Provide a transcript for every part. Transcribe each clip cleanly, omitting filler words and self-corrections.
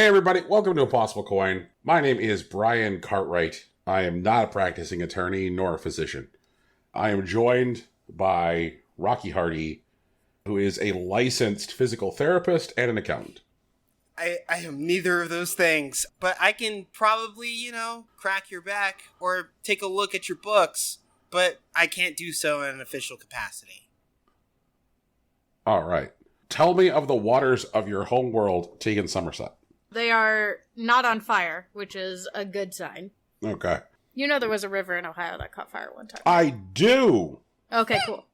Hey everybody, welcome to Impossible Coin. My name is Brian Cartwright. I am not a practicing attorney nor a physician. I am joined by Rocky Hardy, who is a licensed physical therapist and an accountant. I am neither of those things, but I can probably, crack your back or take a look at your books, but I can't do so in an official capacity. All right. Tell me of the waters of your home world, Tegan, Somerset. They are not on fire, which is a good sign. Okay. You know there was a river in Ohio that caught fire one time. I do! Okay, cool.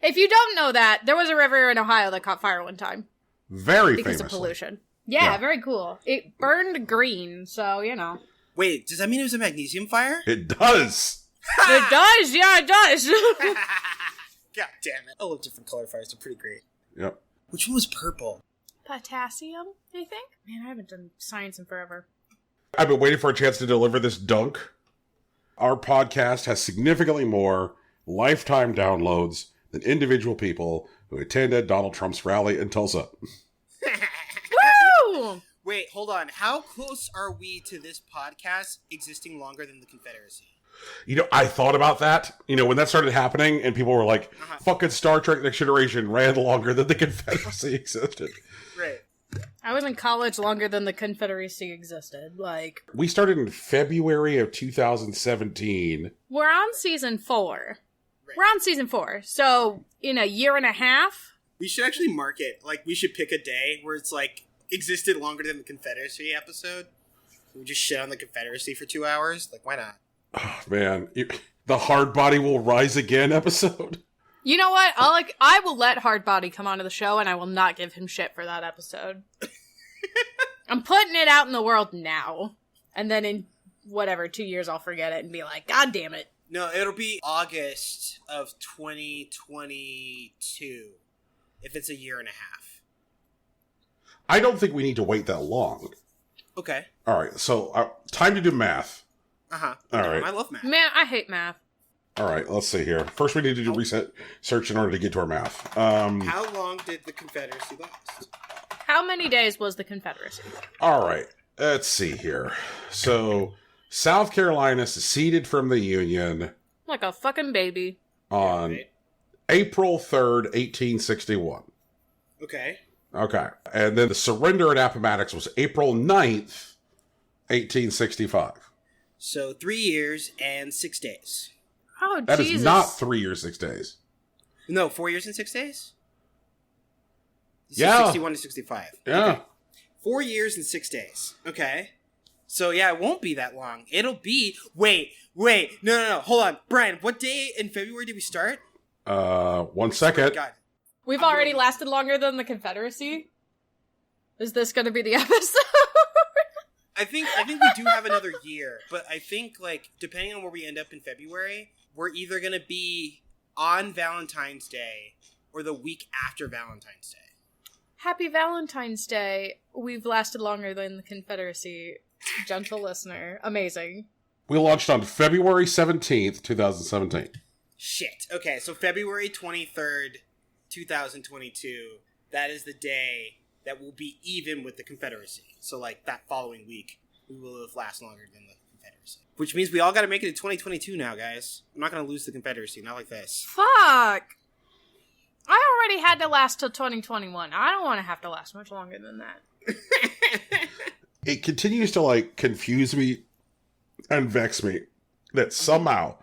If you don't know that, there was a river in Ohio that caught fire one time. Very because famously. Of pollution. Yeah, very cool. It burned green, so, Wait, does that mean it was a magnesium fire? It does! It does? Yeah, it does! God damn it. I love different color fires. They're pretty great. Yep. Which one was purple? Potassium, I think? Man, I haven't done science in forever. I've been waiting for a chance to deliver this dunk. Our podcast has significantly more lifetime downloads than individual people who attended Donald Trump's rally in Tulsa. Woo! Wait, hold on. How close are we to this podcast existing longer than the Confederacy? I thought about that, when that started happening and people were like, fucking Star Trek Next Generation ran longer than the Confederacy existed. Right. I was in college longer than the Confederacy existed. We started in February of 2017. We're on season 4. Right. We're on season 4. So, in a year and a half... We should actually mark it. We should pick a day where it's, existed longer than the Confederacy episode. We just shit on the Confederacy for 2 hours. Why not? Oh, man. The Hard Body Will Rise Again episode. You know what? I will let Hardbody come onto the show, and I will not give him shit for that episode. I'm putting it out in the world now. And then in, 2 years, I'll forget it and be like, God damn it. No, it'll be August of 2022, if it's a year and a half. I don't think we need to wait that long. Okay. All right, so time to do math. Uh-huh. All right. I love math. Man, I hate math. All right, let's see here. First, we need to do reset search in order to get to our math. How long did the Confederacy last? How many days was the Confederacy? All right, let's see here. So, South Carolina seceded from the Union Like a fucking baby. on April 3rd, 1861. Okay. Okay, and then the surrender at Appomattox was April 9th, 1865. So 3 years and 6 days. Oh, That Jesus. is not 3 years, 6 days. No, 4 years and 6 days? Yeah. 61 to 65. Yeah. Okay. 4 years and 6 days. Okay. So, yeah, it won't be that long. It'll be... Wait. No. Hold on. Brian, what day in February did we start? 1 second. God. We've already lasted longer than the Confederacy? Is this going to be the episode? I think we do have another year, but I think, depending on where we end up in February, we're either going to be on Valentine's Day or the week after Valentine's Day. Happy Valentine's Day. We've lasted longer than the Confederacy. Gentle listener. Amazing. We launched on February 17th, 2017. Shit. Okay, so February 23rd, 2022, that is the day that will be even with the Confederacy. So, that following week, we will have lasted longer than the Confederacy. Which means we all got to make it to 2022 now, guys. I'm not going to lose the Confederacy, not like this. Fuck! I already had to last till 2021. I don't want to have to last much longer than that. It continues to, confuse me and vex me that somehow,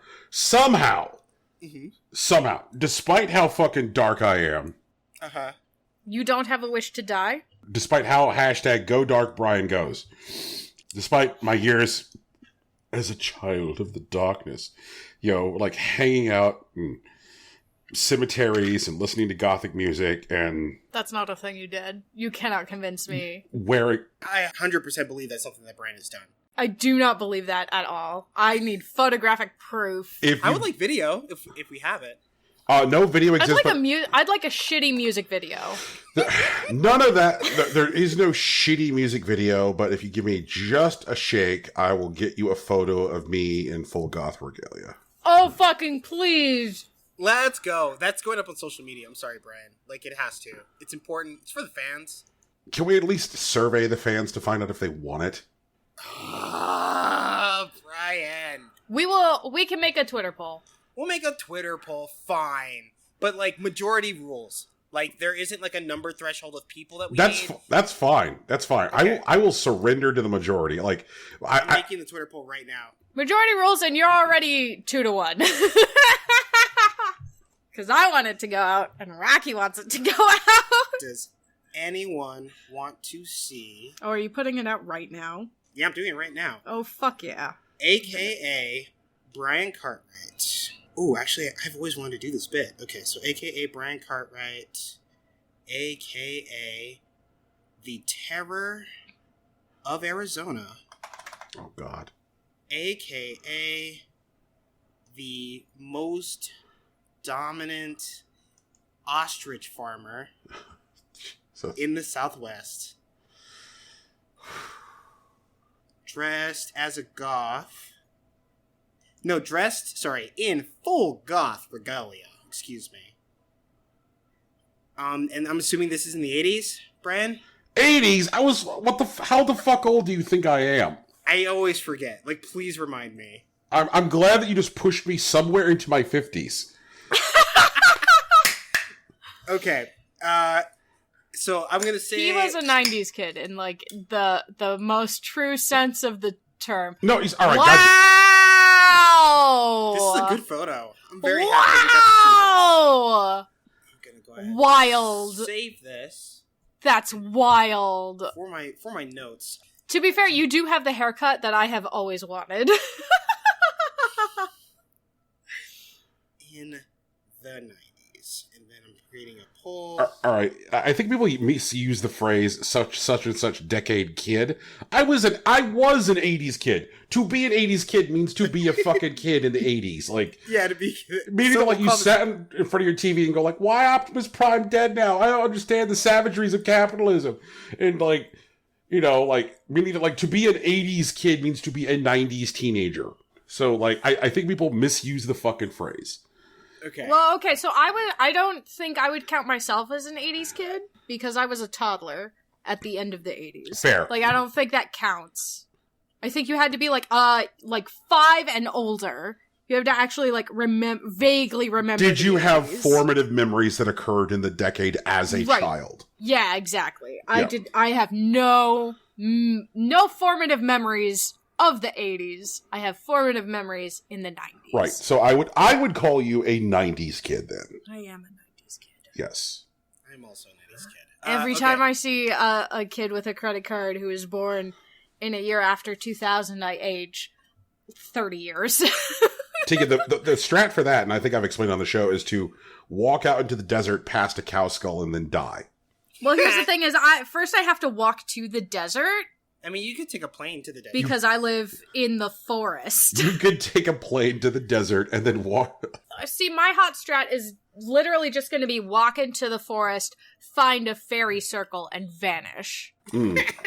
despite how fucking dark I am, Uh-huh. You don't have a wish to die? despite how #GoDarkBrian goes, despite my years as a child of the darkness, hanging out in cemeteries and listening to gothic music and That's not a thing you did. You cannot convince me. wearing... I 100% believe that's something that Brian has done. I do not believe that at all. I need photographic proof. I would like video, if we have it. No video exists. I'd like a shitty music video. None of that. There is no shitty music video, but if you give me just a shake, I will get you a photo of me in full goth regalia. Oh, fucking please. Let's go. That's going up on social media. I'm sorry, Brian. It has to. It's important. It's for the fans. Can we at least survey the fans to find out if they want it? Brian. We can make a Twitter poll. We'll make a Twitter poll, fine. But, like, majority rules. Like, there isn't, like, a number threshold of people that we need. That's fine. That's fine. Okay. I will surrender to the majority. Like, I'm making the Twitter poll right now. Majority rules, and you're already 2-1. Because I want it to go out, and Rocky wants it to go out. Does anyone want to see... Oh, are you putting it out right now? Yeah, I'm doing it right now. Oh, fuck yeah. AKA Brian Cartwright. Oh, actually, I've always wanted to do this bit. Okay, so AKA Brian Cartwright, AKA the Terror of Arizona, oh God, AKA the most dominant ostrich farmer in the Southwest, dressed as a goth. No, in full goth regalia. Excuse me. And I'm assuming this is in the 80s, Brian? 80s? How the fuck old do you think I am? I always forget. Like, please remind me. I'm glad that you just pushed me somewhere into my 50s. Okay. So I'm gonna say... He was a 90s kid in, like, the most true sense of the term. No, he's... Alright, wow! God. This is a good photo. I'm very happy we got to see this. I'm gonna go ahead. Wild. Save this. That's wild. For my notes. To be fair, you do have the haircut that I have always wanted. In the 90s. And then I'm creating a poll. Alright, I think people misuse the phrase such and such decade kid. I was an 80s kid. To be an 80s kid means to be a fucking kid in the 80s. Like, yeah, to be... meaning so that, like, you sat in front of your TV and go, like, why Optimus Prime dead now? I don't understand the savageries of capitalism. And, like, you know, like, meaning that, like, to be an 80s kid means to be a 90s teenager. So, like, I think people misuse the fucking phrase. Okay. Well, okay, so I don't think I would count myself as an 80s kid, because I was a toddler at the end of the 80s. Fair. Like, I don't think that counts. I think you had to be, like 5 and older. You have to actually, like, vaguely remember. Did you have 80s. formative memories that occurred in the decade as a child? Yeah, exactly. Yeah. I have no formative memories of the 80s. I have formative memories in the 90s. Right. So I would call you a 90s kid then. I am a 90s kid. Yes. I'm also a 90s kid. Every time I see a kid with a credit card who is born in a year after 2000, I age 30 years. Tegan, the strat for that, and I think I've explained on the show, is to walk out into the desert past a cow skull and then die. Well, here's the thing is, first I have to walk to the desert. I mean, you could take a plane to the desert. Because I live in the forest. You could take a plane to the desert and then walk... See, my hot strat is literally just going to be walk into the forest, find a fairy circle, and vanish.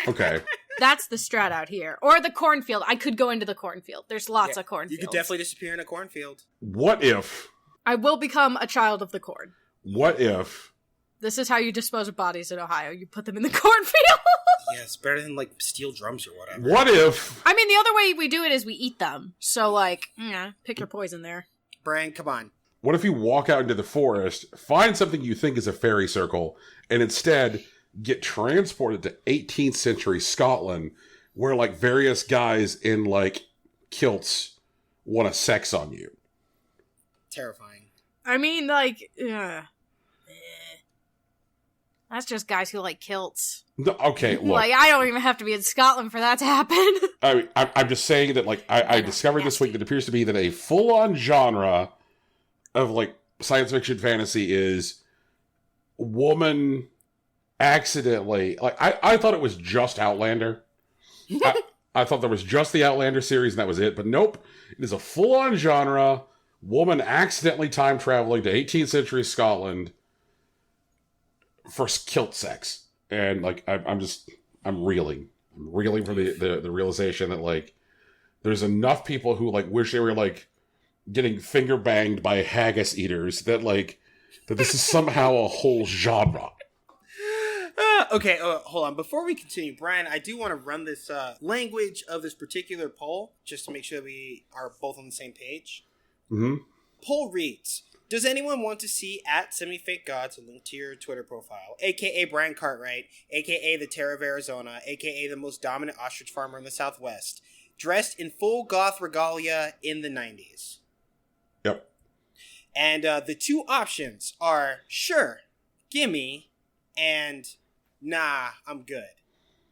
Okay. That's the strat out here. Or the cornfield. I could go into the cornfield. There's lots of cornfields. You could definitely disappear in a cornfield. What if... I will become a child of the corn. What if... This is how you dispose of bodies in Ohio. You put them in the cornfield. Yeah, it's better than, like, steel drums or whatever. What if... I mean, the other way we do it is we eat them. So, like, pick your poison there. Brian, come on. What if you walk out into the forest, find something you think is a fairy circle, and instead get transported to 18th century Scotland, where, like, various guys in, like, kilts want to sex on you? Terrifying. I mean, like, that's just guys who like kilts. No, okay, look. Like, I don't even have to be in Scotland for that to happen. I'm just saying that, like, I discovered this week that it appears to be that a full-on genre of, like, science fiction fantasy is woman accidentally... Like, I thought it was just Outlander. I thought there was just the Outlander series and that was it, but nope. It is a full-on genre, woman accidentally time-traveling to 18th century Scotland for kilt sex. And, like, I'm reeling. I'm reeling from the realization that, like, there's enough people who, like, wish they were, like, getting finger banged by haggis eaters that, like, that this is somehow a whole genre. Okay, hold on. Before we continue, Brian, I do want to run this language of this particular poll just to make sure we are both on the same page. Mm-hmm. Poll reads, does anyone want to see at Semi-Fake Gods a link to your Twitter profile, a.k.a. Brian Cartwright, a.k.a. the Terror of Arizona, a.k.a. the most dominant ostrich farmer in the Southwest, dressed in full goth regalia in the 90s? Yep. And the two options are, sure, gimme, and nah, I'm good.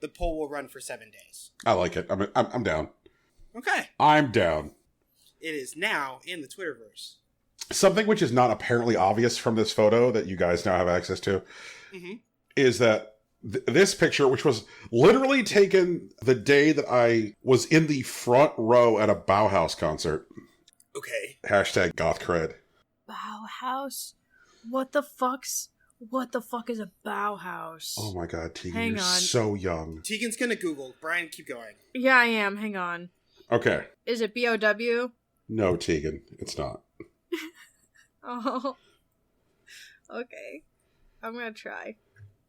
The poll will run for 7 days. I like it. I'm down. Okay. I'm down. It is now in the Twitterverse. Something which is not apparently obvious from this photo that you guys now have access to is that this picture, which was literally taken the day that I was in the front row at a Bauhaus concert. Okay. Hashtag goth cred. Bauhaus? What the fuck is a Bauhaus? Oh my god, Tegan, Hang you're on. so young. Tegan's gonna Google. Brian, keep going. Yeah, I am. Hang on. Okay. Is it B-O-W? No, Tegan, it's not. Oh. Okay. I'm gonna try.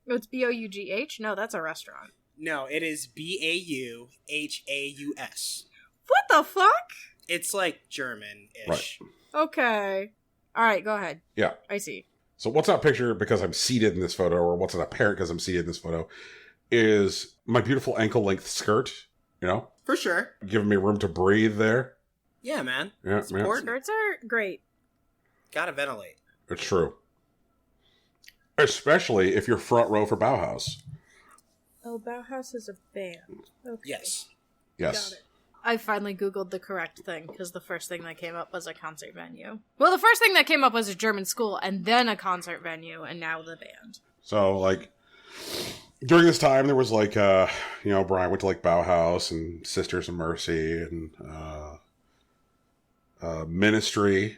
Oh, it's B-O-U-G-H? No, that's a restaurant. No, it is Bauhaus. What the fuck? It's like German-ish. Right. Okay. Alright, go ahead. Yeah. I see. So what's that picture, because I'm seated in this photo, or what's not apparent because I'm seated in this photo, is my beautiful ankle-length skirt, you know? For sure. Giving me room to breathe there. Yeah, man. Yeah, It's yeah. important. Skirts are great. Gotta ventilate. It's true. Especially if you're front row for Bauhaus. Oh, Bauhaus is a band. Okay. Yes. Yes. Got it. I finally Googled the correct thing, because the first thing that came up was a concert venue. Well, the first thing that came up was a German school, and then a concert venue, and now the band. So, like, during this time, there was, like, Brian went to, like, Bauhaus and Sisters of Mercy and Ministry,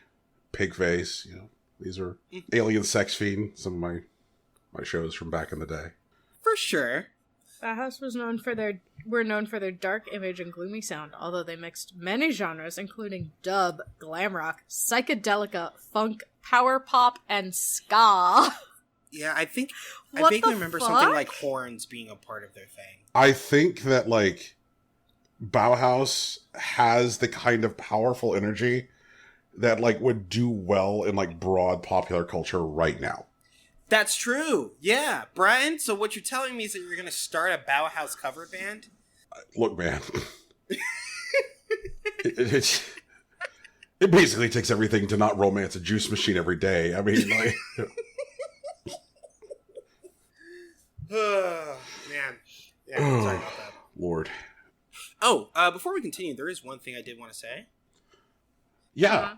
Pigface, These are Alien Sex Fiend, some of my shows from back in the day. For sure. Bauhaus were known for their dark image and gloomy sound, although they mixed many genres, including dub, glam rock, psychedelica, funk, power pop, and ska. Yeah, I What vaguely the remember fuck? something like horns being a part of their thing. I think that, like, Bauhaus has the kind of powerful energy that, like, would do well in, like, broad popular culture right now. That's true. Yeah. Brian, so what you're telling me is that you're going to start a Bauhaus cover band? Look, man. it basically takes everything to not romance a juice machine every day. I mean, like... Man. Yeah, sorry about that. Lord. Oh, before we continue, there is one thing I did want to say. Yeah. Uh-huh.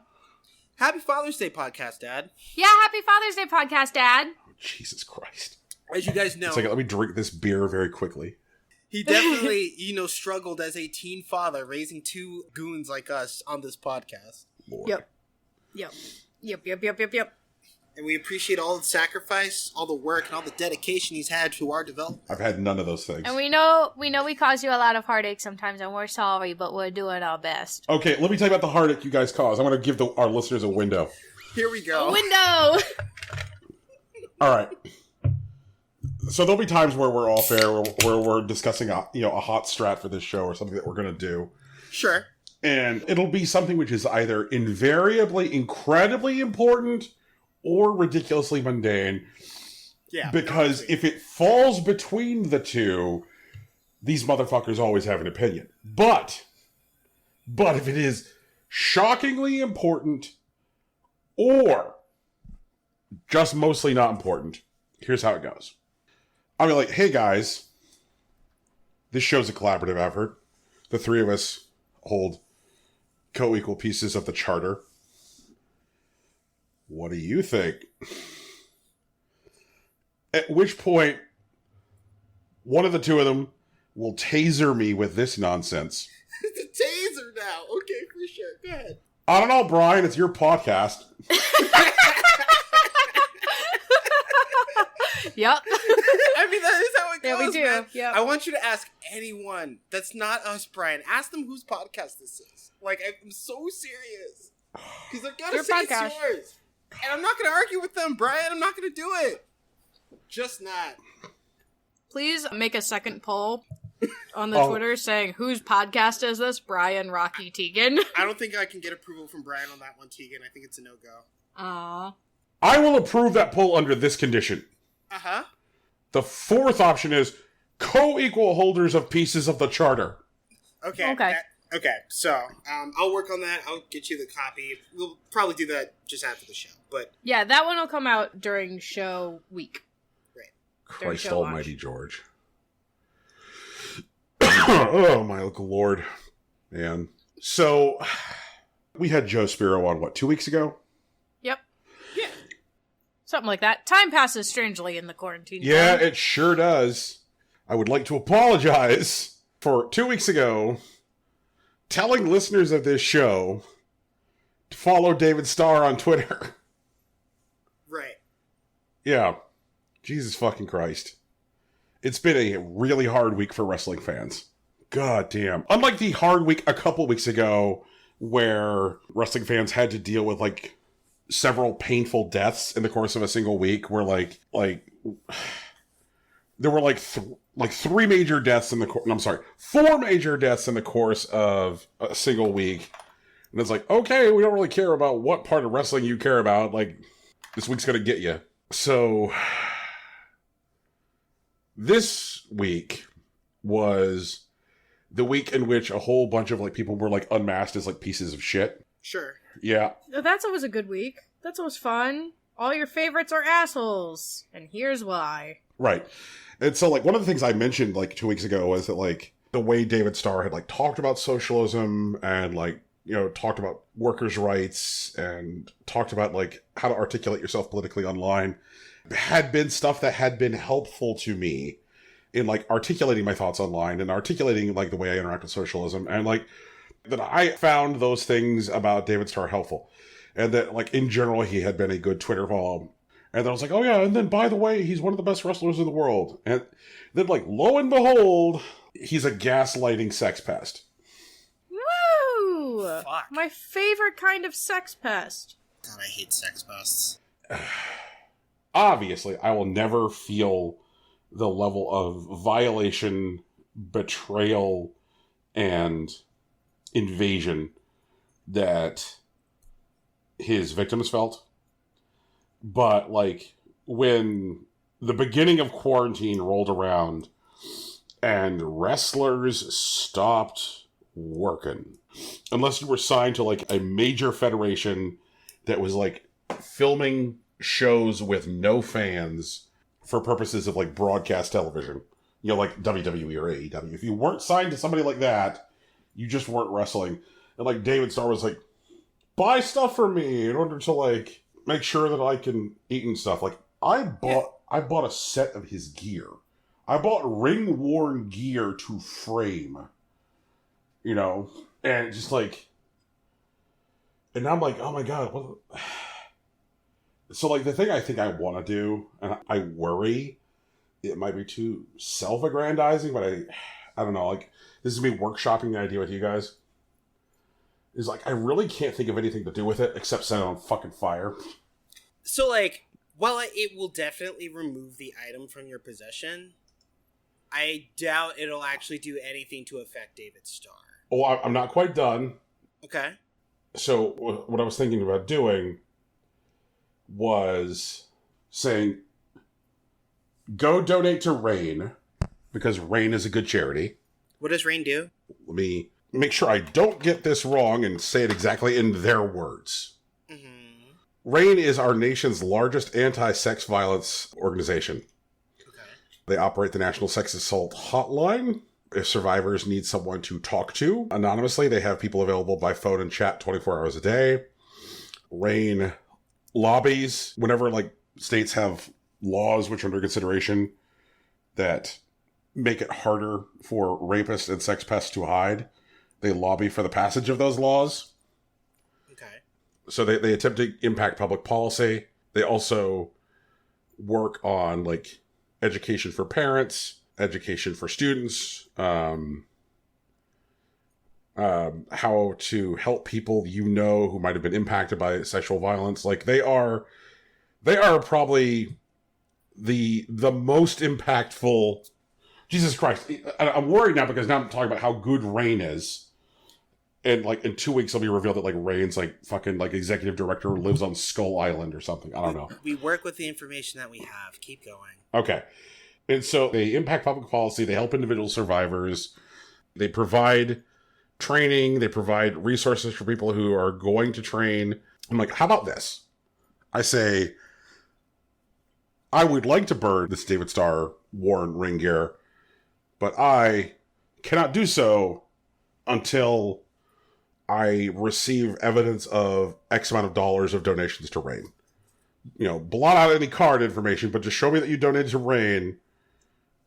Happy Father's Day podcast, Dad. Yeah, happy Father's Day podcast, Dad. Oh, Jesus Christ. As you guys know, It's like, let me drink this beer very quickly. he definitely, struggled as a teen father raising two goons like us on this podcast. Lord. Yep. And we appreciate all the sacrifice, all the work, and all the dedication he's had to our development. I've had none of those things. And we know we cause you a lot of heartache sometimes, and we're sorry, but we're doing our best. Okay, let me tell you about the heartache you guys cause. I'm going to give our listeners a window. Here we go. Window! All right. So there'll be times where we're all fair, where we're discussing a hot strat for this show or something that we're going to do. Sure. And it'll be something which is either invariably incredibly important or ridiculously mundane. Yeah. Because if it falls between the two, these motherfuckers always have an opinion. But if it is shockingly important or just mostly not important, here's how it goes. I'll be like, hey guys, this show's a collaborative effort. The three of us hold co-equal pieces of the charter. What do you think? At which point, one of the two of them will taser me with this nonsense. It's a taser now. Okay, for sure. Go ahead. I don't know, Brian. It's your podcast. Yep. I mean, that is how it goes, Yeah, we do. man. Yep. I want you to ask anyone that's not us, Brian. Ask them whose podcast this is. Like, I'm so serious. Because they're going to Your say podcast. it's yours. And I'm not going to argue with them, Brian. I'm not going to do it. Just not. Please make a second poll on the Twitter saying, whose podcast is this? Brian, Rocky, Tegan. I don't think I can get approval from Brian on that one, Tegan. I think it's a no-go. Aww. I will approve that poll under this condition. Uh-huh. The fourth option is co-equal holders of pieces of the charter. Okay. Okay, so I'll work on that. I'll get you the copy. We'll probably do that just after the show. But yeah, that one will come out during show week. Right. Christ almighty, George. Oh, my lord. Man. So, we had Joe Spiro on, 2 weeks ago? Yep. Yeah. Something like that. Time passes strangely in the quarantine. Yeah, it sure does. I would like to apologize for 2 weeks ago telling listeners of this show to follow David Starr on Twitter. Right. Yeah. Jesus fucking Christ. It's been a really hard week for wrestling fans. God damn. Unlike the hard week a couple weeks ago where wrestling fans had to deal with, several painful deaths in the course of a single week, where, there were, three major deaths in the course... I'm sorry, 4 major deaths in the course of a single week. And it's like, okay, we don't really care about what part of wrestling you care about. This week's gonna get you. So... This week was the week in which a whole bunch of people were unmasked as pieces of shit. Sure. Yeah. That's always a good week. That's always fun. All your favorites are assholes. And here's why. Right. And so one of the things I mentioned 2 weeks ago was that the way David Starr had talked about socialism and talked about workers' rights and talked about how to articulate yourself politically online had been stuff that had been helpful to me in articulating my thoughts online and articulating the way I interact with socialism, and that I found those things about David Starr helpful, and that in general he had been a good Twitter follow. And then I was like, oh yeah, and then by the way, he's one of the best wrestlers in the world. And then lo and behold, he's a gaslighting sex pest. Woo! Fuck. My favorite kind of sex pest. God, I hate sex pests. Obviously, I will never feel the level of violation, betrayal, and invasion that his victims felt. But, when the beginning of quarantine rolled around and wrestlers stopped working, unless you were signed to, a major federation that was, filming shows with no fans for purposes of broadcast television, WWE or AEW. If you weren't signed to somebody like that, you just weren't wrestling. And David Starr was buy stuff for me in order to make sure that I can eat and stuff. I bought a set of his gear. I bought ring worn gear to frame, and just and now I'm oh my God, what? So, the thing I think I want to do, and I worry it might be too self-aggrandizing, but I don't know, this is me workshopping the idea with you guys, is, I really can't think of anything to do with it except set it on fucking fire. So, while it will definitely remove the item from your possession, I doubt it'll actually do anything to affect David Starr. Oh, I'm not quite done. Okay. So, what I was thinking about doing was saying, go donate to RAIN, because RAIN is a good charity. What does RAIN do? Let me make sure I don't get this wrong and say it exactly in their words. Mm-hmm. RAIN is our nation's largest anti-sex violence organization. Okay. They operate the National Sex Assault Hotline. If survivors need someone to talk to anonymously, they have people available by phone and chat 24 hours a day. RAIN lobbies whenever states have laws which are under consideration that make it harder for rapists and sex pests to hide. They lobby for the passage of those laws. Okay. So they attempt to impact public policy. They also work on education for parents, education for students, how to help people who might have been impacted by sexual violence. They are probably the most impactful Jesus Christ. I'm worried now because now I'm talking about how good Rain is. And, like, in 2 weeks, it'll be revealed that, like, Rain's, like, fucking, like, executive director lives on Skull Island or something. I don't know. We work with the information that we have. Keep going. Okay. And so they impact public policy. They help individual survivors. They provide training. They provide resources for people who are going to train. I'm like, how about this? I say, I would like to burn this David Starr worn ring gear, but I cannot do so until I receive evidence of X amount of dollars of donations to Rain. You know, blot out any card information, but just show me that you donated to Rain.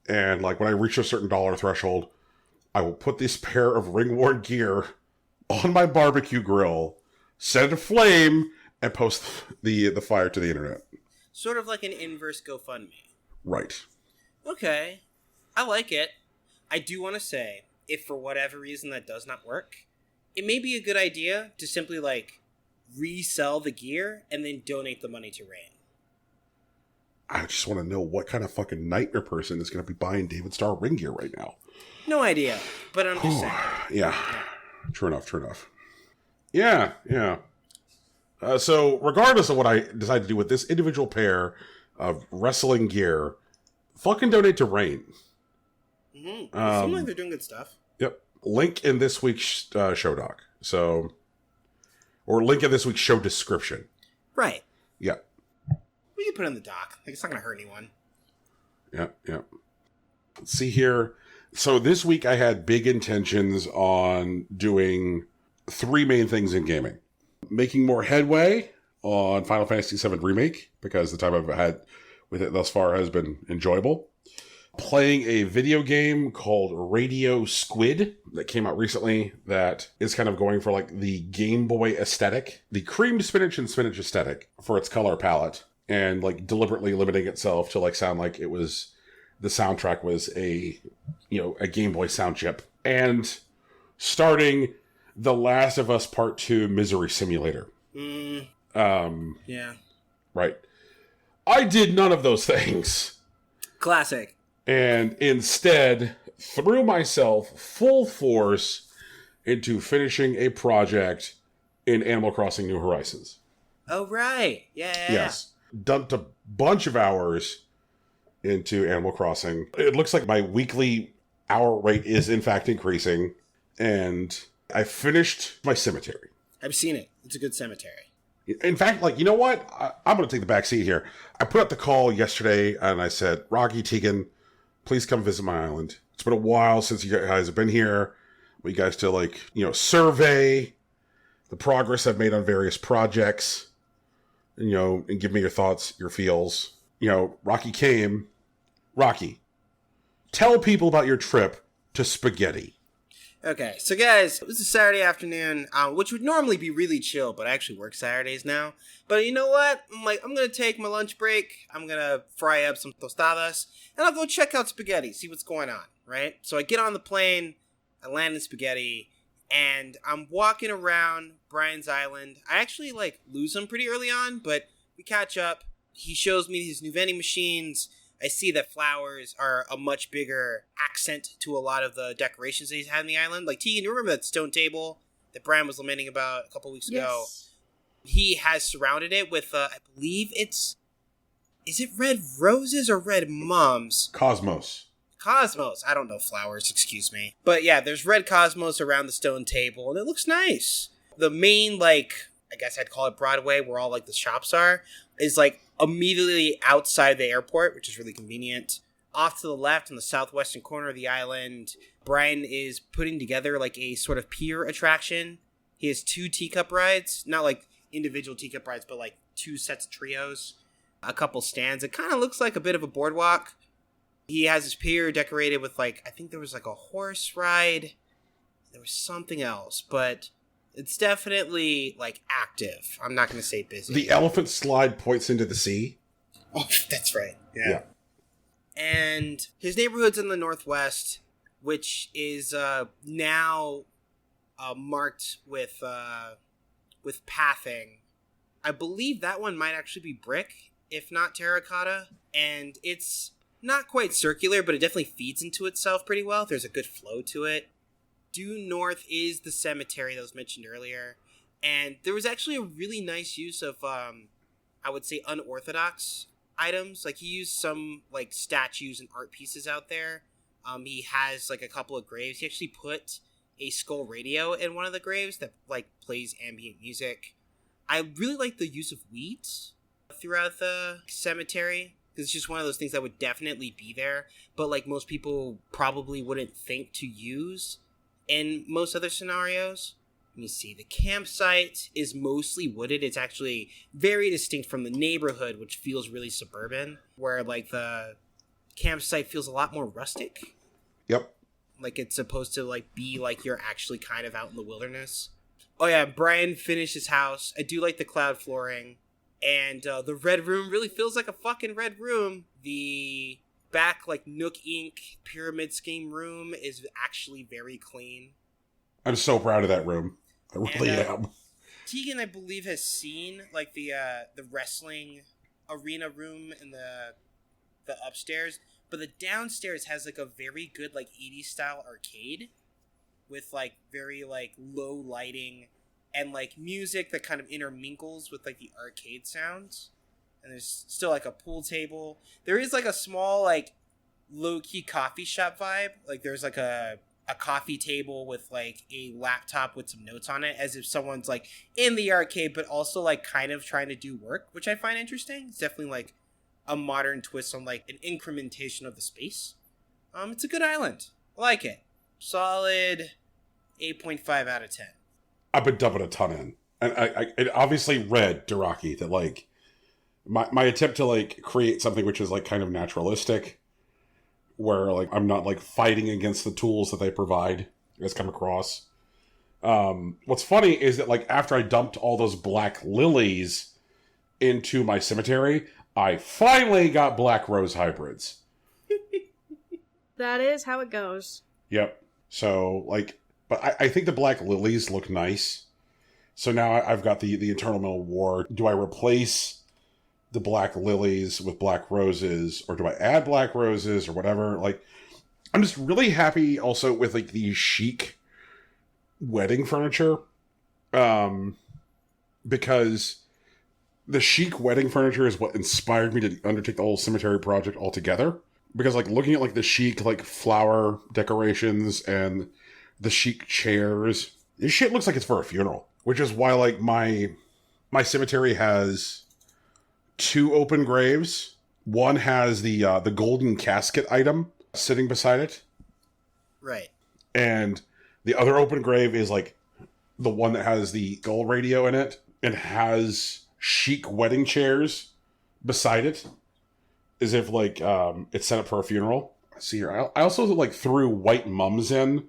And, like, when I reach a certain dollar threshold, I will put this pair of ring-worn gear on my barbecue grill, set it aflame, and post the fire to the internet. Sort of like an inverse GoFundMe. Right. Okay. I like it. I do want to say, if for whatever reason that does not work, it may be a good idea to simply, like, resell the gear and then donate the money to Rain. I just want to know what kind of fucking nightmare person is going to be buying David Starr ring gear right now. No idea, but I'm just saying. Yeah. True enough. Yeah. So, regardless of what I decide to do with this individual pair of wrestling gear, fucking donate to Rain. Mm-hmm. They seem like they're doing good stuff. Yep. Link in this week's show doc. So, or link in this week's show description. Right. Yeah. We can put it in the doc. Like, it's not going to hurt anyone. Yeah. Let's see here. So this week I had big intentions on doing 3 main things in gaming. Making more headway on Final Fantasy VII Remake, because the time I've had with it thus far has been enjoyable. Playing a video game called Radio Squid that came out recently that is kind of going for, like, the Game Boy aesthetic, the creamed spinach and spinach aesthetic for its color palette, and, like, deliberately limiting itself to, like, sound like it was, the soundtrack was a Game Boy sound chip. And starting The Last of Us Part 2 Misery Simulator. Yeah. Right. I did none of those things. Classic. And instead threw myself full force into finishing a project in Animal Crossing New Horizons. Oh, right. Yeah. Yes. Dumped a bunch of hours into Animal Crossing. It looks like my weekly hour rate is in fact increasing. And I finished my cemetery. I've seen it. It's a good cemetery. In fact, like, you know what? I'm going to take the back seat here. I put up the call yesterday and I said, Rocky, Tegan, please come visit my island. It's been a while since you guys have been here. We guys to, like, survey the progress I've made on various projects, and give me your thoughts, your feels. Rocky came. Rocky, tell people about your trip to Spaghetti. Okay, so guys, it was a Saturday afternoon, which would normally be really chill, but I actually work Saturdays now. But you know what? I'm going to take my lunch break. I'm going to fry up some tostadas, and I'll go check out Spaghetti, see what's going on, right? So I get on the plane, I land in Spaghetti, and I'm walking around Brian's island. I actually, lose him pretty early on, but we catch up. He shows me his new vending machines. I see that flowers are a much bigger accent to a lot of the decorations that he's had on the island. Like, Tegan, you remember that stone table that Brian was lamenting about a couple weeks ago? He has surrounded it with, I believe is it red roses or red mums? Cosmos. I don't know flowers, excuse me. But yeah, there's red cosmos around the stone table, and it looks nice. The main, I guess I'd call it Broadway, where all, the shops are, is, immediately outside the airport, which is really convenient. Off to the left, in the southwestern corner of the island, Brian is putting together, a sort of pier attraction. He has 2 teacup rides. Not, individual teacup rides, but, 2 sets of trios. A couple stands. It kind of looks like a bit of a boardwalk. He has his pier decorated with, I think there was, a horse ride. There was something else, but it's definitely, active. I'm not going to say busy. The elephant slide points into the sea. Oh, that's right. Yeah. And his neighborhood's in the northwest, which is now marked with pathing. I believe that one might actually be brick, if not terracotta. And it's not quite circular, but it definitely feeds into itself pretty well. There's a good flow to it. Due north is the cemetery that was mentioned earlier. And there was actually a really nice use of, I would say, unorthodox items. Like, he used some, like, statues and art pieces out there. He has, like, a couple of graves. He actually put a skull radio in one of the graves that, like, plays ambient music. I really like the use of weeds throughout the cemetery. Because it's just one of those things that would definitely be there. But, like, most people probably wouldn't think to use in most other scenarios. Let me see. The campsite is mostly wooded. It's actually very distinct from the neighborhood, which feels really suburban, where, like, the campsite feels a lot more rustic. Yep. Like, it's supposed to, like, be like you're actually kind of out in the wilderness. Oh, yeah, Brian finished his house. I do like the cloud flooring. And the red room really feels like a fucking red room. The back, like, Nook Inc. pyramid scheme room is actually very clean. I'm so proud of that room. I really am. Tegan, I believe, has seen, like, the wrestling arena room in the upstairs, but the downstairs has, like, a very good, like, 80s style arcade with, like, very, like, low lighting and, like, music that kind of intermingles with, like, the arcade sounds. And there's still, like, a pool table. There is, like, a small, like, low-key coffee shop vibe. Like, there's, like, a coffee table with, like, a laptop with some notes on it, as if someone's, like, in the arcade, but also, like, kind of trying to do work, which I find interesting. It's definitely, like, a modern twist on, like, an incrementation of the space. It's a good island. I like it. Solid 8.5 out of 10. I've been dumping a ton in. And I obviously read Diraki that, like, my attempt to, like, create something which is, like, kind of naturalistic, where, like, I'm not, like, fighting against the tools that they provide, has come across. What's funny is that, like, after I dumped all those black lilies into my cemetery, I finally got black rose hybrids. That is how it goes. Yep. So, like, but I think the black lilies look nice. So now I've got the Eternal Middle War. Do I replace the black lilies with black roses, or do I add black roses, or whatever? Like, I'm just really happy also with, like, the chic wedding furniture, because the chic wedding furniture is what inspired me to undertake the whole cemetery project altogether. Because, like, looking at, like, the chic, like, flower decorations and the chic chairs, this shit looks like it's for a funeral. Which is why, like, my cemetery has 2 open graves. One has the golden casket item sitting beside it. Right. And the other open grave is, like, the one that has the skull radio in it and has chic wedding chairs beside it, as if, like, it's set up for a funeral. See here, I also, like, threw white mums in,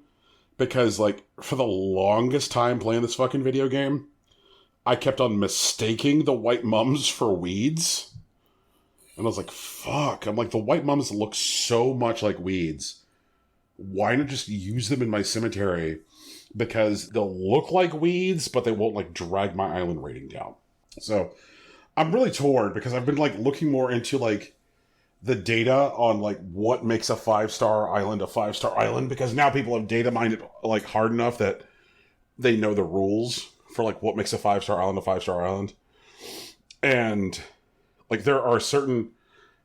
because, like, for the longest time playing this fucking video game, I kept on mistaking the white mums for weeds. And I was like, fuck. I'm like, the white mums look so much like weeds. Why not just use them in my cemetery? Because they'll look like weeds, but they won't, like, drag my island rating down. So, I'm really torn, because I've been, like, looking more into, like, the data on, like, what makes a 5-star island a 5-star island, because now people have data mined it, like, hard enough that they know the rules for, like, what makes a 5-star island a 5-star island. And, like, there are certain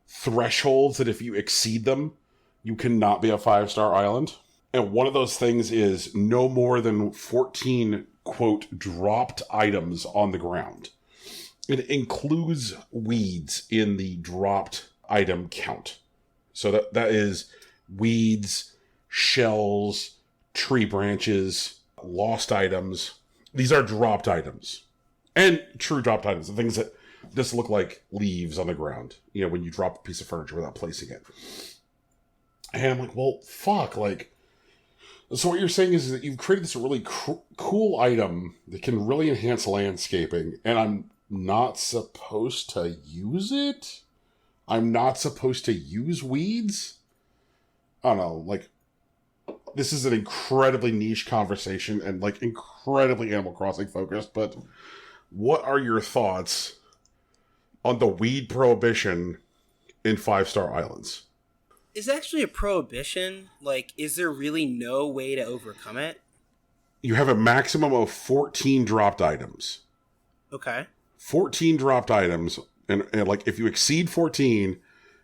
thresholds that if you exceed them, you cannot be a 5-star island. And one of those things is no more than 14, quote, dropped items on the ground. It includes weeds in the dropped item count. So that is weeds, shells, tree branches, lost items. These are dropped items. And true dropped items, the things that just look like leaves on the ground, you know, when you drop a piece of furniture without placing it. And I'm like, well, fuck, like, so what you're saying is that you've created this really cool item that can really enhance landscaping, and I'm not supposed to use it? I'm not supposed to use weeds? I don't know, like, this is an incredibly niche conversation and, like, incredibly Animal Crossing focused, but what are your thoughts on the weed prohibition in 5-star islands? is actually a prohibition? Like, is there really no way to overcome it? You have a maximum of 14 dropped items. Okay. 14 dropped items, and like, if you exceed 14,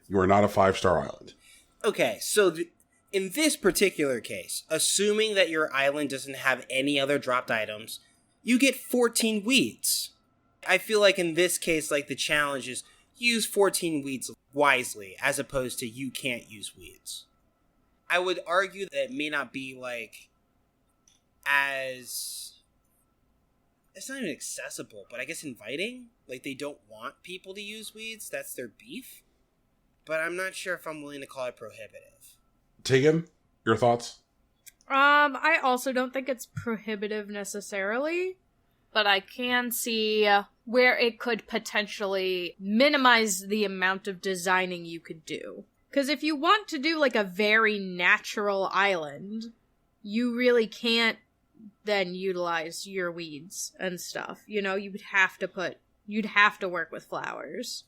you are not a 5-star island. Okay, so in this particular case, assuming that your island doesn't have any other dropped items, you get 14 weeds. I feel like in this case, like, the challenge is use 14 weeds wisely, as opposed to you can't use weeds. I would argue that it may not be, like, as... It's not even accessible, but I guess inviting? Like, they don't want people to use weeds, that's their beef? But I'm not sure if I'm willing to call it prohibitive. Tegan, your thoughts? I also don't think it's prohibitive necessarily, but I can see where it could potentially minimize the amount of designing you could do. Because if you want to do, like, a very natural island, you really can't then utilize your weeds and stuff. You know, you'd have to work with flowers.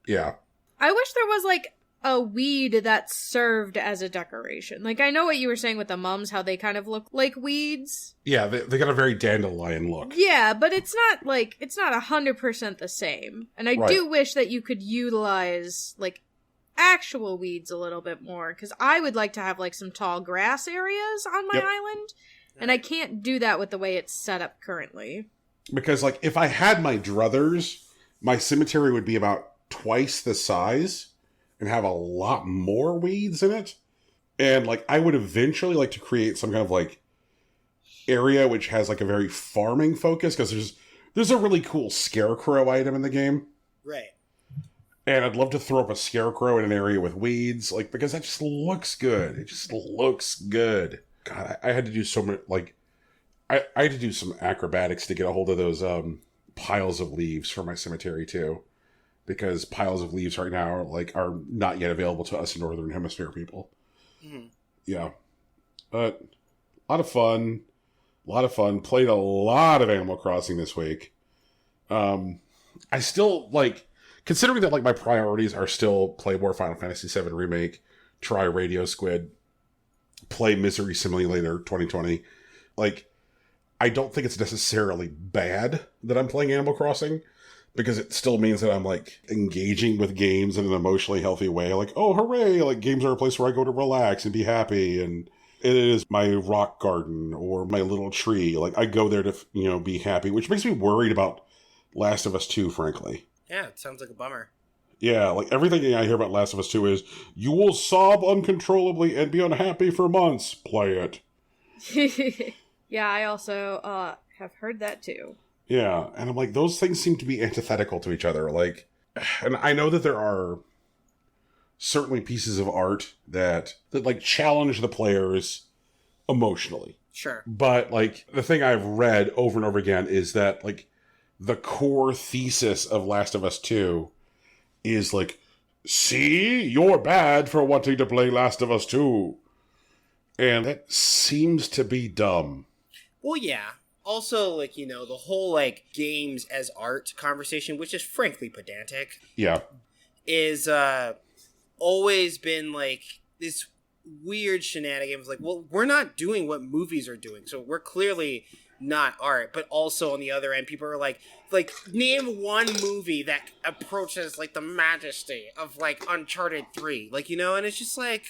Yeah. I wish there was, like, a weed that served as a decoration. Like, I know what you were saying with the mums, how they kind of look like weeds. Yeah, they got a very dandelion look. Yeah, but it's not 100% the same. And I do wish that you could utilize, like, actual weeds a little bit more, because I would like to have, like, some tall grass areas on my island, and I can't do that with the way it's set up currently. Because, like, if I had my druthers, my cemetery would be about twice the size and have a lot more weeds in it. And, like, I would eventually like to create some kind of, like, area which has, like, a very farming focus, because there's a really cool scarecrow item in the game. Right. And I'd love to throw up a scarecrow in an area with weeds, like, because that just looks good. It just looks good. God, I had to do so much, like, I had to do some acrobatics to get a hold of those piles of leaves for my cemetery, too. Because piles of leaves right now are not yet available to us Northern Hemisphere people. Mm-hmm. Yeah. But a lot of fun. Played a lot of Animal Crossing this week. I still, like, considering that, like, my priorities are still play more Final Fantasy VII Remake, try Radio Squid, play Misery Simulator 2020, like, I don't think it's necessarily bad that I'm playing Animal Crossing, because it still means that I'm, like, engaging with games in an emotionally healthy way. Like, oh, hooray! Like, games are a place where I go to relax and be happy, and it is my rock garden or my little tree. Like, I go there to, be happy, which makes me worried about Last of Us 2, frankly. Yeah, it sounds like a bummer. Yeah, like, everything I hear about Last of Us 2 is, you will sob uncontrollably and be unhappy for months. Play it. Yeah, I also have heard that too. Yeah, and I'm like, those things seem to be antithetical to each other. Like, and I know that there are certainly pieces of art that like, challenge the players emotionally. Sure. But, like, the thing I've read over and over again is that, like, the core thesis of Last of Us 2 is, like, see, you're bad for wanting to play Last of Us 2. And that seems to be dumb. Well, yeah. Also, like, the whole, like, games as art conversation, which is frankly pedantic. Yeah. Is always been, like, this weird shenanigans. Like, well, we're not doing what movies are doing, so we're clearly not art. But also, on the other end, people are like, name one movie that approaches, like, the majesty of, like, Uncharted 3. Like, and it's just, like,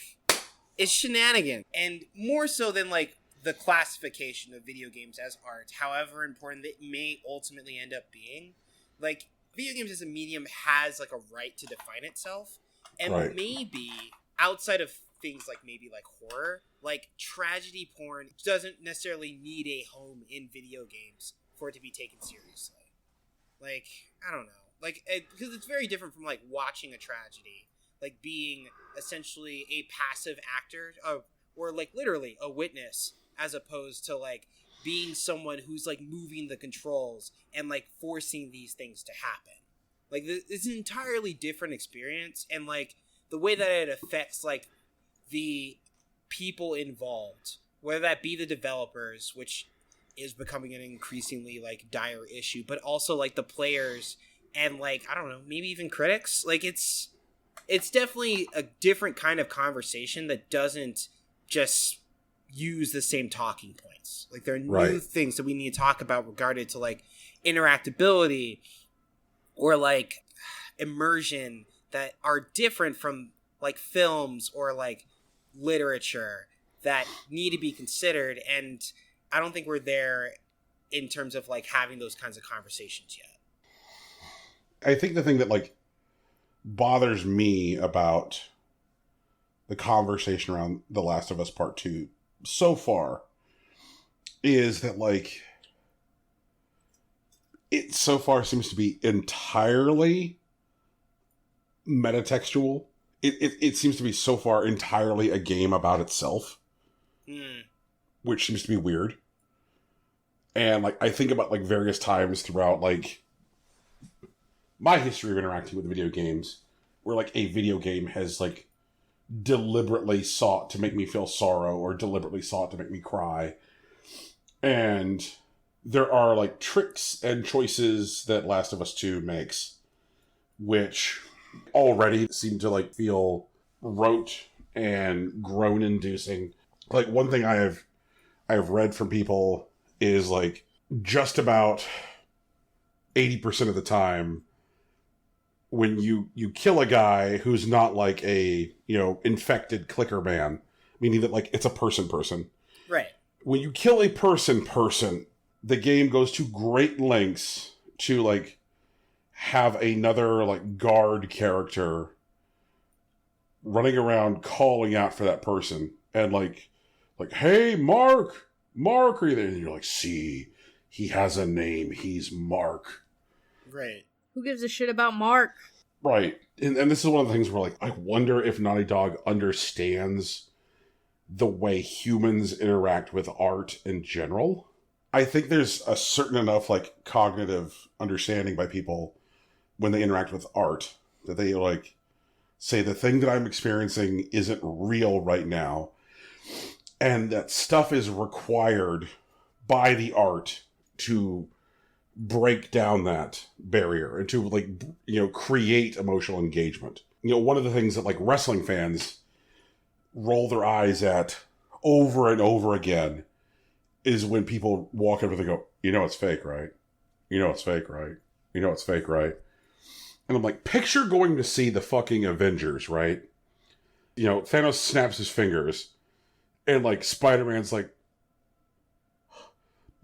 it's shenanigans. And more so than, like, the classification of video games as art, however important it may ultimately end up being, like, video games as a medium has, like, a right to define itself, and maybe outside of things like maybe like horror, like, tragedy porn doesn't necessarily need a home in video games for it to be taken seriously. Like, I don't know, like, because it's very different from, like, watching a tragedy, like, being essentially a passive actor or, like, literally a witness, as opposed to, like, being someone who's, like, moving the controls and, like, forcing these things to happen. Like, it's an entirely different experience, and, like, the way that it affects, like, the people involved, whether that be the developers, which is becoming an increasingly, like, dire issue, but also, like, the players and, like, I don't know, maybe even critics. Like, it's it's definitely a different kind of conversation that doesn't just use the same talking points. Like, there are new things that we need to talk about regarded to, like, interactability or, like, immersion that are different from, like, films or, like, literature that need to be considered. And I don't think we're there in terms of, like, having those kinds of conversations yet. I think the thing that, like, bothers me about the conversation around The Last of Us Part 2 so far is that, like, it so far seems to be entirely metatextual. It seems to be so far entirely a game about itself, which seems to be weird. And, like, I think about, like, various times throughout, like, my history of interacting with video games where, like, a video game has, like, deliberately sought to make me feel sorrow or deliberately sought to make me cry. And there are, like, tricks and choices that Last of Us 2 makes, which already seem to, like, feel rote and groan-inducing. Like, one thing I have read from people is, like, just about 80% of the time, when you kill a guy who's not, like, a, you know, infected clicker man, meaning that, like, it's a person. Right. When you kill a person, the game goes to great lengths to, like, have another, like, guard character running around calling out for that person. And, like, hey, Mark, are you there? And you're like, see, he has a name. He's Mark. Right. Who gives a shit about Mark? Right. And this is one of the things where, like, I wonder if Naughty Dog understands the way humans interact with art in general. I think there's a certain enough, like, cognitive understanding by people when they interact with art that they, like, say the thing that I'm experiencing isn't real right now, and that stuff is required by the art to break down that barrier and to, like, you know, create emotional engagement. You know, one of the things that, like, wrestling fans roll their eyes at over and over again is when people walk up and they go, you know it's fake, right? You know it's fake, right? You know it's fake, right? And I'm like, picture going to see the fucking Avengers, right? You know, Thanos snaps his fingers and, like, Spider-Man's like,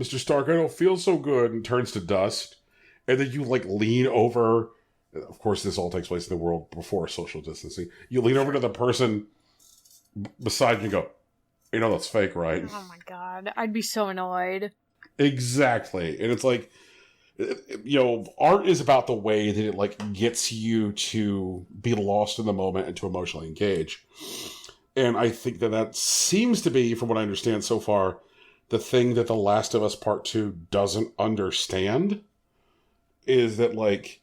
Mr. Stark, I don't feel so good, and turns to dust. And then you, like, lean over. Of course, this all takes place in the world before social distancing. You lean over to the person beside you and go, you know that's fake, right? Oh my god, I'd be so annoyed. Exactly. And it's like, you know, art is about the way that it, like, gets you to be lost in the moment and to emotionally engage. And I think that seems to be, from what I understand so far, the thing that The Last of Us Part 2 doesn't understand is that, like,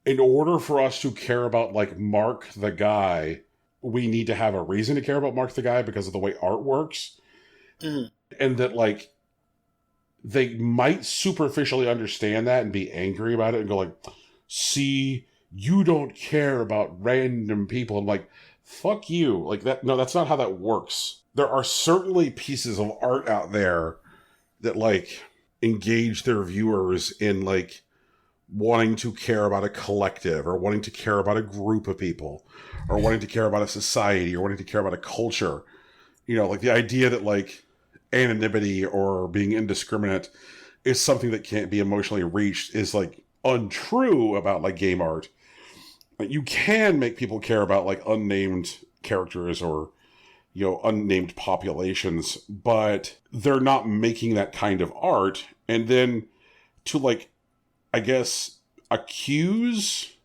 in order for us to care about, like, Mark the guy, we need to have a reason to care about Mark the guy because of the way art works. Mm-hmm. And that, like, they might superficially understand that and be angry about it and go, like, see, you don't care about random people. And, like, fuck you. Like, that. No, that's not how that works. There are certainly pieces of art out there that, like, engage their viewers in, like, wanting to care about a collective or wanting to care about a group of people or wanting to care about a society or wanting to care about a culture. You know, like, the idea that, like, anonymity or being indiscriminate is something that can't be emotionally reached is, like, untrue about, like, game art. Like, you can make people care about, like, unnamed characters or, you know, unnamed populations, but they're not making that kind of art. And then to, like, I guess, accuse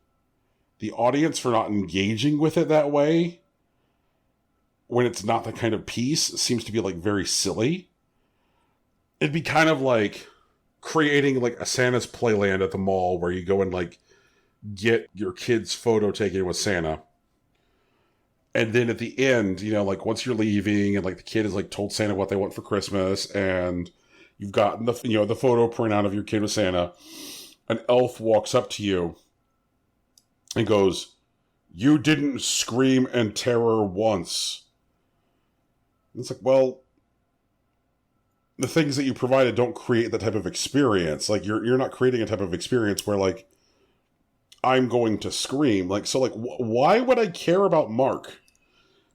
the audience for not engaging with it that way when it's not the kind of piece seems to be, like, very silly. It'd be kind of like creating, like, a Santa's Playland at the mall where you go and, like, get your kid's photo taken with Santa. And then at the end, you know, like, once you're leaving and, like, the kid has, like, told Santa what they want for Christmas and you've gotten the, you know, the photo printout of your kid with Santa, an elf walks up to you and goes, you didn't scream in terror once. It's like, well, the things that you provided don't create that type of experience. Like, you're not creating a type of experience where, like, I'm going to scream. Like, so, like, why would I care about Mark?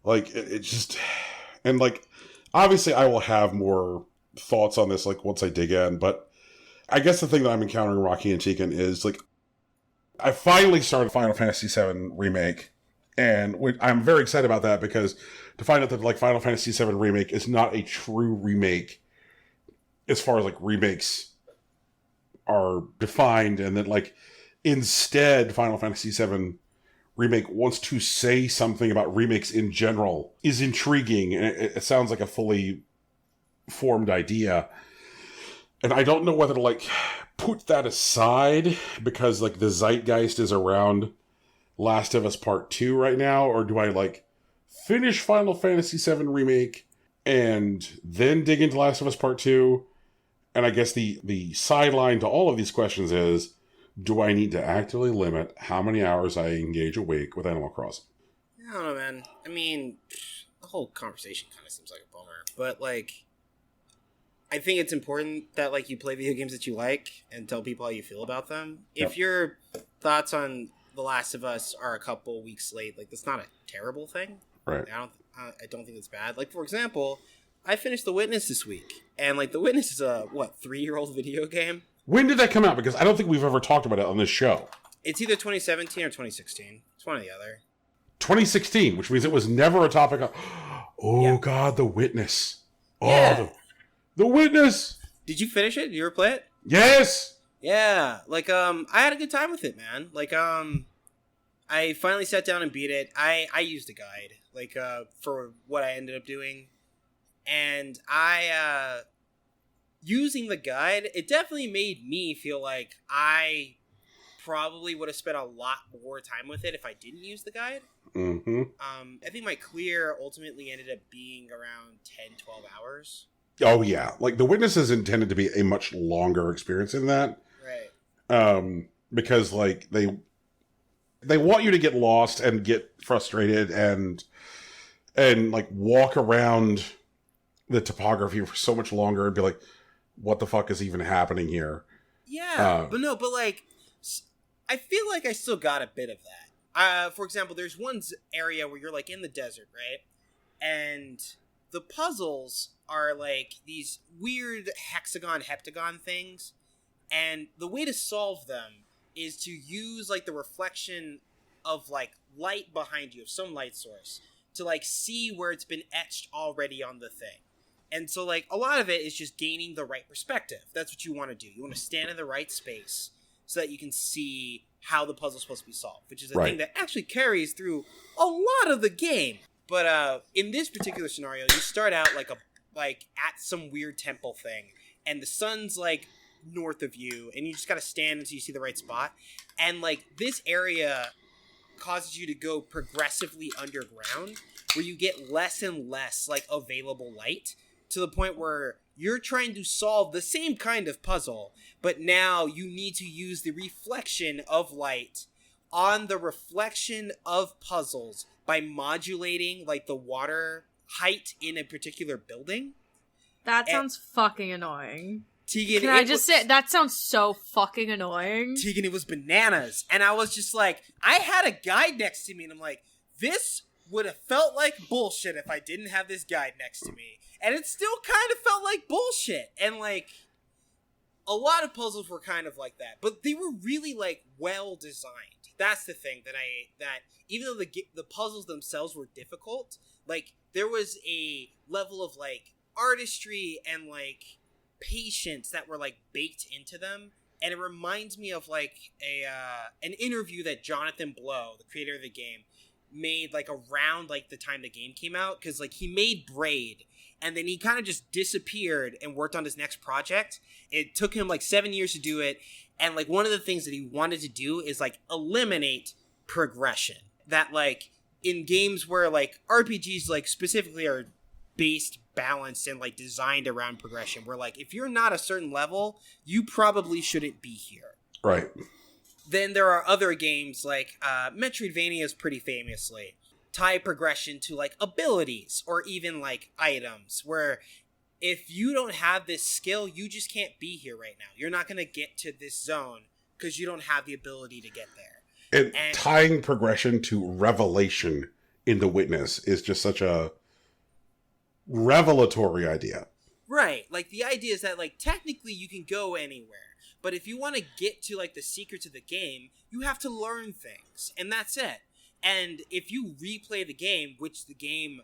Like, it just... And, like, obviously I will have more thoughts on this, like, once I dig in, but I guess the thing that I'm encountering Rocky and Tegan is, like, I finally started Final Fantasy VII Remake, and I'm very excited about that because to find out that, like, Final Fantasy VII Remake is not a true remake as far as, like, remakes are defined, and that, like, instead Final Fantasy VII Remake wants to say something about remakes in general is intriguing, and it sounds like a fully formed idea. And I don't know whether to, like, put that aside because, like, the zeitgeist is around Last of Us Part 2 right now, or do I, like, finish Final Fantasy VII Remake and then dig into Last of Us Part 2? And I guess the sideline to all of these questions is, do I need to actively limit how many hours I engage a week with Animal Crossing? I don't know, man. I mean, the whole conversation kind of seems like a bummer. But, like, I think it's important that, like, you play video games that you like and tell people how you feel about them. Yep. If your thoughts on The Last of Us are a couple weeks late, like, that's not a terrible thing. Right. I don't think it's bad. Like, for example, I finished The Witness this week. And, like, The Witness is a, 3-year-old video game? When did that come out? Because I don't think we've ever talked about it on this show. It's either 2017 or 2016. It's one or the other. 2016, which means it was never a topic of... Oh, yeah. God, The Witness. Oh, yeah. The Witness! Did you finish it? Did you ever play it? Yes! Yeah. Like, I had a good time with it, man. Like, I finally sat down and beat it. I used a guide, like, for what I ended up doing. And using the guide, it definitely made me feel like I probably would have spent a lot more time with it if I didn't use the guide. Mm-hmm. I think my clear ultimately ended up being around 10, 12 hours. Oh, yeah. Like, The Witness is intended to be a much longer experience than that. Right. Because, like, they want you to get lost and get frustrated and like, walk around the topography for so much longer and be like, what the fuck is even happening here? Yeah, but like, I feel like I still got a bit of that. For example, there's one area where you're, like, in the desert, right? And the puzzles are, like, these weird hexagon things. And the way to solve them is to use, like, the reflection of, like, light behind you, of some light source, to, like, see where it's been etched already on the thing. And so, like, a lot of it is just gaining the right perspective. That's what you want to do. You want to stand in the right space so that you can see how the puzzle's supposed to be solved, which is a thing that actually carries through a lot of the game. But in this particular scenario, you start out like at some weird temple thing, and the sun's, like, north of you, and you just gotta stand until you see the right spot. And, like, this area causes you to go progressively underground, where you get less and less, like, available light, to the point where you're trying to solve the same kind of puzzle, but now you need to use the reflection of light on the reflection of puzzles by modulating, like, the water height in a particular building. That sounds fucking annoying. Tegan, can I just say, that sounds so fucking annoying. Tegan, it was bananas. And I was just like, I had a guide next to me, and I'm like, this would have felt like bullshit if I didn't have this guide next to me. And it still kind of felt like bullshit. And, like, a lot of puzzles were kind of like that. But they were really, like, well designed. That's the thing that even though the puzzles themselves were difficult, like, there was a level of, like, artistry and, like, patience that were, like, baked into them. And it reminds me of, like, an interview that Jonathan Blow, the creator of the game, made, like, around, like, the time the game came out. Because, like, he made Braid, and then he kind of just disappeared and worked on his next project. It took him, like, 7 years to do it. And, like, one of the things that he wanted to do is, like, eliminate progression. That, like, in games where, like, RPGs, like, specifically are based, balanced, and, like, designed around progression, where, like, if you're not a certain level, you probably shouldn't be here. Right. Then there are other games like Metroidvania's pretty famously tie progression to like abilities or even like items where if you don't have this skill, you just can't be here right now. You're not going to get to this zone because you don't have the ability to get there. And tying progression to revelation in The Witness is just such a revelatory idea. Right. Like, the idea is that, like, technically you can go anywhere. But if you want to get to, like, the secrets of the game, you have to learn things. And that's it. And if you replay the game, which the game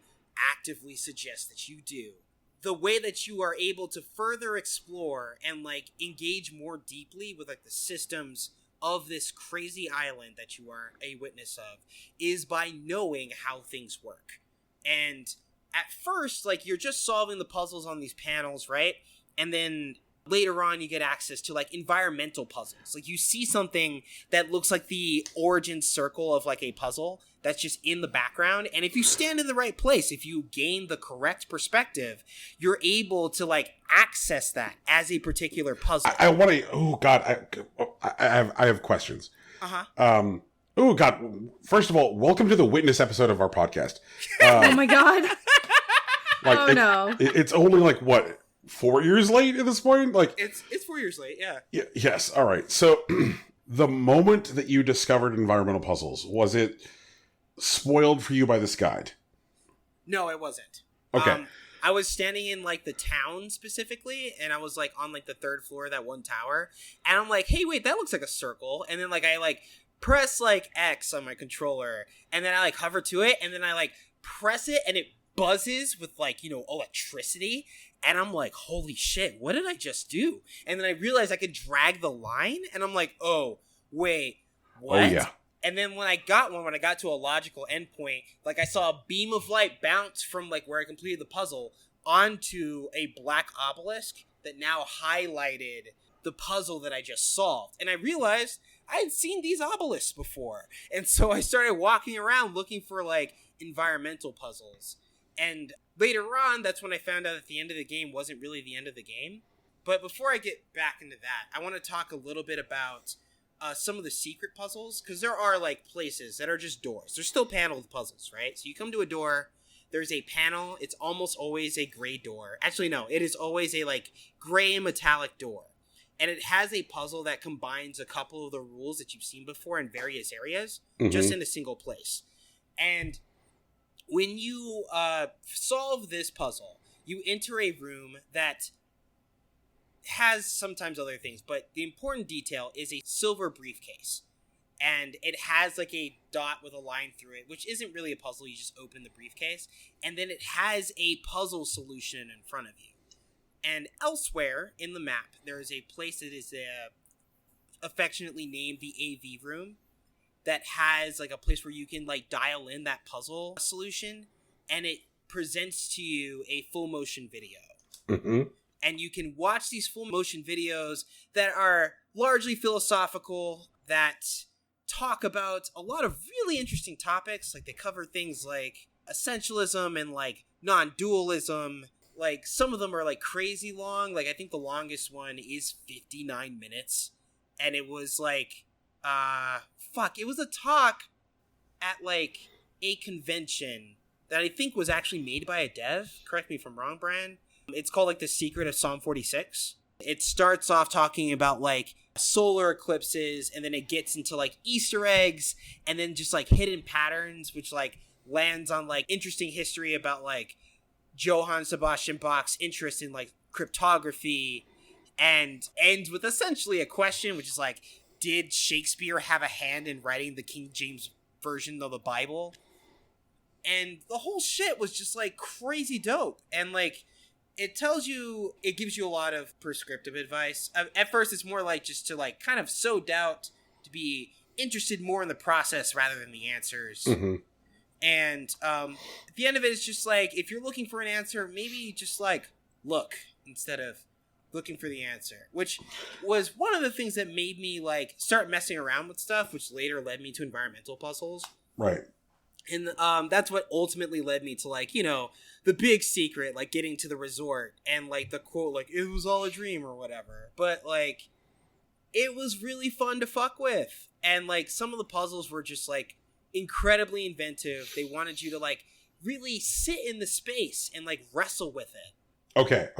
actively suggests that you do, the way that you are able to further explore and, like, engage more deeply with, like, the systems of this crazy island that you are a witness of is by knowing how things work. And at first, like, you're just solving the puzzles on these panels, right? And then later on, you get access to, like, environmental puzzles. Like, you see something that looks like the origin circle of, like, a puzzle that's just in the background. And if you stand in the right place, if you gain the correct perspective, you're able to, like, access that as a particular puzzle. I want to... Oh, God. I have questions. Uh-huh. Oh, God. First of all, welcome to the Witness episode of our podcast. Oh, my God. Like, no. It's only, like, what, 4 years late at this point? Like, It's 4 years late, yeah. Yes, all right. So, the moment that you discovered environmental puzzles, was it spoiled for you by this guide? No, it wasn't. Okay. I was standing in, like, the town specifically, and I was, like, on, like, the third floor of that one tower, and I'm like, hey, wait, that looks like a circle, and then, like, I, like, press, like, X on my controller, and then I, like, hover to it, and then I, like, press it, and it buzzes with, like, you know, electricity, and I'm like, holy shit, what did I just do? And then I realized I could drag the line, and I'm like, oh, wait, what? Oh, yeah. And then when I got to a logical endpoint, like, I saw a beam of light bounce from, like, where I completed the puzzle onto a black obelisk that now highlighted the puzzle that I just solved. And I realized I had seen these obelisks before. And so I started walking around looking for, like, environmental puzzles. And later on, that's when I found out that the end of the game wasn't really the end of the game. But before I get back into that, I want to talk a little bit about some of the secret puzzles, because there are, like, places that are just doors. They're still paneled puzzles, right? So you come to a door, there's a panel, it's almost always a gray door. Actually, no, it is always a, like, gray metallic door. And it has a puzzle that combines a couple of the rules that you've seen before in various areas, just in a single place. And when you solve this puzzle, you enter a room that has sometimes other things, but the important detail is a silver briefcase. And it has, like, a dot with a line through it, which isn't really a puzzle. You just open the briefcase. And then it has a puzzle solution in front of you. And elsewhere in the map, there is a place that is affectionately named the AV room that has, like, a place where you can, like, dial in that puzzle solution. And it presents to you a full motion video. Mm-hmm. And you can watch these full motion videos that are largely philosophical, that talk about a lot of really interesting topics. Like, they cover things like essentialism and, like, non-dualism. Like, some of them are, like, crazy long. Like, I think the longest one is 59 minutes. And it was, like, it was a talk at, like, a convention that I think was actually made by a dev. Correct me if I'm wrong, Brian. It's called, like, The Secret of Psalm 46. It starts off talking about, like, solar eclipses, and then it gets into, like, Easter eggs, and then just, like, hidden patterns, which, like, lands on, like, interesting history about, like, Johann Sebastian Bach's interest in, like, cryptography, and ends with essentially a question, which is, like, did Shakespeare have a hand in writing the King James Version of the Bible? And the whole shit was just, like, crazy dope. And, like, it gives you a lot of prescriptive advice. At first, it's more like just to, like, kind of sow doubt, to be interested more in the process rather than the answers. Mm-hmm. And at the end of it, it's just like, if you're looking for an answer, maybe just, like, look instead of looking for the answer. Which was one of the things that made me, like, start messing around with stuff, which later led me to environmental puzzles. Right. And that's what ultimately led me to, like, you know, the big secret, like, getting to the resort and, like, the quote, like, it was all a dream or whatever. But, like, it was really fun to fuck with. And, like, some of the puzzles were just, like, incredibly inventive. They wanted you to, like, really sit in the space and, like, wrestle with it. Okay.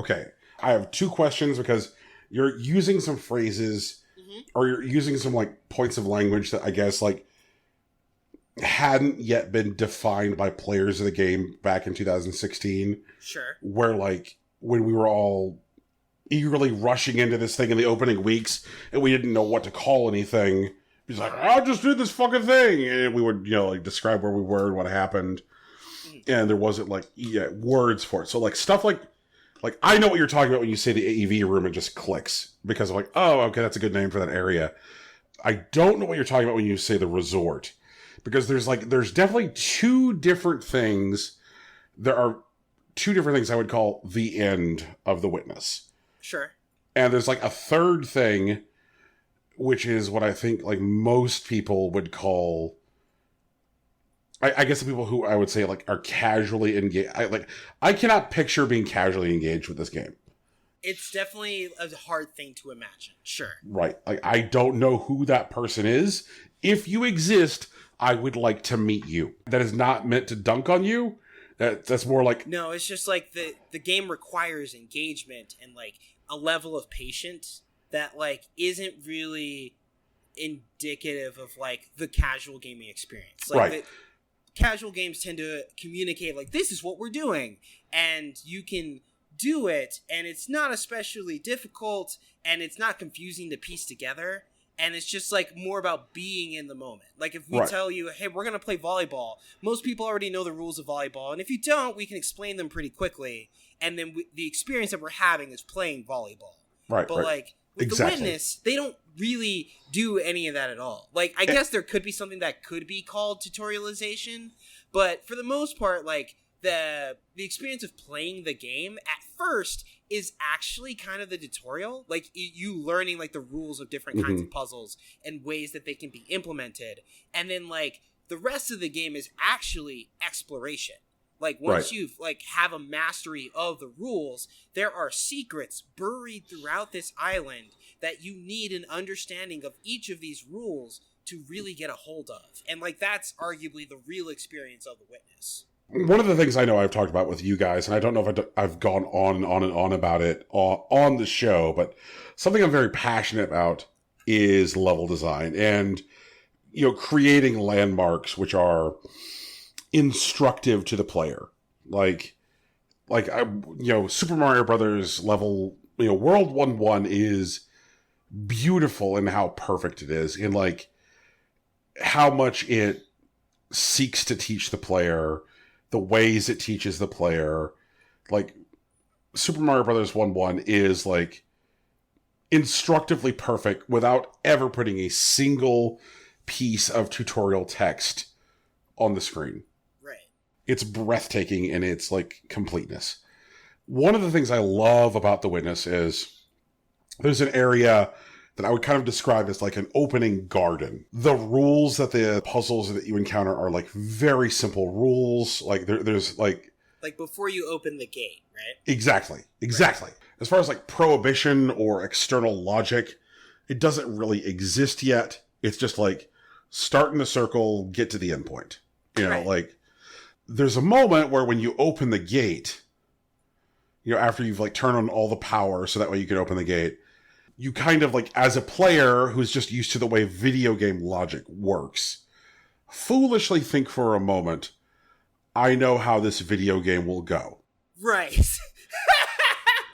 I have two questions because you're using some phrases or you're using some, like, points of language that I guess, like, hadn't yet been defined by players of the game back in 2016. Sure. Where, like, when we were all eagerly rushing into this thing in the opening weeks and we didn't know what to call anything. He's like, I'll just do this fucking thing. And we would, like, describe where we were and what happened. And there wasn't, like, words for it. So, like, stuff like, I know what you're talking about when you say the AEV room and just clicks. Because I'm like, oh, okay, that's a good name for that area. I don't know what you're talking about when you say the resort. Because there's definitely two different things. There are two different things I would call the end of the witness. Sure. And there's, like, a third thing, which is what I think, like, most people would call, I guess the people who I would say, like, are casually engaged. I cannot picture being casually engaged with this game. It's definitely a hard thing to imagine. Sure. Right. Like, I don't know who that person is. If you exist, I would like to meet you. That is not meant to dunk on you. That's more like... No, it's just like the game requires engagement and, like, a level of patience that, like, isn't really indicative of, like, the casual gaming experience. Like, right. Casual games tend to communicate, like, this is what we're doing, and you can do it, and it's not especially difficult, and it's not confusing to piece together, and it's just, like, more about being in the moment. Like, if we tell you, hey, we're going to play volleyball, most people already know the rules of volleyball, and if you don't, we can explain them pretty quickly, and then the experience that we're having is playing volleyball. Right, but, like, with the witness, they don't really do any of that at all. Like, I guess there could be something that could be called tutorialization, but for the most part, like, the experience of playing the game at first is actually kind of the tutorial. Like, you learning, like, the rules of different kinds of puzzles and ways that they can be implemented. And then, like, the rest of the game is actually exploration. Like, once you've, like, have a mastery of the rules, there are secrets buried throughout this island that you need an understanding of each of these rules to really get a hold of. And, like, that's arguably the real experience of the witness. One of the things I know I've talked about with you guys, and I don't know if I've gone on and on and on about it on the show, but something I'm very passionate about is level design and, creating landmarks which are instructive to the player. Like Super Mario Brothers level, World 1-1 is beautiful in how perfect it is, and, like, how much it seeks to teach the player, the ways it teaches the player. Like, Super Mario Brothers 1-1 is, like, instructively perfect without ever putting a single piece of tutorial text on the screen. Right. It's breathtaking in its, like, completeness. One of the things I love about The Witness is there's an area that I would kind of describe as, like, an opening garden. The rules that the puzzles that you encounter are, like, very simple rules. Like, there's, like... Like, before you open the gate, right? Exactly. Right. As far as, like, prohibition or external logic, it doesn't really exist yet. It's just, like, start in the circle, get to the end point. Like, there's a moment where when you open the gate, after you've, like, turned on all the power so that way you can open the gate, you kind of, like, as a player who's just used to the way video game logic works, foolishly think for a moment, I know how this video game will go. Right.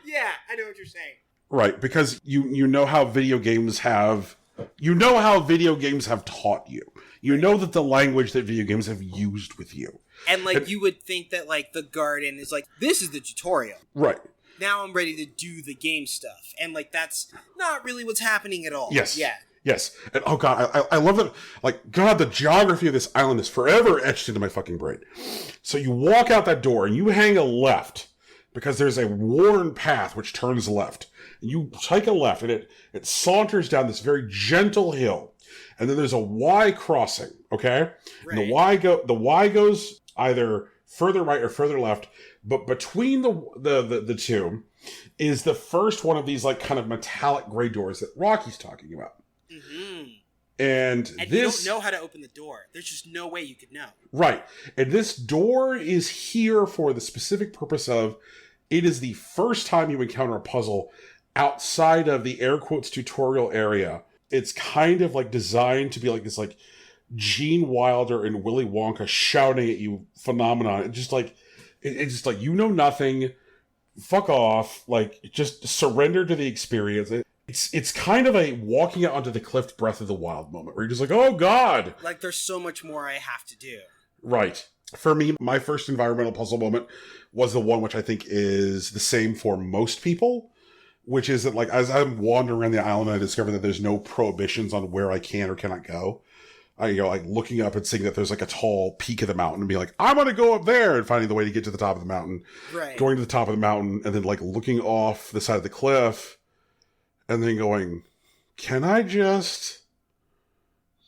Yeah, I know what you're saying. Right, because you know how video games have... You know how video games have taught you. You know that the language that video games have used with you. And, like, you would think that, like, the garden is, like, this is the tutorial. Right. Now I'm ready to do the game stuff. And, like, that's not really what's happening at all. Yes. Yeah. Yes. And, oh, God, I love it. Like, God, the geography of this island is forever etched into my fucking brain. So you walk out that door and you hang a left because there's a worn path which turns left. And you take a left and it saunters down this very gentle hill. And then there's a Y crossing, okay? Right. And the Y goes either further right or further left, but between the two, is the first one of these like kind of metallic gray doors that Rocky's talking about. Mm-hmm. And you this, don't know how to open the door. There's just no way you could know. Right. And this door is here for the specific purpose of, it is the first time you encounter a puzzle outside of the air quotes tutorial area. It's kind of like designed to be like this like Gene Wilder and Willy Wonka shouting at you phenomenon. It's just like, it's just like, you know nothing, fuck off, like just surrender to the experience. It's kind of a walking out onto the cliff Breath of the Wild moment where you're just like, oh God. Like there's so much more I have to do. Right. For me, my first environmental puzzle moment was the one which I think is the same for most people, which is that like as I'm wandering around the island, I discover that there's no prohibitions on where I can or cannot go. I go like looking up and seeing that there's like a tall peak of the mountain and be like, I'm going to go up there, and finding the way to get to the top of the mountain. Right. Going to the top of the mountain and then like looking off the side of the cliff and then going, can I just,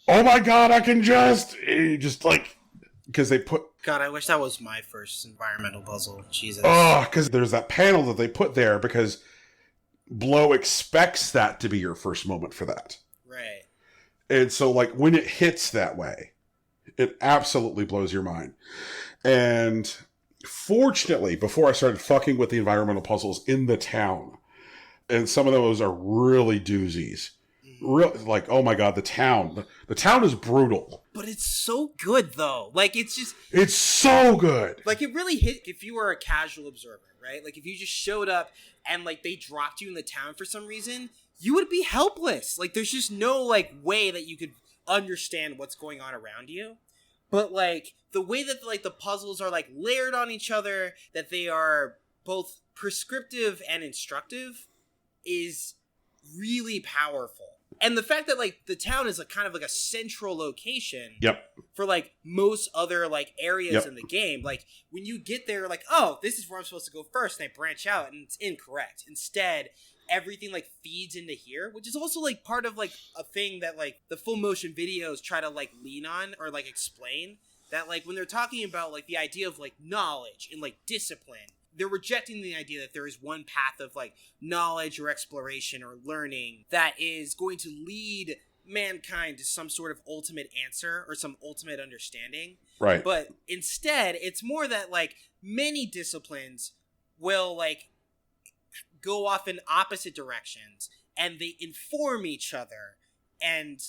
oh my God, I can just like, because they put, God, I wish that was my first environmental puzzle. Jesus. oh, because there's that panel that they put there because Blow expects that to be your first moment for that. Right. And so, like, when it hits that way, it absolutely blows your mind. And fortunately, before I started fucking with the environmental puzzles in the town, and some of those are really doozies. Like, oh my God, the town. The town is brutal. But it's so good, though. Like, it's just... It's so good. Like, it really hit if you were a casual observer, right? Like, if you just showed up and, like, they dropped you in the town for some reason, you would be helpless. Like, there's just no, like, way that you could understand what's going on around you. But, like, the way that, like, the puzzles are, like, layered on each other, that they are both prescriptive and instructive, is really powerful. And the fact that, like, the town is a kind of like a central location for, like, most other, like, areas in the game. Like, when you get there, like, oh, this is where I'm supposed to go first, and I branch out, and it's incorrect. Instead, everything, like, feeds into here, which is also, like, part of, like, a thing that, like, the full motion videos try to, like, lean on or, like, explain. That, like, when they're talking about, like, the idea of, like, knowledge and, like, discipline, they're rejecting the idea that there is one path of, like, knowledge or exploration or learning that is going to lead mankind to some sort of ultimate answer or some ultimate understanding. Right. But instead, it's more that, like, many disciplines will, like, go off in opposite directions and they inform each other. And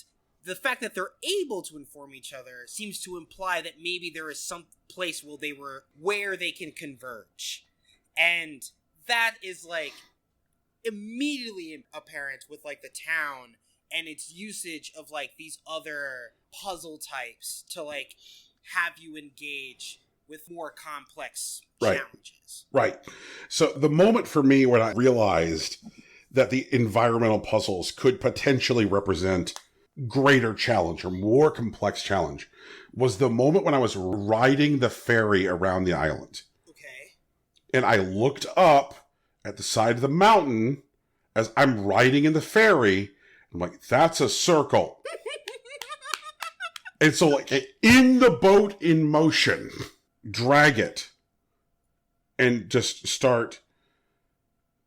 the fact that they're able to inform each other seems to imply that maybe there is some place where they can converge. And that is, like, immediately apparent with, like, the town and its usage of, like, these other puzzle types to, like, have you engage with more complex challenges. Right. So the moment for me when I realized that the environmental puzzles could potentially represent greater challenge or more complex challenge was the moment when I was riding the ferry around the island. And I looked up at the side of the mountain as I'm riding in the ferry. I'm like, that's a circle. And so, like, in the boat in motion, drag it and just start,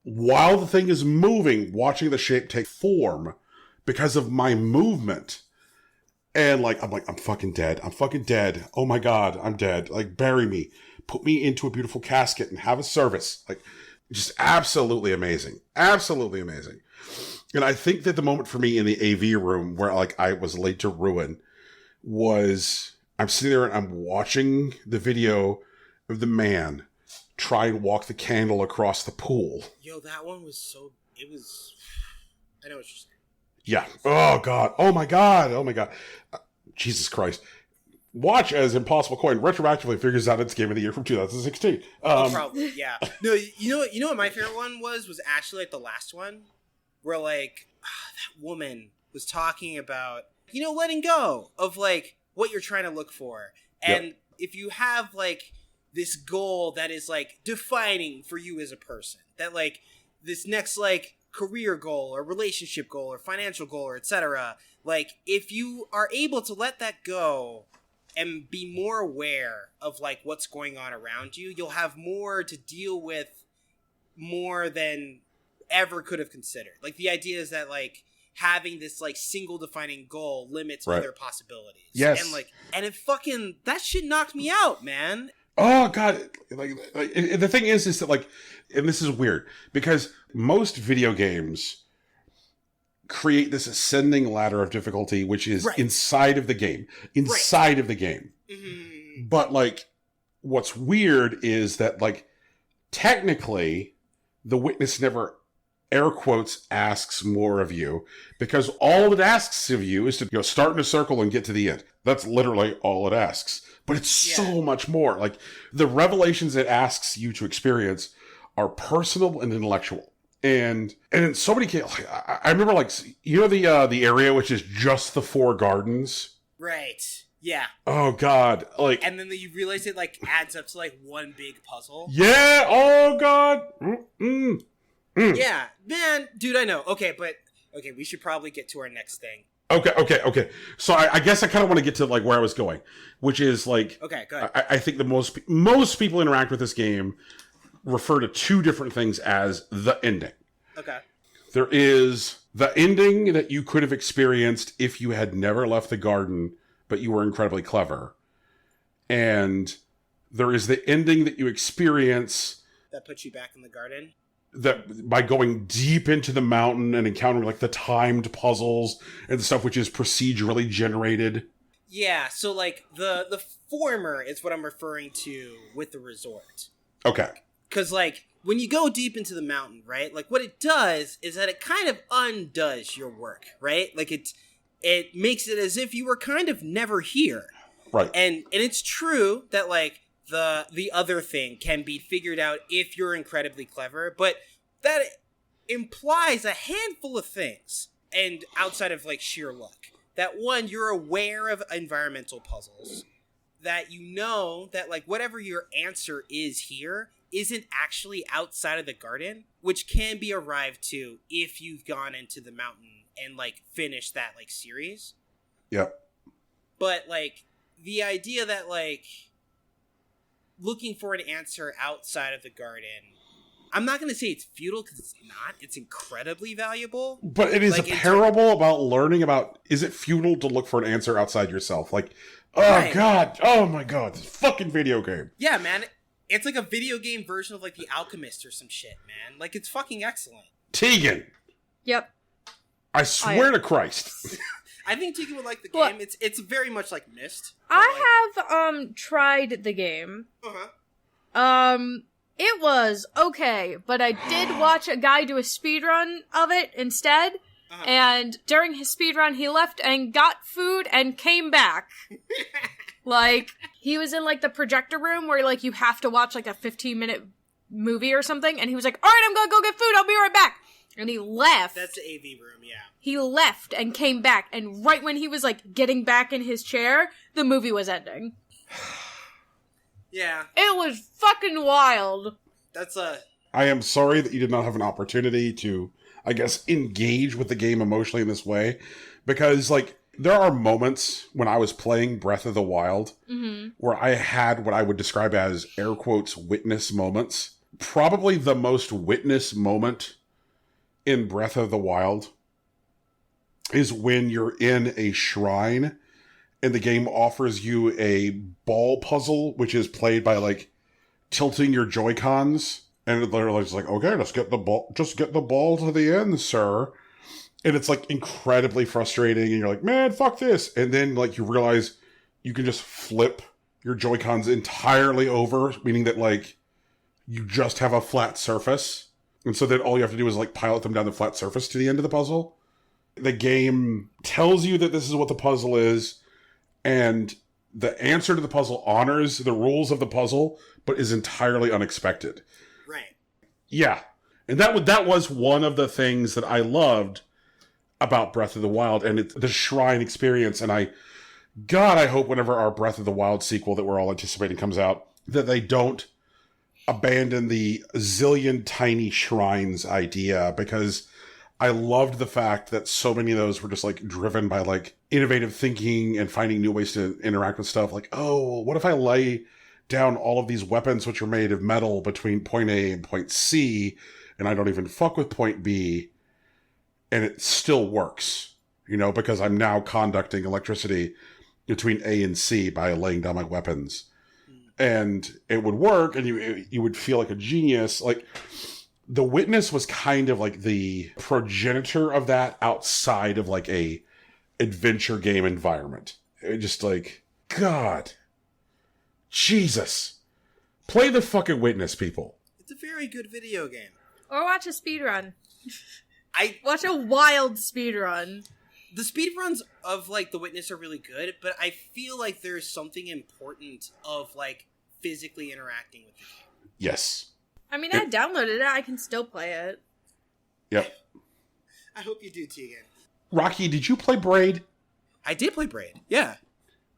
while the thing is moving, watching the shape take form because of my movement. And, like, I'm fucking dead. I'm fucking dead. Oh my God, I'm dead. Like, bury me. Put me into a beautiful casket and have a service. Like, just absolutely amazing. Absolutely amazing. And I think that the moment for me in the AV room where, like, I was laid to ruin was I'm sitting there and I'm watching the video of the man try and walk the candle across the pool. Yo, that one was I know what you're saying. Yeah. Oh, God. Oh, my God. Oh, my God. Jesus Christ. Watch as Impossible Coin retroactively figures out its game of the year from 2016. Probably, yeah. No, you know what my favorite one was actually, like, the last one, where, like, that woman was talking about, you know, letting go of, like, what you're trying to look for. And if you have, like, this goal that is, like, defining for you as a person, that, like, this next, like, career goal or relationship goal or financial goal or etc., like, if you are able to let that go and be more aware of, like, what's going on around you, you'll have more to deal with more than ever could have considered. Like, the idea is that, like, having this, like, single defining goal limits other possibilities. Yes. And it fucking, that shit knocked me out, man. Oh God! Like the thing is that like, and this is weird because most video games create this ascending ladder of difficulty, which is inside of the game, of the game. Mm-hmm. But like, what's weird is that like, technically, the witness never, air quotes, asks more of you because all it asks of you is to start in a circle and get to the end. That's literally all it asks. But it's so much more. Like, the revelations it asks you to experience are personal and intellectual. And in so many cases, like, I remember, like, the area which is just the 4 gardens? Right. Yeah. Oh, God. Like, and then you realize it, like, adds up to, like, one big puzzle. Yeah! Oh, God! Yeah. Man, dude, I know. Okay, we should probably get to our next thing. Okay. So I guess I kind of want to get to like where I was going, which is like, okay, go ahead. I think the most people interact with this game refer to 2 different things as the ending. Okay. There is the ending that you could have experienced if you had never left the garden, but you were incredibly clever. And there is the ending that you experience that puts you back in the garden. That by going deep into the mountain and encountering like the timed puzzles and stuff which is procedurally generated. Yeah, so like the former is what I'm referring to with the resort. Okay. Because like when you go deep into the mountain, right? Like what it does is that it kind of undoes your work, right? Like it makes it as if you were kind of never here. Right. And it's true that like the other thing can be figured out if you're incredibly clever, but that implies a handful of things, and outside of like sheer luck. That one, you're aware of environmental puzzles, that you know that like whatever your answer is here isn't actually outside of the garden, which can be arrived to if you've gone into the mountain and like finished that like series. Yep. But like the idea that like looking for an answer outside of the garden, I'm not going to say it's futile because it's not. It's incredibly valuable. But it is like, a parable about learning about, is it futile to look for an answer outside yourself? Like, oh God, oh my God, this fucking video game. Yeah, man. It's like a video game version of like The Alchemist or some shit, man. Like, it's fucking excellent. Tegan. Yep. I swear to Christ. I think Tegan would like the game. It's very much like Myst. I have tried the game. It was okay, but I did watch a guy do a speedrun of it instead. And during his speedrun, he left and got food and came back. Like, he was in like the projector room where like you have to watch like a 15-minute movie or something, and he was like, "All right, I'm gonna go get food. I'll be right back." And he left. That's the AV room, yeah. He left and came back, and right when he was, like, getting back in his chair, the movie was ending. Yeah. It was fucking wild. I am sorry that you did not have an opportunity to, I guess, engage with the game emotionally in this way, because, like, there are moments when I was playing Breath of the Wild where I had what I would describe as, air quotes, witness moments. Probably the most witness moment in Breath of the Wild is when you're in a shrine and the game offers you a ball puzzle, which is played by like tilting your Joy-Cons, and they're just like, okay, just get the ball to the end, sir. And it's like incredibly frustrating, and you're like, man, fuck this. And then like you realize you can just flip your Joy-Cons entirely over, meaning that like you just have a flat surface. And so then all you have to do is like pilot them down the flat surface to the end of the puzzle. The game tells you that this is what the puzzle is, and the answer to the puzzle honors the rules of the puzzle, but is entirely unexpected. Right. Yeah. And that was one of the things that I loved about Breath of the Wild, and it's the shrine experience. And I hope whenever our Breath of the Wild sequel that we're all anticipating comes out, that they don't abandon the zillion tiny shrines idea, because I loved the fact that so many of those were just like driven by like innovative thinking and finding new ways to interact with stuff. Like, oh, what if I lay down all of these weapons which are made of metal between point A and point C, and I don't even fuck with point B, and it still works, because I'm now conducting electricity between A and C by laying down my weapons. And it would work, and you would feel like a genius. Like, The Witness was kind of like the progenitor of that outside of like a adventure game environment. It just like, God, Jesus, play The fucking Witness, people. It's a very good video game. Or watch a speedrun. Watch a wild speedrun. The speedruns of, like, The Witness are really good, but I feel like there's something important of, like, physically interacting with the game. Yes. I mean, I downloaded it. I can still play it. Yep. I hope you do, Tegan. Rocky, did you play Braid? I did play Braid, yeah.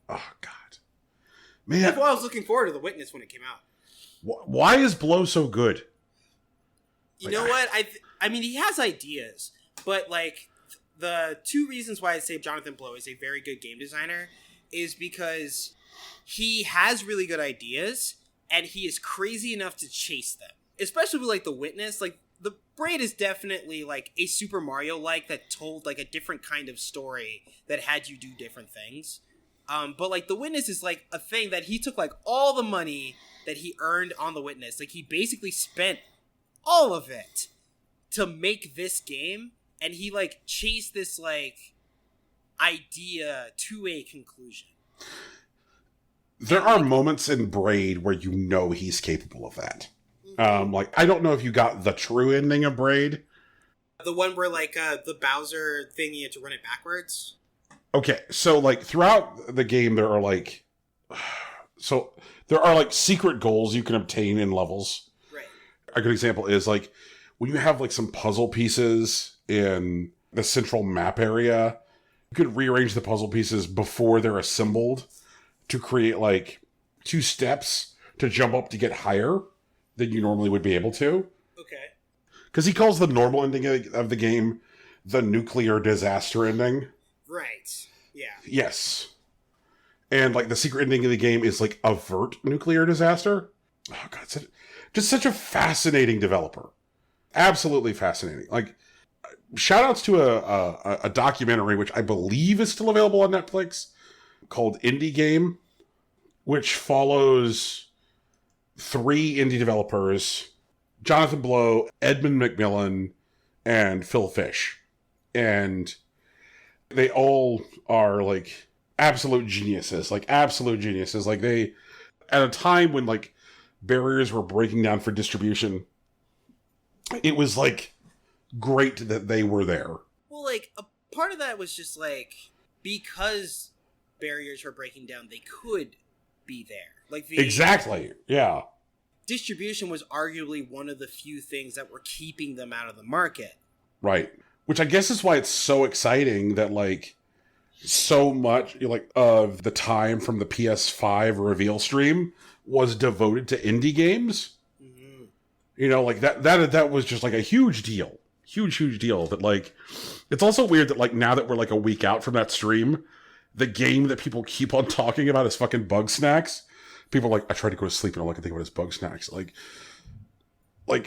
Oh, God. Man. That's why I was looking forward to The Witness when it came out. Why is Blow so good? You know what? I mean, he has ideas, but, like, the two reasons why I say Jonathan Blow is a very good game designer is because he has really good ideas, and he is crazy enough to chase them. Especially with, like, The Witness. Like, the Braid is definitely, like, a Super Mario-like that told, like, a different kind of story that had you do different things. But, like, The Witness is, like, a thing that he took, like, all the money that he earned on The Witness. Like, he basically spent all of it to make this game, and he, like, chased this, like, idea to a conclusion. There are moments in Braid where he's capable of that. Like, I don't know if you got the true ending of Braid. The one where, like, the Bowser thing, you had to run it backwards? Okay, so, like, throughout the game, there are, like... So, there are, like, secret goals you can obtain in levels. Right. A good example is, like, when you have, like, some puzzle pieces in the central map area, you could rearrange the puzzle pieces before they're assembled to create, like, 2 steps to jump up to get higher than you normally would be able to. Okay. Because he calls the normal ending of the game the nuclear disaster ending. Right. Yeah. Yes. And, like, the secret ending of the game is, like, avert nuclear disaster. Oh, God. Just such a fascinating developer. Absolutely fascinating. Like, shout-outs to a documentary, which I believe is still available on Netflix, called Indie Game, which follows 3 indie developers, Jonathan Blow, Edmund McMillan, and Phil Fish. And they all are, like, absolute geniuses. Like, they, at a time when, like, barriers were breaking down for distribution, it was, like, great that they were there. Well, like, a part of that was just, like, because barriers were breaking down, they could be there. Like, Exactly, yeah. Distribution was arguably one of the few things that were keeping them out of the market. Right. Which I guess is why it's so exciting that, like, so much, like, of the time from the PS5 reveal stream was devoted to indie games. Mm-hmm. Like, that was just, like, a huge deal. Huge deal. That, like, it's also weird that, like, now that we're, like, a week out from that stream, the game that people keep on talking about is fucking Bug Snacks. People are like, I tried to go to sleep and all I can think about is Bug Snacks. Like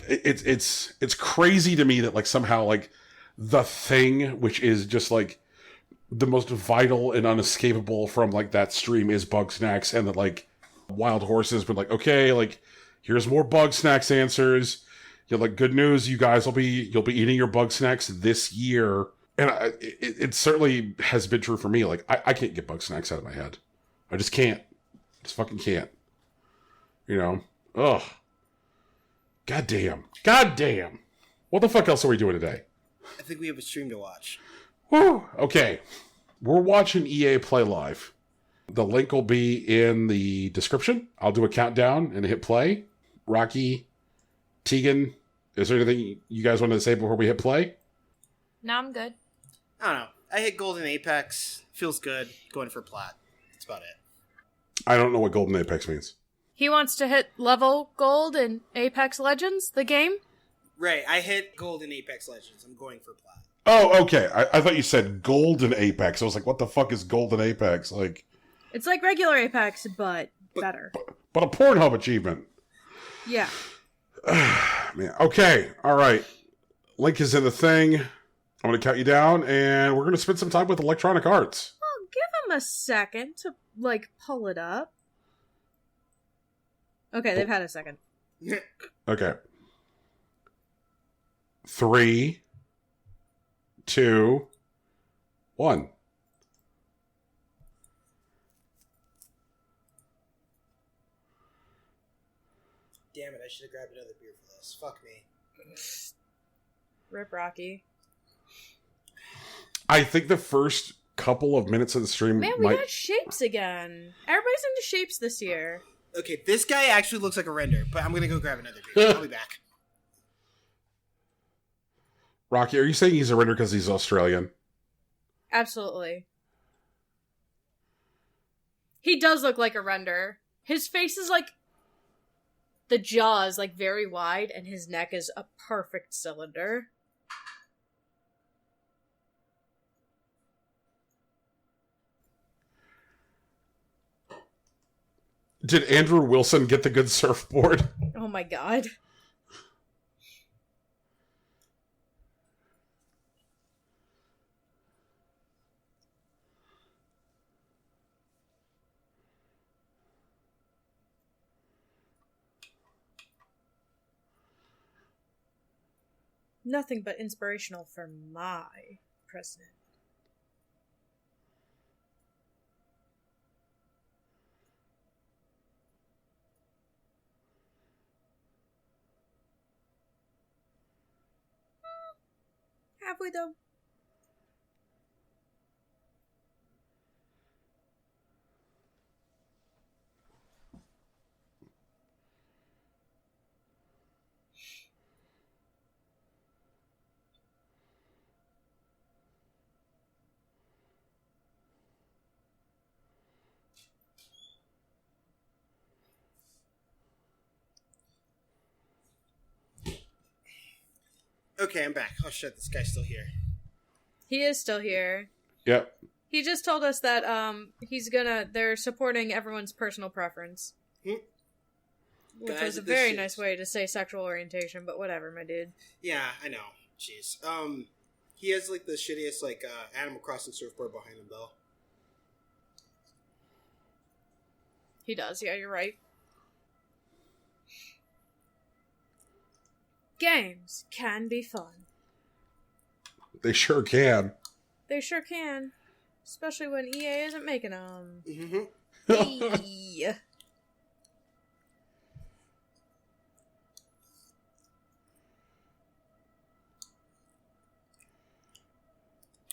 it's crazy to me that, like, somehow, like, the thing, which is just, like, the most vital and unescapable from, like, that stream is Bug Snacks, and that, like, Wild Horses were like, okay, like, here's more Bug Snacks answers. You're like, good news, you guys you'll be eating your Bug Snacks this year. And it certainly has been true for me. Like, I can't get Bug Snacks out of my head. I just can't. Just fucking can't. Ugh. Goddamn. What the fuck else are we doing today? I think we have a stream to watch. Woo! Okay. We're watching EA Play Live. The link will be in the description. I'll do a countdown and hit play. Rocky, Tegan, is there anything you guys wanted to say before we hit play? No, I'm good. I don't know. I hit Golden Apex. Feels good. Going for plat. That's about it. I don't know what Golden Apex means. He wants to hit level gold in Apex Legends, the game? Right. I hit gold in Apex Legends. I'm going for plat. Oh, okay. I thought you said Golden Apex. I was like, what the fuck is Golden Apex? Like, it's like regular Apex, but better. but a Pornhub achievement. Yeah. Man. Okay. All right. Link is in the thing. I'm going to count you down, and we're going to spend some time with Electronic Arts. Well, give him a second to, pull it up. Okay, they've had a second. Okay. 3, 2, 1. Damn it, I should have grabbed another beer for this. Fuck me. Rip Rocky. I think the first couple of minutes of the stream Man, we got shapes again. Everybody's into shapes this year. Okay, this guy actually looks like a render, but I'm gonna go grab another beer. I'll be back. Rocky, are you saying he's a render because he's Australian? Absolutely. He does look like a render. His face is the jaw is very wide, and his neck is a perfect cylinder. Did Andrew Wilson get the good surfboard? Oh my god. Nothing but inspirational for my president. Have we, though? Okay, I'm back. Oh shit, this guy's still here. He is still here. Yep. He just told us that they're supporting everyone's personal preference. Which Guys, was a very nice way to say sexual orientation, but whatever, my dude. Yeah, I know. Jeez. He has the shittiest Animal Crossing surfboard behind him though. He does, yeah, you're right. Games can be fun. They sure can. They sure can. Especially when EA isn't making them. Mm-hmm. Hey.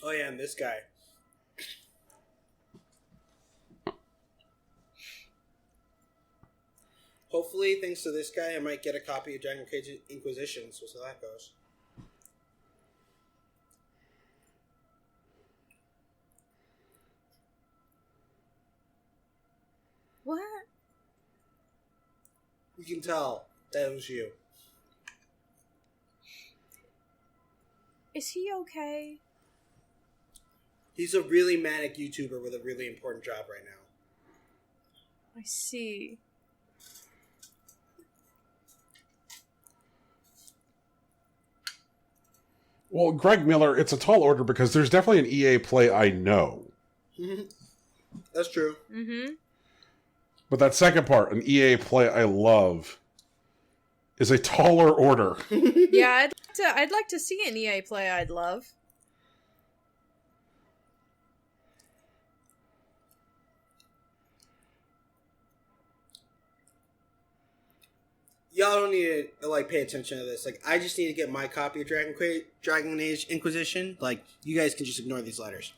Oh yeah, and this guy. Hopefully, thanks to this guy, I might get a copy of Dragon Cage Inquisition, so see how that goes. What? You can tell that was you. Is he okay? He's a really manic YouTuber with a really important job right now. I see. Well, Greg Miller, it's a tall order because there's definitely an EA play I know. Mm-hmm. That's true. Mm-hmm. But that second part, an EA play I love, is a taller order. Yeah, I'd like to see an EA play I'd love. Y'all don't need to pay attention to this. I just need to get my copy of Dragon Age Inquisition. You guys can just ignore these letters.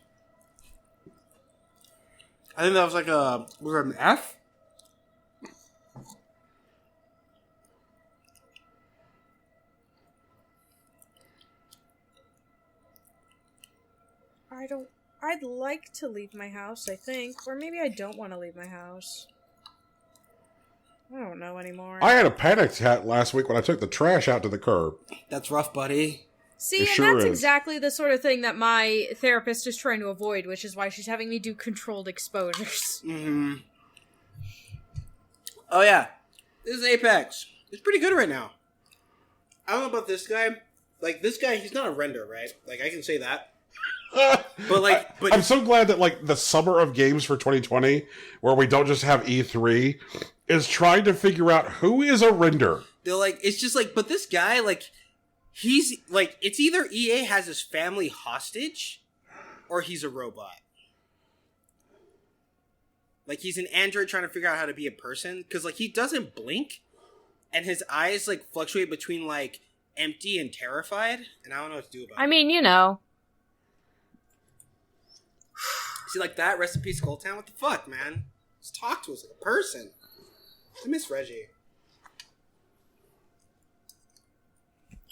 I think that was was it an F? I'd like to leave my house, I think. Or maybe I don't want to leave my house. I don't know anymore. I had a panic attack last week when I took the trash out to the curb. That's rough, buddy. See, and that's exactly the sort of thing that my therapist is trying to avoid, which is why she's having me do controlled exposures. Mm-hmm. Oh yeah, this is Apex. It's pretty good right now. I don't know about this guy. Like this guy, he's not a render, right? Like I can say that. But I'm so glad that like the summer of games for 2020, where we don't just have E3, is trying to figure out who is a render. they're like, it's just like, but this guy, like, he's like, it's either EA has his family hostage, or he's a robot. Like he's an android trying to figure out how to be a person, because like he doesn't blink, and his eyes like fluctuate between like empty and terrified, and I don't know what to do about it. I mean, you know. See, like that recipe Skulltown. What the fuck, man? Just talk to us like a person. I miss Reggie.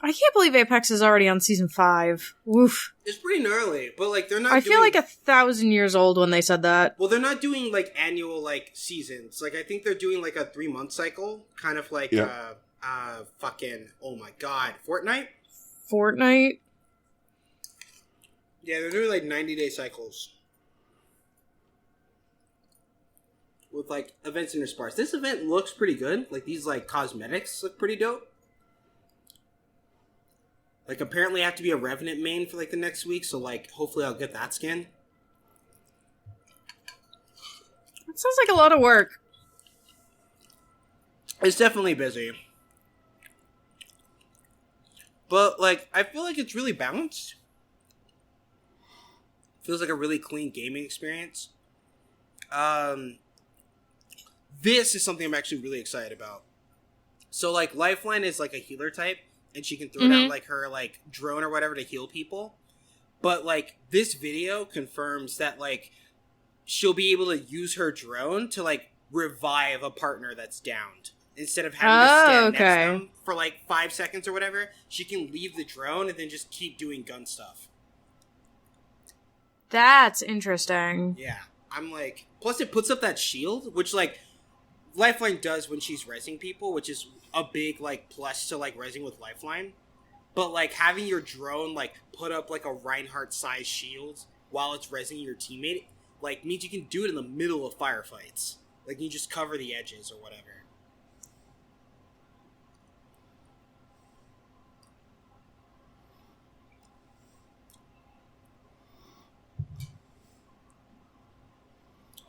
I can't believe Apex is already on season 5. Woof. It's pretty gnarly, but like they're not. I feel like 1,000 years old when they said that. Well, they're not doing like annual like seasons. Like I think they're doing like a 3-month cycle, kind of like fucking oh my god, Fortnite. Fortnite. Yeah, they're doing like 90-day cycles with like events interspersed. This event looks pretty good. Like these like cosmetics look pretty dope. Like apparently I have to be a Revenant main for like the next week, so like hopefully I'll get that skin. That sounds like a lot of work. It's definitely busy. But like I feel like it's really balanced. Feels like a really clean gaming experience. This is something I'm actually really excited about. So like Lifeline is like a healer type, and she can throw down like her like drone or whatever to heal people. But like this video confirms that like she'll be able to use her drone to like revive a partner that's downed. Instead of having to stand next to them for like 5 seconds or whatever, she can leave the drone and then just keep doing gun stuff. That's interesting. Yeah. I'm like, plus it puts up that shield, which like Lifeline does when she's rezzing people, which is a big like plus to like rezzing with Lifeline. But like having your drone like put up like a Reinhardt size shield while it's rezzing your teammate like means you can do it in the middle of firefights. Like you just cover the edges or whatever.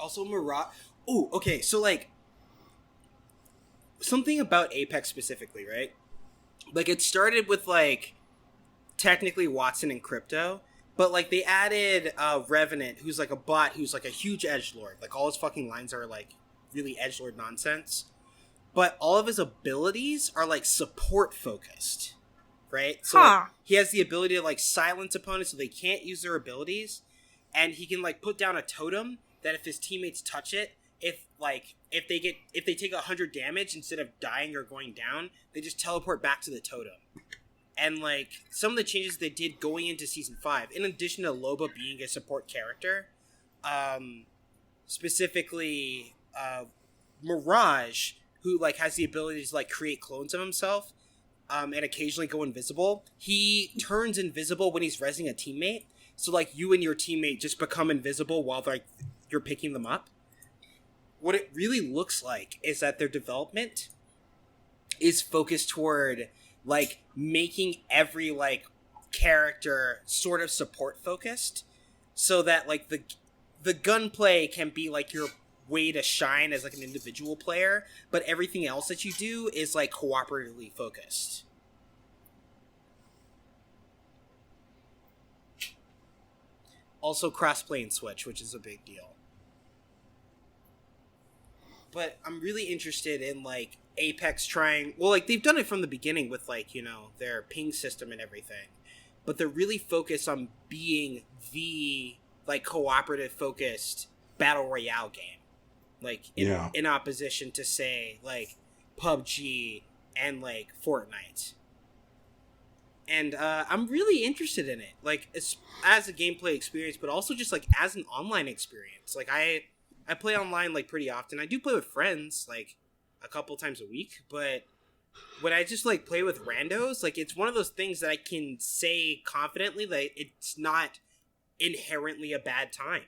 Also, Mirage. Oh, okay. So, like, something about Apex specifically, right? Like, it started with, like, technically Watson and Crypto, but, like, they added Revenant, who's, like, a bot who's, like, a huge edgelord. Like, all his fucking lines are, like, really edgelord nonsense. But all of his abilities are, like, support-focused, right? So, like, he has the ability to, like, silence opponents so they can't use their abilities, and he can, like, put down a totem that if his teammates touch it, if they take 100 damage, instead of dying or going down, they just teleport back to the totem. And like some of the changes they did going into season 5, in addition to Loba being a support character, specifically Mirage, who like has the ability to like create clones of himself, and occasionally go invisible. He turns invisible when he's rezzing a teammate. So like you and your teammate just become invisible while like you're picking them up. What it really looks like is that their development is focused toward like making every like character sort of support focused, so that like the gunplay can be like your way to shine as like an individual player, but everything else that you do is like cooperatively focused. Also crossplay and switch, which is a big deal. But I'm really interested in, like, Apex trying... Well, like, they've done it from the beginning with, like, you know, their ping system and everything. But they're really focused on being the, like, cooperative-focused Battle Royale game. Like, in opposition to, say, like, PUBG and, like, Fortnite. And I'm really interested in it. Like, as a gameplay experience, but also just, like, as an online experience. Like, I play online, like, pretty often. I do play with friends, like, a couple times a week. But when I just, like, play with randos, like, it's one of those things that I can say confidently that it's not inherently a bad time.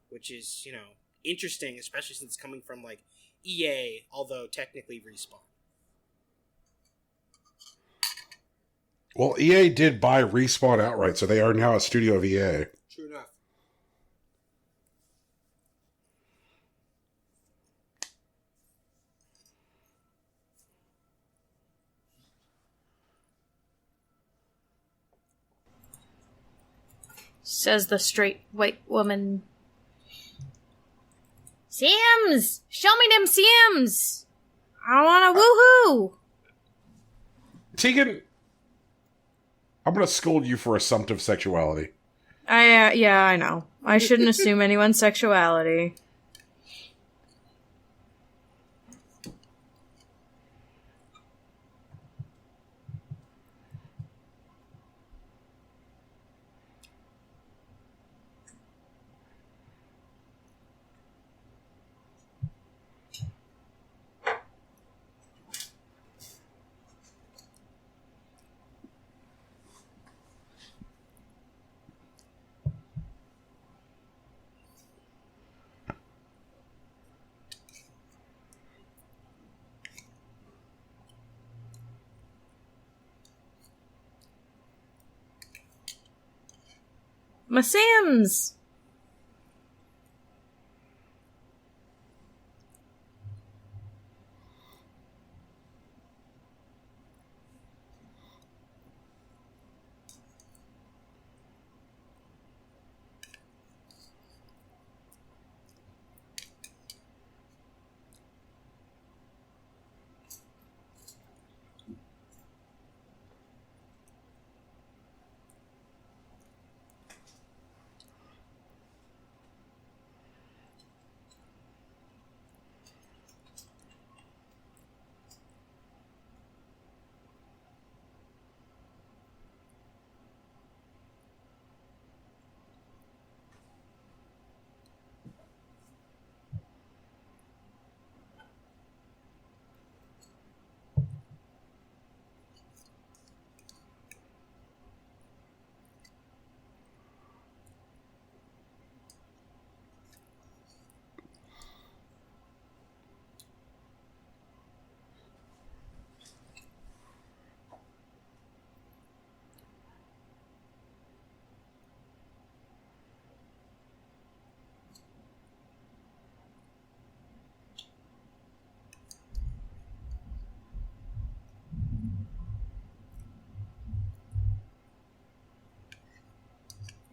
Which is, you know, interesting, especially since it's coming from, like, EA, although technically Respawn. Well, EA did buy Respawn outright, so they are now a studio of EA. True enough. Says the straight white woman. Sims! Show me them Sims! I want a woohoo! Tegan, I'm going to scold you for assumptive sexuality. Yeah, I know. I shouldn't assume anyone's sexuality. My Sims!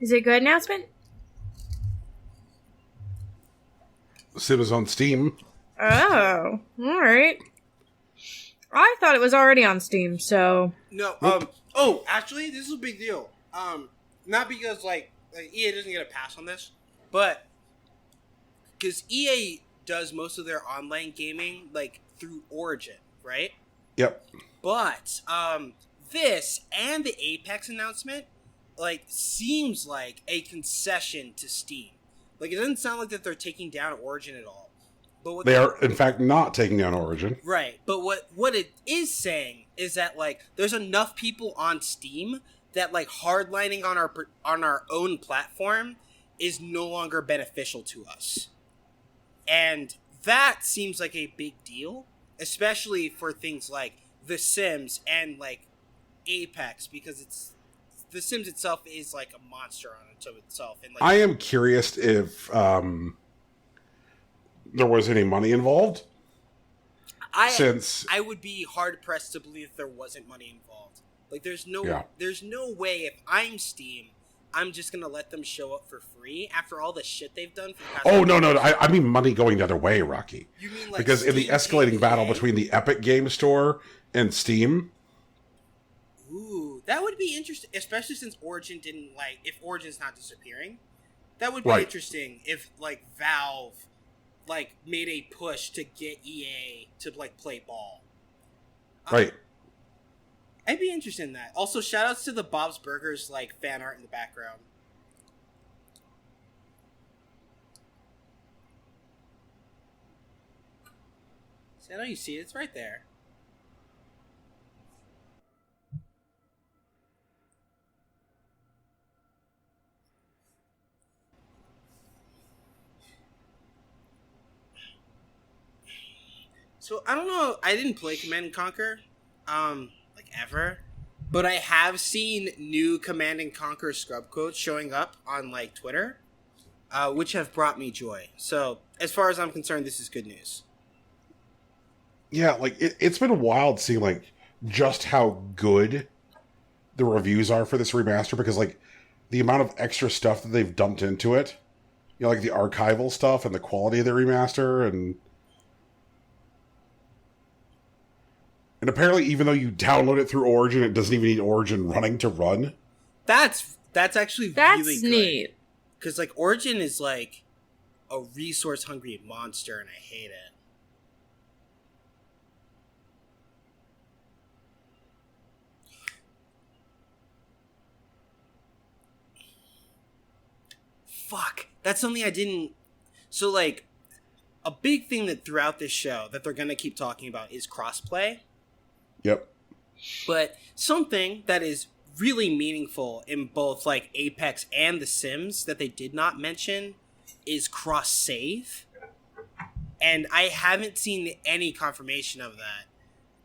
Is it a good announcement? Sims on Steam. Oh, alright. I thought it was already on Steam, so... No, actually, this is a big deal. Not because, like EA doesn't get a pass on this, but because EA does most of their online gaming, like, through Origin, right? Yep. But, this and the Apex announcement, like, seems like a concession to Steam. Like, it doesn't sound like that they're taking down Origin at all. But what They are, in fact, not taking down Origin. Right, but what it is saying is that, like, there's enough people on Steam that, like, hardlining on our own platform is no longer beneficial to us. And that seems like a big deal, especially for things like The Sims and, like, Apex, because The Sims itself is, like, a monster on itself. And, like, I am curious if there was any money involved. I would be hard pressed to believe there wasn't money involved. Like, there's no way if I'm Steam, I'm just gonna let them show up for free after all the shit they've done. For the past No. I mean money going the other way, Rocky. You mean like because Steam in the escalating battle between the Epic Game Store and Steam. Ooh, that would be interesting, especially since Origin didn't if Origin's not disappearing. That would be interesting if Valve made a push to get EA to play ball. Right. I'd be interested in that. Also, shoutouts to the Bob's Burgers fan art in the background. See, I know you see it. It's right there. So I don't know. I didn't play Command and Conquer, like ever, but I have seen new Command and Conquer scrub quotes showing up on like Twitter, which have brought me joy. So as far as I'm concerned, this is good news. Yeah, like it's been wild seeing like just how good the reviews are for this remaster, because like the amount of extra stuff that they've dumped into it, you know, like the archival stuff and the quality of the remaster, and apparently even though you download it through Origin, it doesn't even need Origin running to run. That's actually That's really good. neat. Because like Origin is like a resource hungry monster, and I hate it. Fuck. That's something I didn't... So, like, a big thing that throughout this show that they're going to keep talking about is crossplay. Yep. But something that is really meaningful in both, like, Apex and The Sims that they did not mention is cross-save. And I haven't seen any confirmation of that,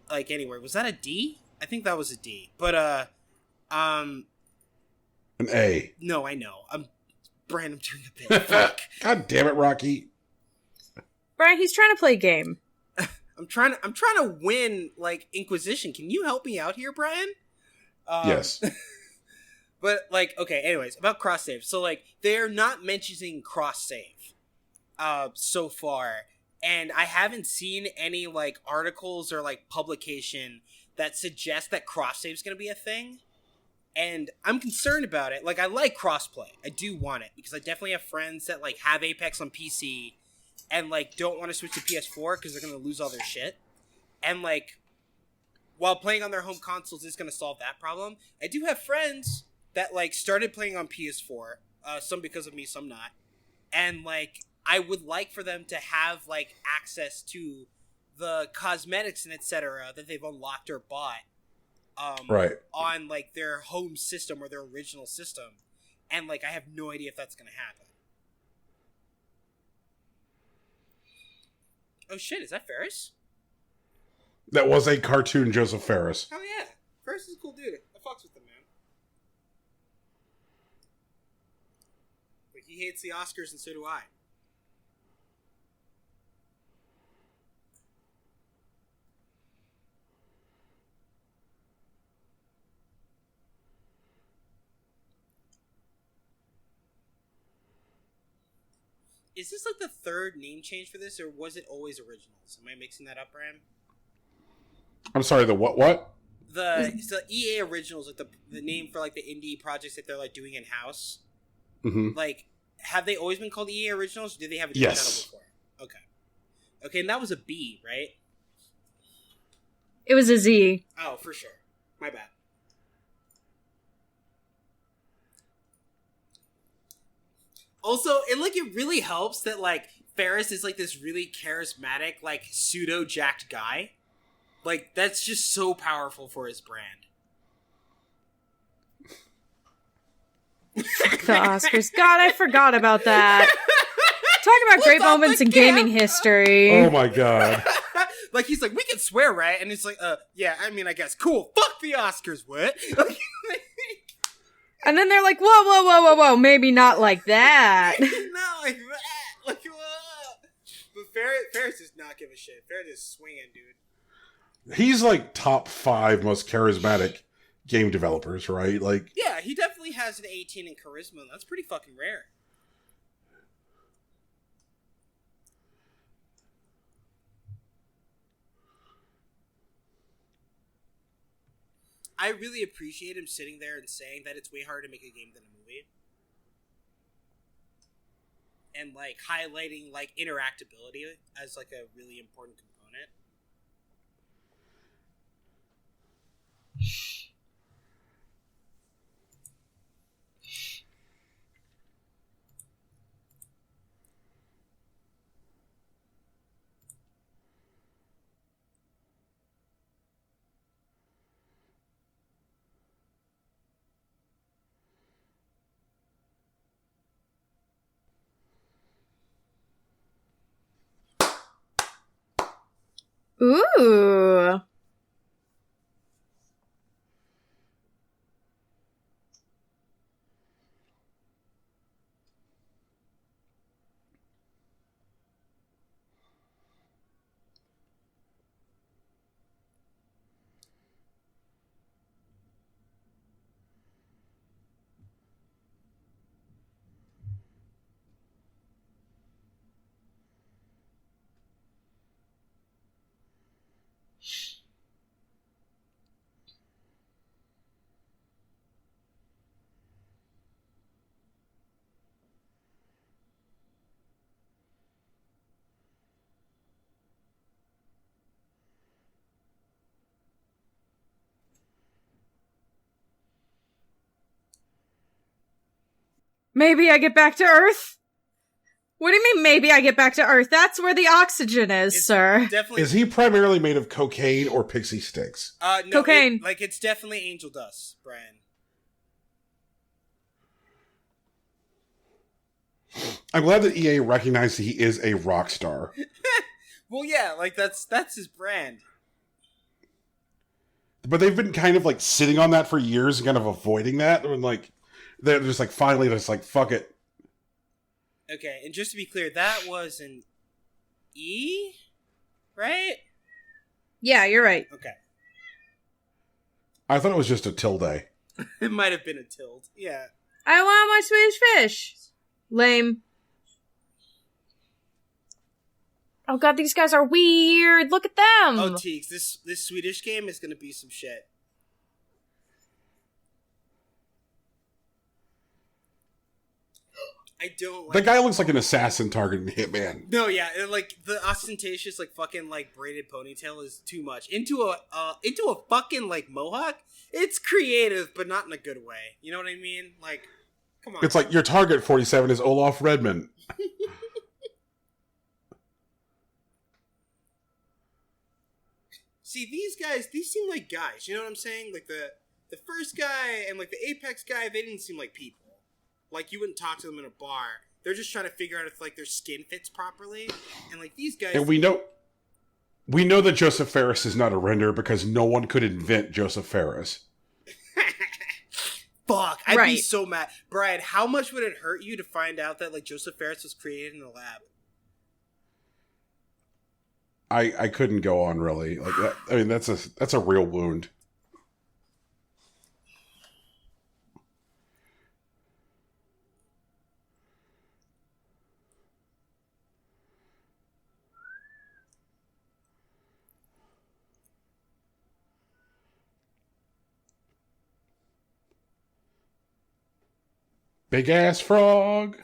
like, anywhere. Was that a D? I think that was a D. But, An A. No, I know. Brian, I'm doing a bit. Fuck. God damn it, Rocky. Brian, he's trying to play a game. I'm trying to win, like, Inquisition. Can you help me out here, Brian? Yes. But, like, okay, anyways, about cross-save. So, like, they're not mentioning cross-save so far. And I haven't seen any, like, articles or, like, publication that suggest that cross-save is going to be a thing. And I'm concerned about it. Like, I like crossplay. I do want it. Because I definitely have friends that, like, have Apex on PC and, like, don't want to switch to PS4 because they're going to lose all their shit. And, like, while playing on their home consoles is going to solve that problem, I do have friends that, like, started playing on PS4. Some because of me, some not. And, like, I would like for them to have, like, access to the cosmetics and etc. that they've unlocked or bought. Right. On, like, their home system or their original system. And, like, I have no idea if that's going to happen. Oh, shit, is that Ferris? That was a cartoon Joseph Ferris. Oh, yeah. Ferris is a cool dude. I fucks with him, man. Like, he hates the Oscars, and so do I. Is this like the third name change for this, or was it always Originals? Am I mixing that up, Bram? I'm sorry, the what? The EA Originals, like the name for like the indie projects that they're like doing in house. Mm-hmm. Like, have they always been called EA Originals? Or did they have a different title before? Okay, and that was a B, right? It was a Z. Oh, for sure. My bad. Also, it really helps that, like, Ferris is, like, this really charismatic, like, pseudo-jacked guy. Like, that's just so powerful for his brand. The Oscars. God, I forgot about that. Talk about great moments in gaming history. Oh my god. Like, he's like, we can swear, right? And it's like, yeah, I mean, I guess. Cool. Fuck the Oscars, what? And then they're like, whoa, maybe not like that. Not like that. Like, whoa. But Ferris does not give a shit. Ferris is swinging, dude. He's like top 5 most charismatic game developers, right? Like, yeah, he definitely has an 18 in charisma. That's pretty fucking rare. I really appreciate him sitting there and saying that it's way harder to make a game than a movie. And, like, highlighting, like, interactability as, like, a really important component. Ooh. Maybe I get back to Earth? What do you mean, maybe I get back to Earth? That's where the oxygen is, sir. Definitely. Is he primarily made of cocaine or pixie sticks? No, cocaine. It's definitely angel dust, Brian. I'm glad that EA recognized he is a rock star. Well, yeah, like that's his brand. But they've been kind of like sitting on that for years and kind of avoiding that. And like, they're just like, finally, just like, fuck it. Okay, and just to be clear, that was an E, right? Yeah, you're right. Okay. I thought it was just a tilde. It might have been a tilde. Yeah. I want my Swedish fish. Lame. Oh god, these guys are weird. Look at them. Oh, Teeks, this Swedish game is gonna be some shit. I don't like The guy looks like an assassin targeting Hitman. No, yeah, like the ostentatious, like fucking, like braided ponytail is too much. Into a fucking like mohawk. It's creative, but not in a good way. You know what I mean? Like, come on. It's like your target 47 is Olaf Redman. See, these guys, these seem like guys. You know what I'm saying? Like the first guy and like the Apex guy, they didn't seem like people. Like, you wouldn't talk to them in a bar. They're just trying to figure out if like their skin fits properly. And like these guys, And we know that Joseph Ferris is not a render because no one could invent Joseph Ferris. Fuck, I'd be Right. so mad. Brian, how much would it hurt you to find out that like Joseph Ferris was created in a lab? I couldn't go on really. Like that, I mean that's a real wound. Big ass frog.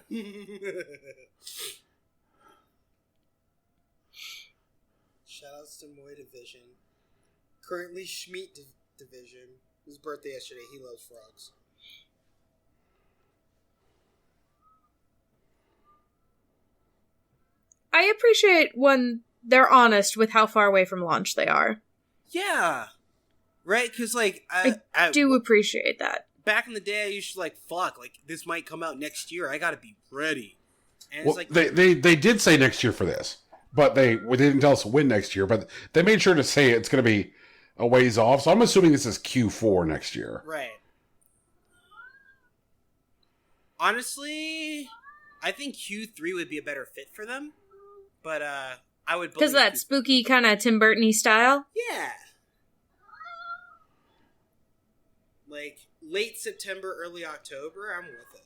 Shoutouts to Moy Division. Currently Schmeat Division. His birthday yesterday. He loves frogs. I appreciate when they're honest with how far away from launch they are. Yeah. Right? Because, like, I do appreciate that. back in the day, I used to, like, fuck, like, this might come out next year. I gotta be ready. And Well, it's like, they did say next year for this, but they didn't tell us when next year. But they made sure to say it's going to be a ways off. So I'm assuming this is Q4 next year. right. Honestly, I think Q3 would be a better fit for them. But, I would Because believe that spooky kind of Tim Burton-y style. Yeah. Like, late September, early October, I'm with it.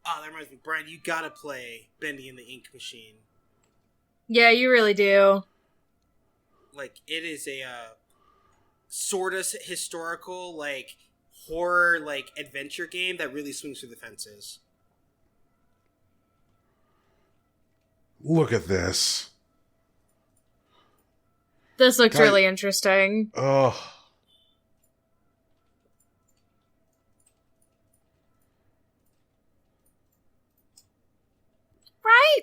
Oh, that reminds me, Brian, you gotta play Bendy and the Ink Machine. Yeah, you really do. Like, it is a, sort of historical, like, horror, like, adventure game that really swings through the fences. Look at this. This looks God. really interesting. Ugh. Right?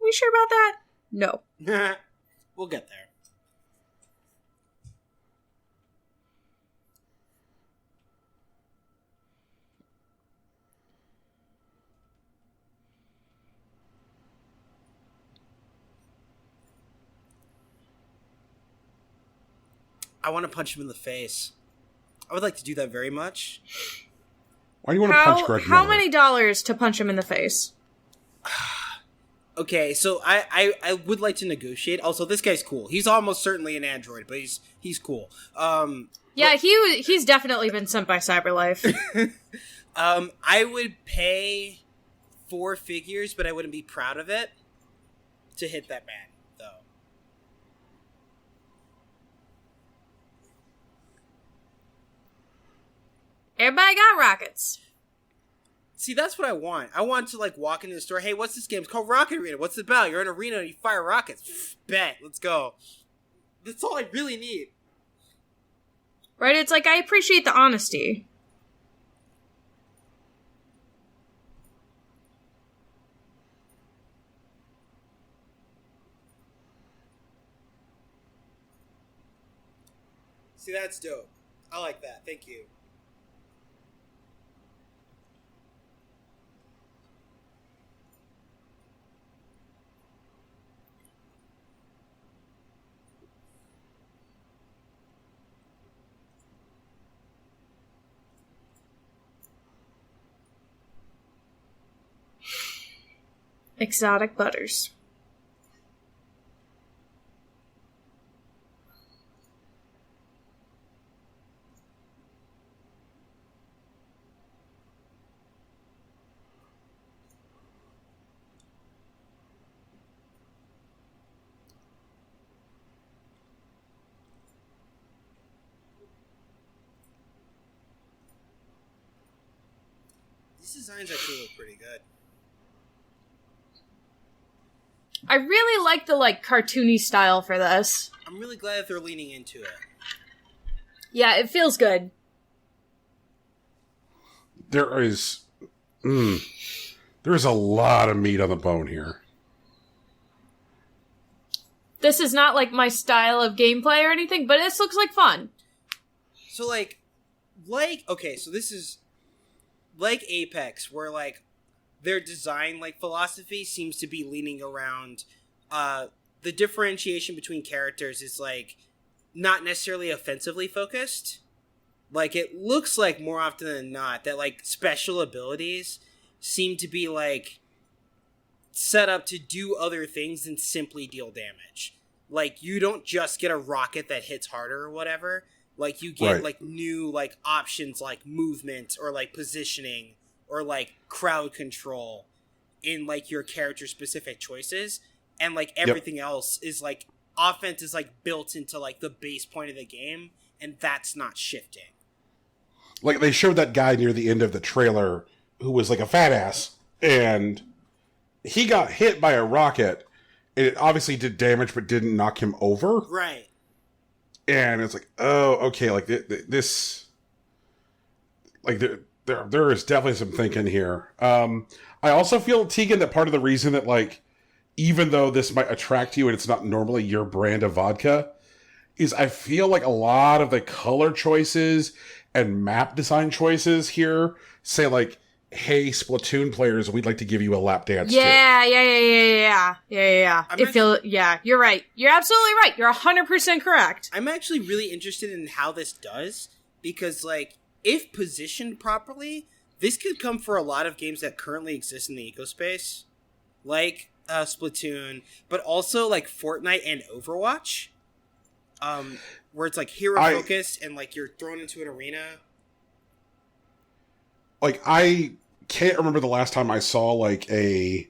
We sure about that? No. We'll get there. I want to punch him in the face. I would like to do that very much. Why do you want to punch Greg Miller? How many dollars to punch him in the face? Okay, so I would like to negotiate. Also, this guy's cool. He's almost certainly an android, but he's cool. Yeah, he's definitely been sent by CyberLife. I would pay 4 figures, but I wouldn't be proud of it to hit that man, though. Everybody got rockets. See, that's what I want. I want to, like, walk into the store. Hey, what's this game? It's called Rocket Arena. What's it about? You're in an arena and you fire rockets. Bet. Let's go. That's all I really need. Right? It's like, I appreciate the honesty. See, that's dope. I like that. Thank you. Exotic butters. These designs actually look pretty good. I really like the, like, cartoony style for this. I'm really glad that they're leaning into it. Yeah, it feels good. There is a lot of meat on the bone here. This is not, like, my style of gameplay or anything, but this looks like fun. So, okay, so this is like Apex, where, like, their design, like, philosophy seems to be leaning around, the differentiation between characters is, like, not necessarily offensively focused. Like, it looks like more often than not that, like, special abilities seem to be, like, set up to do other things than simply deal damage. Like, you don't just get a rocket that hits harder or whatever. Like, you get, like, new, like, options like movement or, like, positioning or, like, crowd control in, like, your character-specific choices. And, like, everything else is, like, offense is, like, built into, like, the base point of the game, and that's not shifting. Like, they showed that guy near the end of the trailer who was, like, a fat ass, and he got hit by a rocket, and it obviously did damage but didn't knock him over. Right. And it's like, oh, okay, like, this... Like, there is definitely some thinking here. I also feel, Tegan, that part of the reason that, like, even though this might attract you and it's not normally your brand of vodka, is I feel like a lot of the color choices and map design choices here say, like, hey, Splatoon players, we'd like to give you a lap dance too. Yeah. Yeah, you're right. You're absolutely right. You're 100% correct. I'm actually really interested in how this does, because, like, if positioned properly, this could come for a lot of games that currently exist in the ecospace, like Splatoon, but also like Fortnite and Overwatch, where it's like hero focused and like you're thrown into an arena. Like, I can't remember the last time I saw like a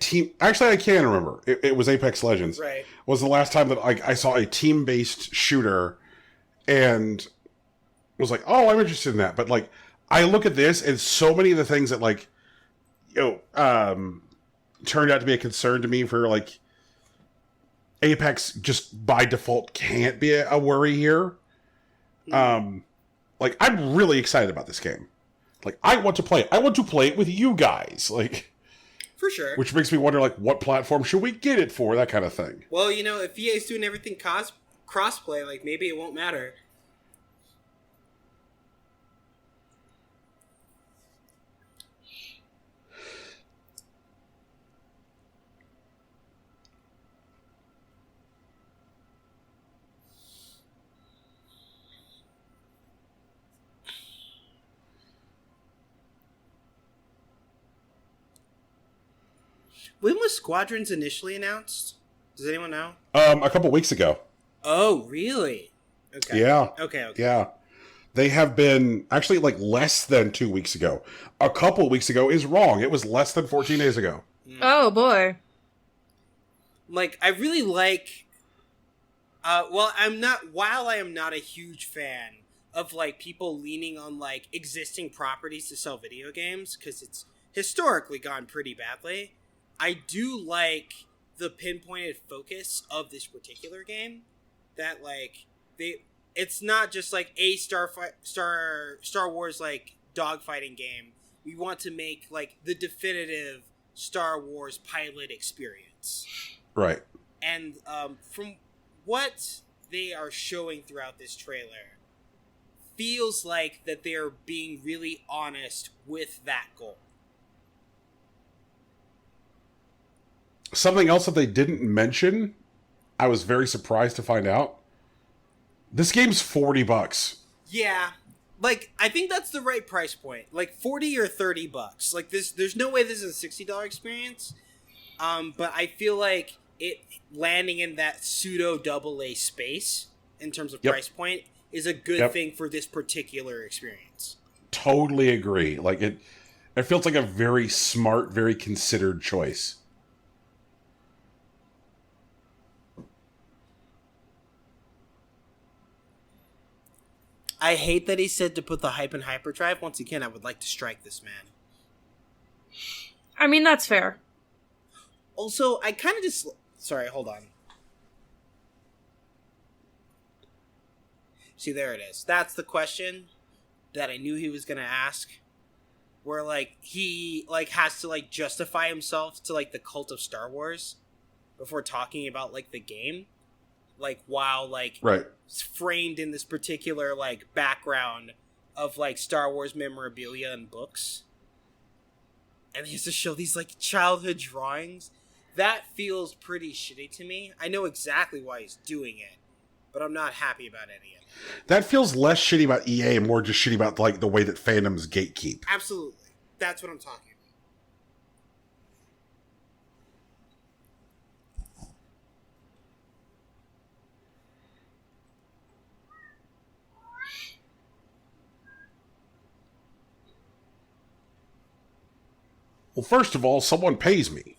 team. Actually, I can remember. It was Apex Legends. Right. Was the last time that I saw a team based shooter, and was like, oh, I'm interested in that. But like, I look at this and so many of the things that like, turned out to be a concern to me for like Apex just by default can't be a worry here. Like, I'm really excited about this game. Like, I want to play it. I want to play it with you guys. Like, for sure. Which makes me wonder, like, what platform should we get it for? That kind of thing. Well, you know, if EA's doing everything crossplay, like, maybe it won't matter. When was Squadrons initially announced? Does anyone know? A couple weeks ago. Oh, really? Okay. Yeah. Okay. Yeah. They have been actually like less than 2 weeks ago. A couple weeks ago is wrong. It was less than 14 days ago. Oh, boy. Like, I really like... while I am not a huge fan of, like, people leaning on, like, existing properties to sell video games, because it's historically gone pretty badly, I do like the pinpointed focus of this particular game. That, like, it's not just, like, a Star Wars, like, dogfighting game. We want to make, like, the definitive Star Wars pilot experience. Right. And from what they are showing throughout this trailer, feels like that they are being really honest with that goal. Something else that they didn't mention, I was very surprised to find out. This game's $40. Yeah. Like, I think that's the right price point. Like, 40 or $30. Like, there's no way this is a $60 experience. But I feel like it landing in that pseudo AA space in terms of price point is a good thing for this particular experience. Totally agree. Like, it feels like a very smart, very considered choice. I hate that he said to put the hype in hyperdrive. Once again, I would like to strike this man. I mean, that's fair. Also, I kind of just... Sorry, hold on. See, there it is. That's the question that I knew he was going to ask. Where, like, he, like, has to, like, justify himself to, like, the cult of Star Wars before talking about, like, the game. Like, while, like... Right. framed in this particular, like, background of, like, Star Wars memorabilia and books. And he has to show these, like, childhood drawings. That feels pretty shitty to me. I know exactly why he's doing it, but I'm not happy about any of it. That feels less shitty about EA and more just shitty about, like, the way that fandoms gatekeep. Absolutely. That's what I'm talking about. Well, first of all, someone pays me.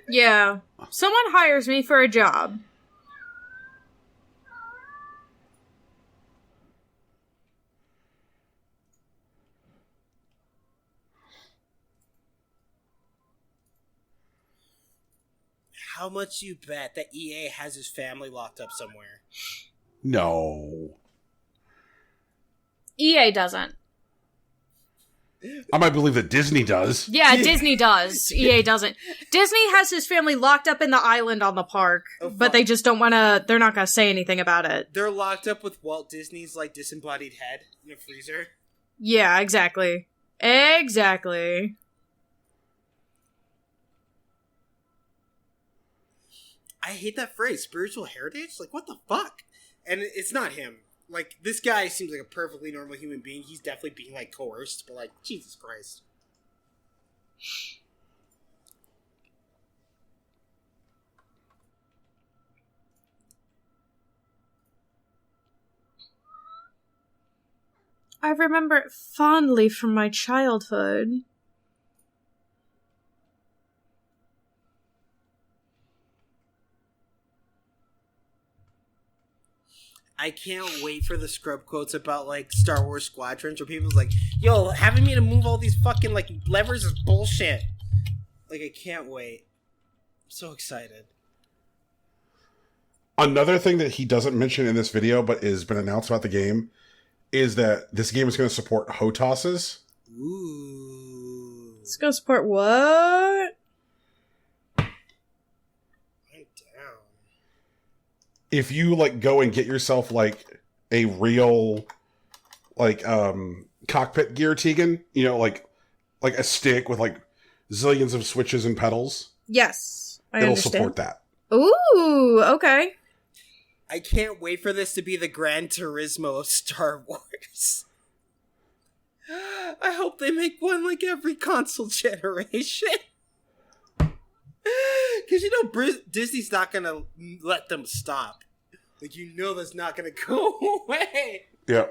Yeah. Someone hires me for a job. How much you bet that EA has his family locked up somewhere? No. EA doesn't. I might believe that Disney does. Yeah, Disney does. EA doesn't. Disney has his family locked up in the island on the park, but they just don't want to, they're not going to say anything about it. They're locked up with Walt Disney's, like, disembodied head in a freezer. Yeah, exactly. Exactly. I hate that phrase, spiritual heritage? Like, what the fuck? And it's not him. Like, this guy seems like a perfectly normal human being. He's definitely being, like, coerced, but, like, Jesus Christ. I remember it fondly from my childhood. I can't wait for the scrub quotes about, like, Star Wars Squadrons where people's like, yo, having me to move all these fucking, like, levers is bullshit. Like, I can't wait. I'm so excited. Another thing that he doesn't mention in this video, but has been announced about the game, is that this game is going to support HOTASes. Ooh. It's going to support what? If you, like, go and get yourself, like, a real, like, cockpit gear, Tegan, you know, like a stick with, like, zillions of switches and pedals. Yes, it'll understand. Support that. Ooh, okay. I can't wait for this to be the Gran Turismo of Star Wars. I hope they make one like every console generation. Because Disney's not gonna let them stop. Like, that's not gonna go away. Yeah.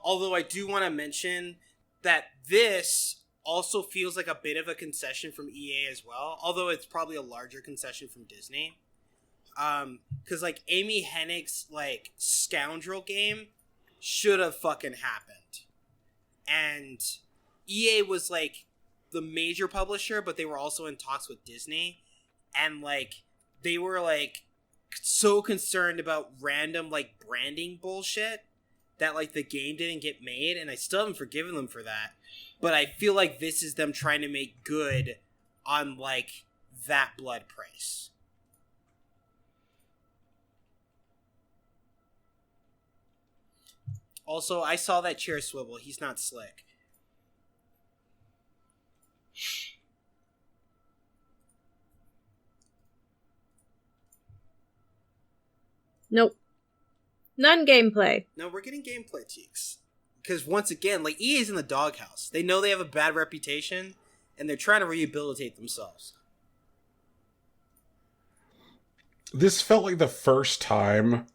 Although I do want to mention that this also feels like a bit of a concession from EA as well. Although it's probably a larger concession from Disney. Because like Amy Hennig's like Scoundrel game should have fucking happened, and EA was like the major publisher, but they were also in talks with Disney, and like they were like so concerned about random like branding bullshit that like the game didn't get made, and I still haven't forgiven them for that. But I feel like this is them trying to make good on like that blood price. Also, I saw that chair swivel. He's not slick. Nope. None gameplay. No, we're getting gameplay, cheeks. Because once again, like, EA's in the doghouse. They know they have a bad reputation, and they're trying to rehabilitate themselves. This felt like the first time,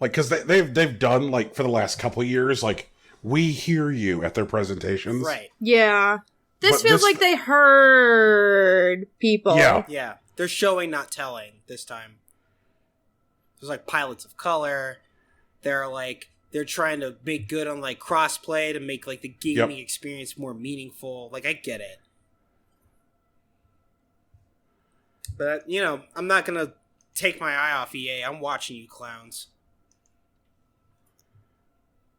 like, because they've done, like, for the last couple of years, like, we hear you at their presentations. Right. Yeah. This feels like they heard people. Yeah. Yeah. They're showing, not telling this time. There's, like, pilots of color. They're trying to make good on, like, crossplay to make, like, the gaming experience more meaningful. Like, I get it. But, I'm not going to take my eye off EA. I'm watching you clowns.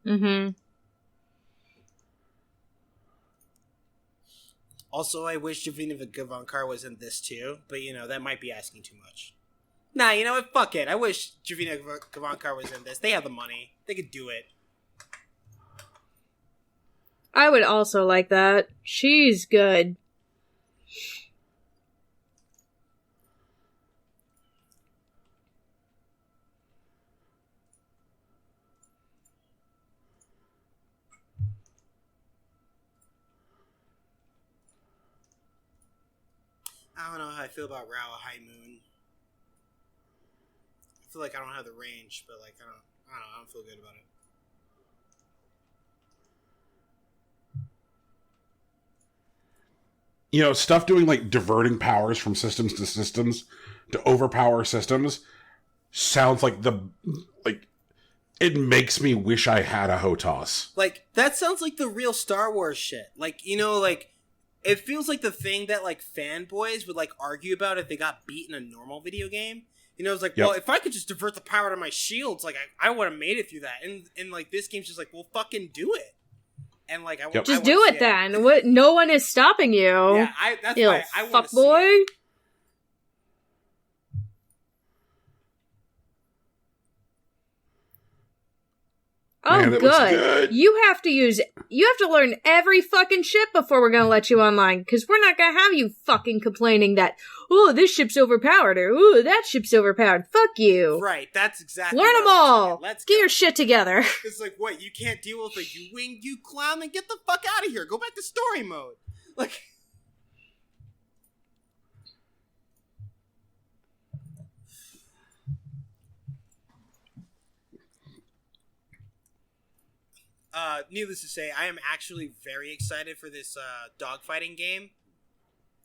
Mm-hmm. Also, I wish Jovina Gavankar was in this too, but that might be asking too much. Nah, you know what? Fuck it. I wish Jovina Gavankar was in this. They have the money. They could do it. I would also like that. She's good. I don't know how I feel about Rao High Moon. I feel like I don't have the range, but like I don't feel good about it. Stuff doing like diverting powers from systems to systems to overpower systems sounds like it makes me wish I had a HOTAS. Like, that sounds like the real Star Wars shit. Like, it feels like the thing that, like, fanboys would, like, argue about if they got beat in a normal video game. It's like, well, if I could just divert the power to my shields, like, I would have made it through that. And like, this game's just like, well, fucking do it. And, like, just do it then. What? No one is stopping you. Yeah, that's why I want to see boy. it. Oh, Man, good. You have to learn every fucking ship before we're gonna let you online, because we're not gonna have you fucking complaining that, oh, this ship's overpowered, or, oh, that ship's overpowered. Fuck you. Right, that's exactly Learn them all. Let's get go. your shit together. It's like, what, you can't deal with a U-wing, you clown? Then get the fuck out of here. Go back to story mode. Like... needless to say, I am actually very excited for this dogfighting game.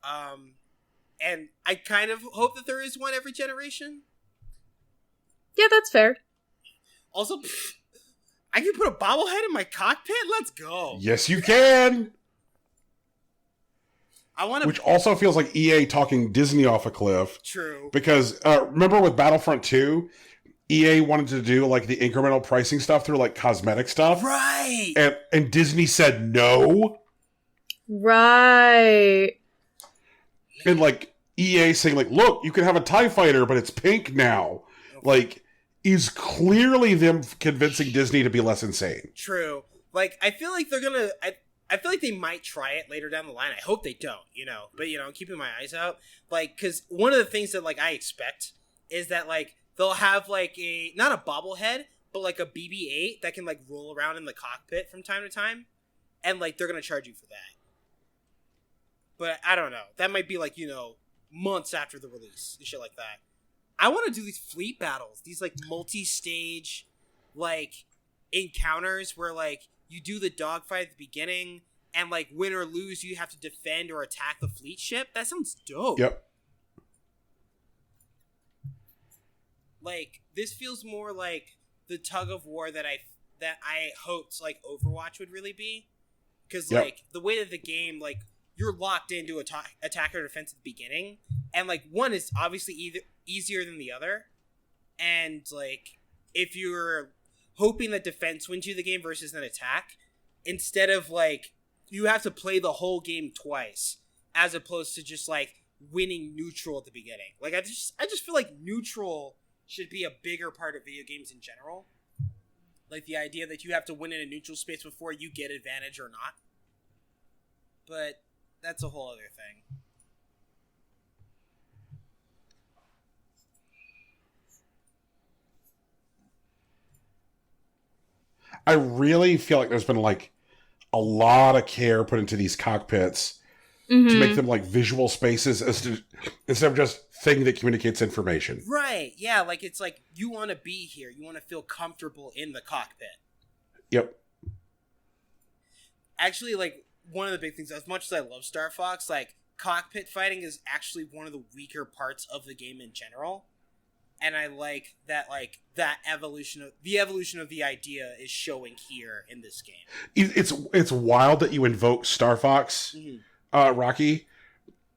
And I kind of hope that there is one every generation. Yeah, that's fair. Also, I can put a bobblehead in my cockpit? Let's go. Yes, you can! Which also feels like EA talking Disney off a cliff. True. Because, remember with Battlefront 2... EA wanted to do, like, the incremental pricing stuff through, like, cosmetic stuff. Right! And Disney said no. Right. And, like, EA saying, like, look, you can have a TIE fighter, but it's pink now. Okay. Like, is clearly them convincing Disney to be less insane. True. Like, I feel like they're gonna... I feel like they might try it later down the line. I hope they don't, But, I'm keeping my eyes out. Like, because one of the things that, like, I expect is that, like, they'll have, like, not a bobblehead, but, like, a BB-8 that can, like, roll around in the cockpit from time to time. And, like, they're going to charge you for that. But I don't know. That might be like, months after the release and shit like that. I want to do these fleet battles, these like multi-stage like encounters where like you do the dogfight at the beginning and like win or lose you have to defend or attack the fleet ship. That sounds dope. Yep. Like this feels more like the tug of war that I hoped like Overwatch would really be, because like the way that the game like you're locked into attack or defense at the beginning, and like one is obviously either easier than the other, and like if you're hoping that defense wins you the game versus an attack, instead of like you have to play the whole game twice as opposed to just like winning neutral at the beginning. Like I just feel like neutral should be a bigger part of video games in general. Like the idea that you have to win in a neutral space before you get advantage or not. But that's a whole other thing. I really feel like there's been like a lot of care put into these cockpits to make them like visual spaces instead of just thing that communicates information. Right. Yeah. Like it's like you want to be here. You want to feel comfortable in the cockpit. Yep. Actually, like one of the big things, as much as I love Star Fox, like cockpit fighting is actually one of the weaker parts of the game in general. And I like that, like that evolution of the idea is showing here in this game. It's wild that you invoke Star Fox, Rocky,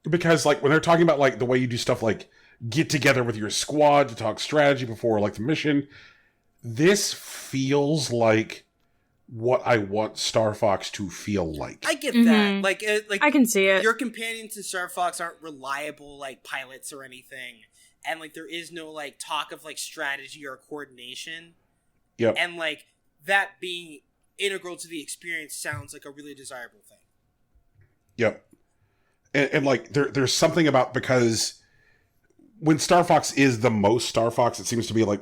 because like when they're talking about like the way you do stuff, like get together with your squad to talk strategy before like the mission, this feels like what I want Star Fox to feel like. I get that. Like I can see it. Your companions in Star Fox aren't reliable like pilots or anything. And, like, there is no, like, talk of, like, strategy or coordination. Yep. And, like, that being integral to the experience sounds like a really desirable thing. Yep. And like, there's something about, because when Star Fox is the most Star Fox, it seems to be, like,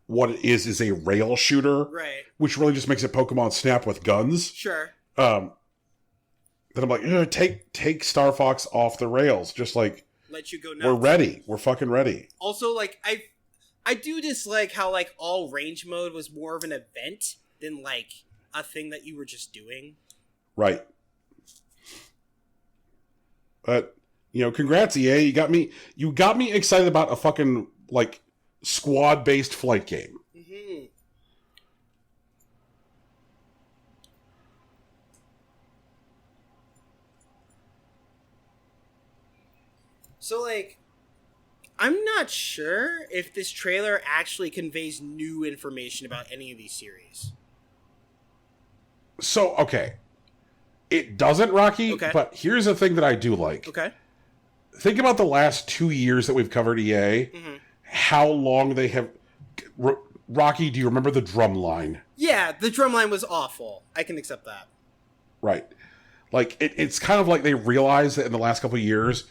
what it is a rail shooter. Right. Which really just makes it Pokemon Snap with guns. Sure. Then I'm like, take Star Fox off the rails. Just, like... Let you go nuts. We're ready. We're fucking ready. Also, like, I do dislike how, like, all range mode was more of an event than, like, a thing that you were just doing. Right. But, congrats, EA. You got me excited about a fucking, like, squad-based flight game. Mm-hmm. So, like, I'm not sure if this trailer actually conveys new information about any of these series. So, okay. It doesn't, Rocky, okay. But here's the thing that I do like. Okay. Think about the last 2 years that we've covered EA. How long they have... Rocky, do you remember the drum line? Yeah, the drum line was awful. I can accept that. Right. Like, it's kind of like they realized that in the last couple of years...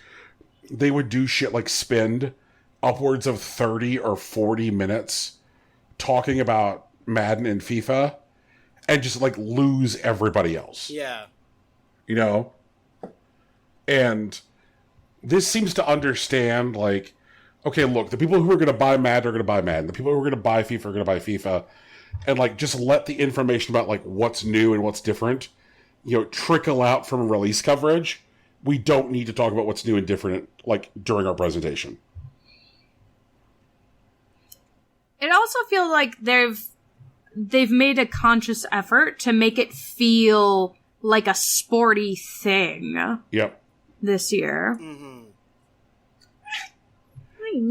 they would do shit like spend upwards of 30 or 40 minutes talking about Madden and FIFA and just like lose everybody else. Yeah. And this seems to understand like, okay, look, the people who are going to buy Madden are going to buy Madden. The people who are going to buy FIFA are going to buy FIFA. And like, just let the information about like what's new and what's different, trickle out from release coverage. We don't need to talk about what's new and different, like, during our presentation. It also feels like they've made a conscious effort to make it feel like a sporty thing. Yep. This year. Mm-hmm.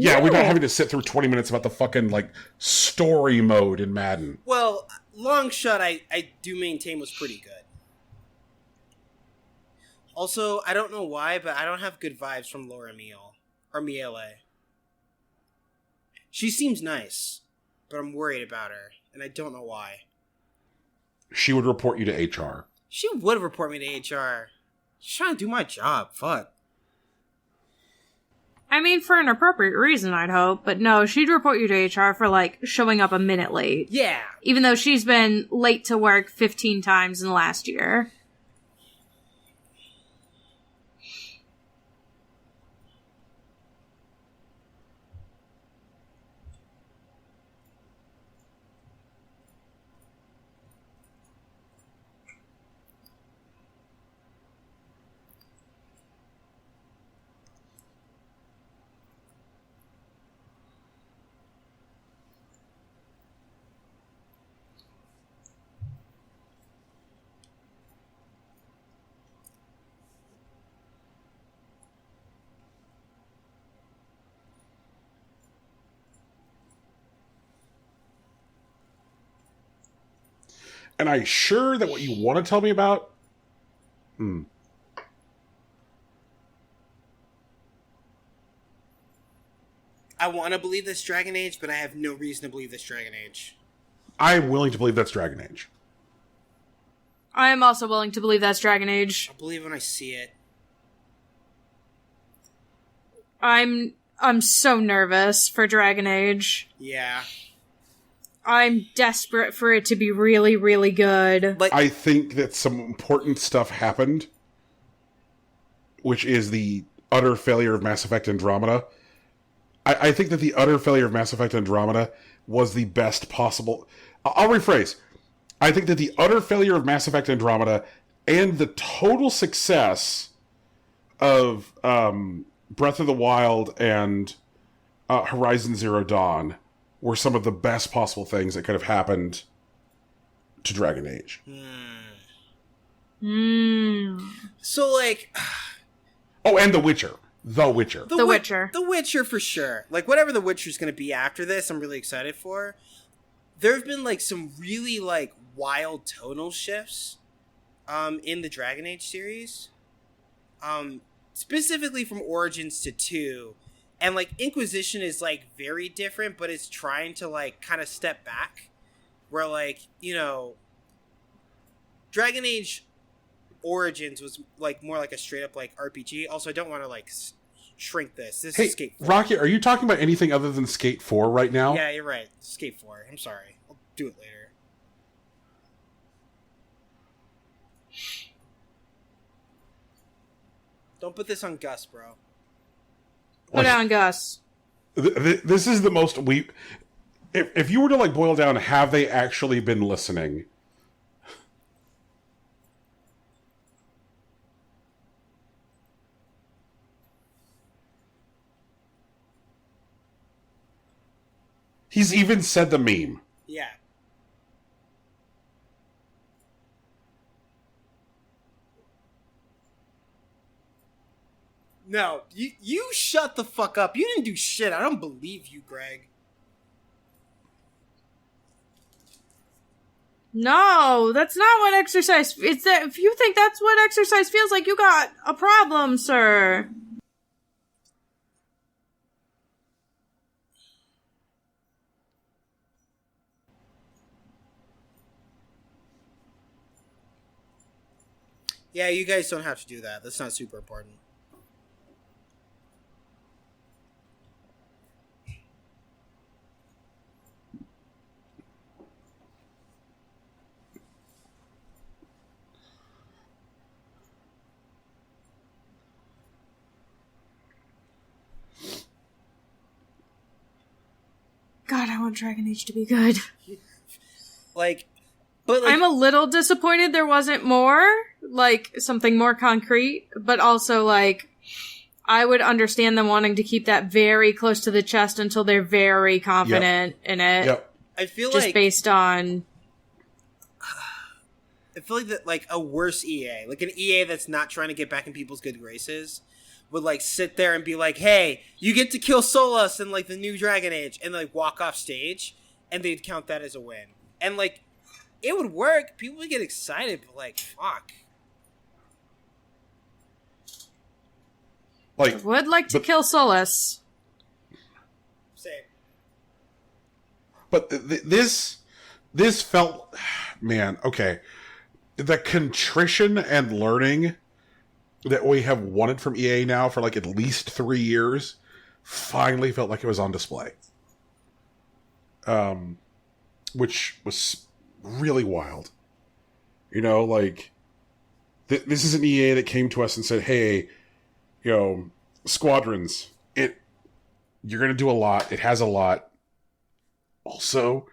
Yeah, we're not having to sit through 20 minutes about the fucking, like, story mode in Madden. Well, long shot, I do maintain was pretty good. Also, I don't know why, but I don't have good vibes from Laura Miele. She seems nice, but I'm worried about her, and I don't know why. She would report you to HR. She would report me to HR. She's trying to do my job. Fuck. I mean, for an appropriate reason, I'd hope. But no, she'd report you to HR for, like, showing up a minute late. Yeah. Even though she's been late to work 15 times in the last year. And I'm sure that what you want to tell me about... I want to believe this Dragon Age, but I have no reason to believe this Dragon Age. I'm willing to believe that's Dragon Age. I am also willing to believe that's Dragon Age. I'll believe when I see it. I'm so nervous for Dragon Age. Yeah. I'm desperate for it to be really, really good. But I think that some important stuff happened, which is the utter failure of Mass Effect Andromeda. I think that the utter failure of Mass Effect Andromeda was the best possible... I'll rephrase. I think that the utter failure of Mass Effect Andromeda and the total success of Breath of the Wild and Horizon Zero Dawn were some of the best possible things that could have happened to Dragon Age. So, like... Oh, and The Witcher. The Witcher. The Witcher. The Witcher for sure. Like, whatever The Witcher's going to be after this, I'm really excited for. There have been, like, some really, like, wild tonal shifts in the Dragon Age series. Specifically from Origins to 2. And, like, Inquisition is, like, very different, but it's trying to, like, kind of step back. Where, like, you know, Dragon Age Origins was, like, more like a straight-up, like, RPG. Also, I don't want to, like, shrink this. This is Skate 4. Rocky, are you talking about anything other than Skate 4 right now? Yeah, you're right. Skate 4. I'm sorry. I'll do it later. Don't put this on Gus, bro. Put it on Gus. This is the most... If you were to, like, boil down, have they actually been listening... He's even said the meme. Yeah. No, you shut the fuck up. You didn't do shit. I don't believe you, Greg. No, that's not what exercise... It's that if you think that's what exercise feels like, you got a problem, sir. Yeah, you guys don't have to do that. That's not super important. God, I want Dragon Age to be good. Like, but like, I'm a little disappointed there wasn't more, like, something more concrete, but also, like, I would understand them wanting to keep that very close to the chest until they're very confident in it. Yep. I feel just like based on... I feel like that, like, a worse EA, like an EA that's not trying to get back in people's good graces, would, like, sit there and be like, hey, you get to kill Solas in, like, the new Dragon Age, and, like, walk off stage, and they'd count that as a win. And, like, it would work. People would get excited, but, like, fuck. Like, I would like to kill Solas. Same. But this felt... Man, okay. The contrition and learning that we have wanted from EA now for, like, at least 3 years finally felt like it was on display. Which was really wild. You know, like, this is an EA that came to us and said, hey, you know, Squadrons, you're going to do a lot. It has a lot. Also,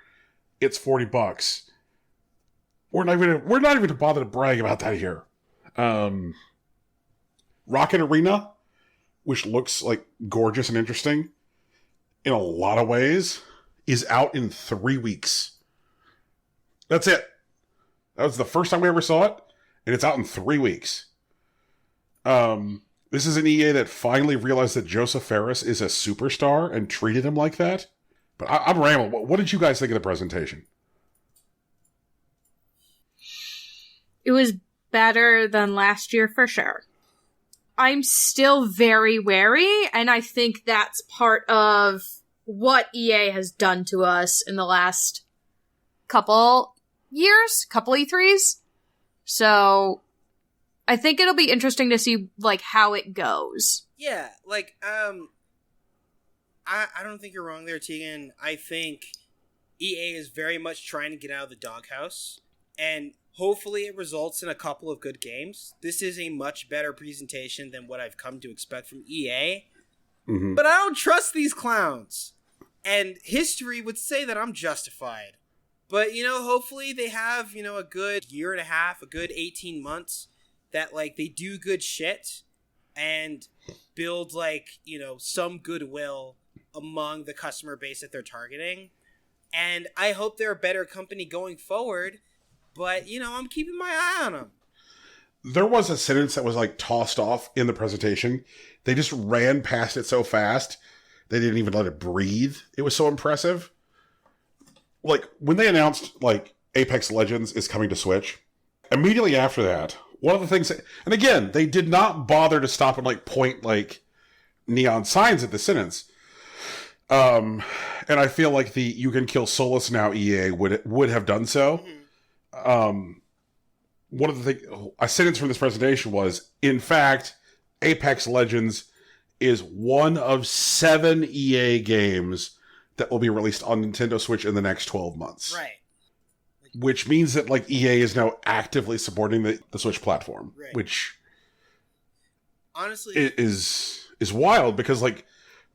it's $40. We're not even going to bother to brag about that here. Rocket Arena, which looks like gorgeous and interesting in a lot of ways, is out in 3 weeks. That's it. That was the first time we ever saw it, and it's out in 3 weeks. This is an EA that finally realized that Joseph Ferris is a superstar and treated him like that. But I'm rambling. What did you guys think of the presentation? It was better than last year for sure. I'm still very wary, and I think that's part of what EA has done to us in the last couple years, couple E3s. So I think it'll be interesting to see like how it goes. Yeah, like I don't think you're wrong there, Tegan. I think EA is very much trying to get out of the doghouse, and hopefully it results in a couple of good games. This is a much better presentation than what I've come to expect from EA. Mm-hmm. But I don't trust these clowns. And history would say that I'm justified. But, you know, hopefully they have, you know, a good year and a half, a good 18 months that, like, they do good shit and build, like, you know, some goodwill among the customer base that they're targeting. And I hope they're a better company going forward. But, you know, I'm keeping my eye on them. There was a sentence that was, like, tossed off in the presentation. They just ran past it so fast, they didn't even let it breathe. It was so impressive. Like, when they announced, like, Apex Legends is coming to Switch, immediately after that, one of the things... and again, they did not bother to stop and, like, point, like, neon signs at the sentence. And I feel like the You Can Kill Solus Now EA would have done so. One of the things... a sentence from this presentation was, in fact, Apex Legends is one of 7 EA games that will be released on Nintendo Switch in the next 12 months. Right. Which means that, like, EA is now actively supporting the Switch platform. Right. Which... honestly... is wild, because, like,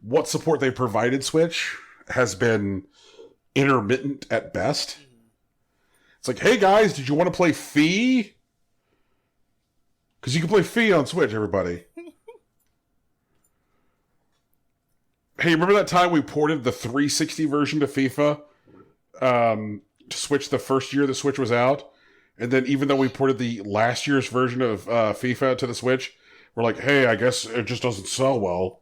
what support they've provided Switch has been intermittent at best. Mm-hmm. It's like, hey guys, did you want to play Fee? Because you can play Fee on Switch, everybody. Hey, remember that time we ported the 360 version to FIFA to Switch the first year the Switch was out? And then even though we ported the last year's version of FIFA to the Switch, we're like, hey, I guess it just doesn't sell well.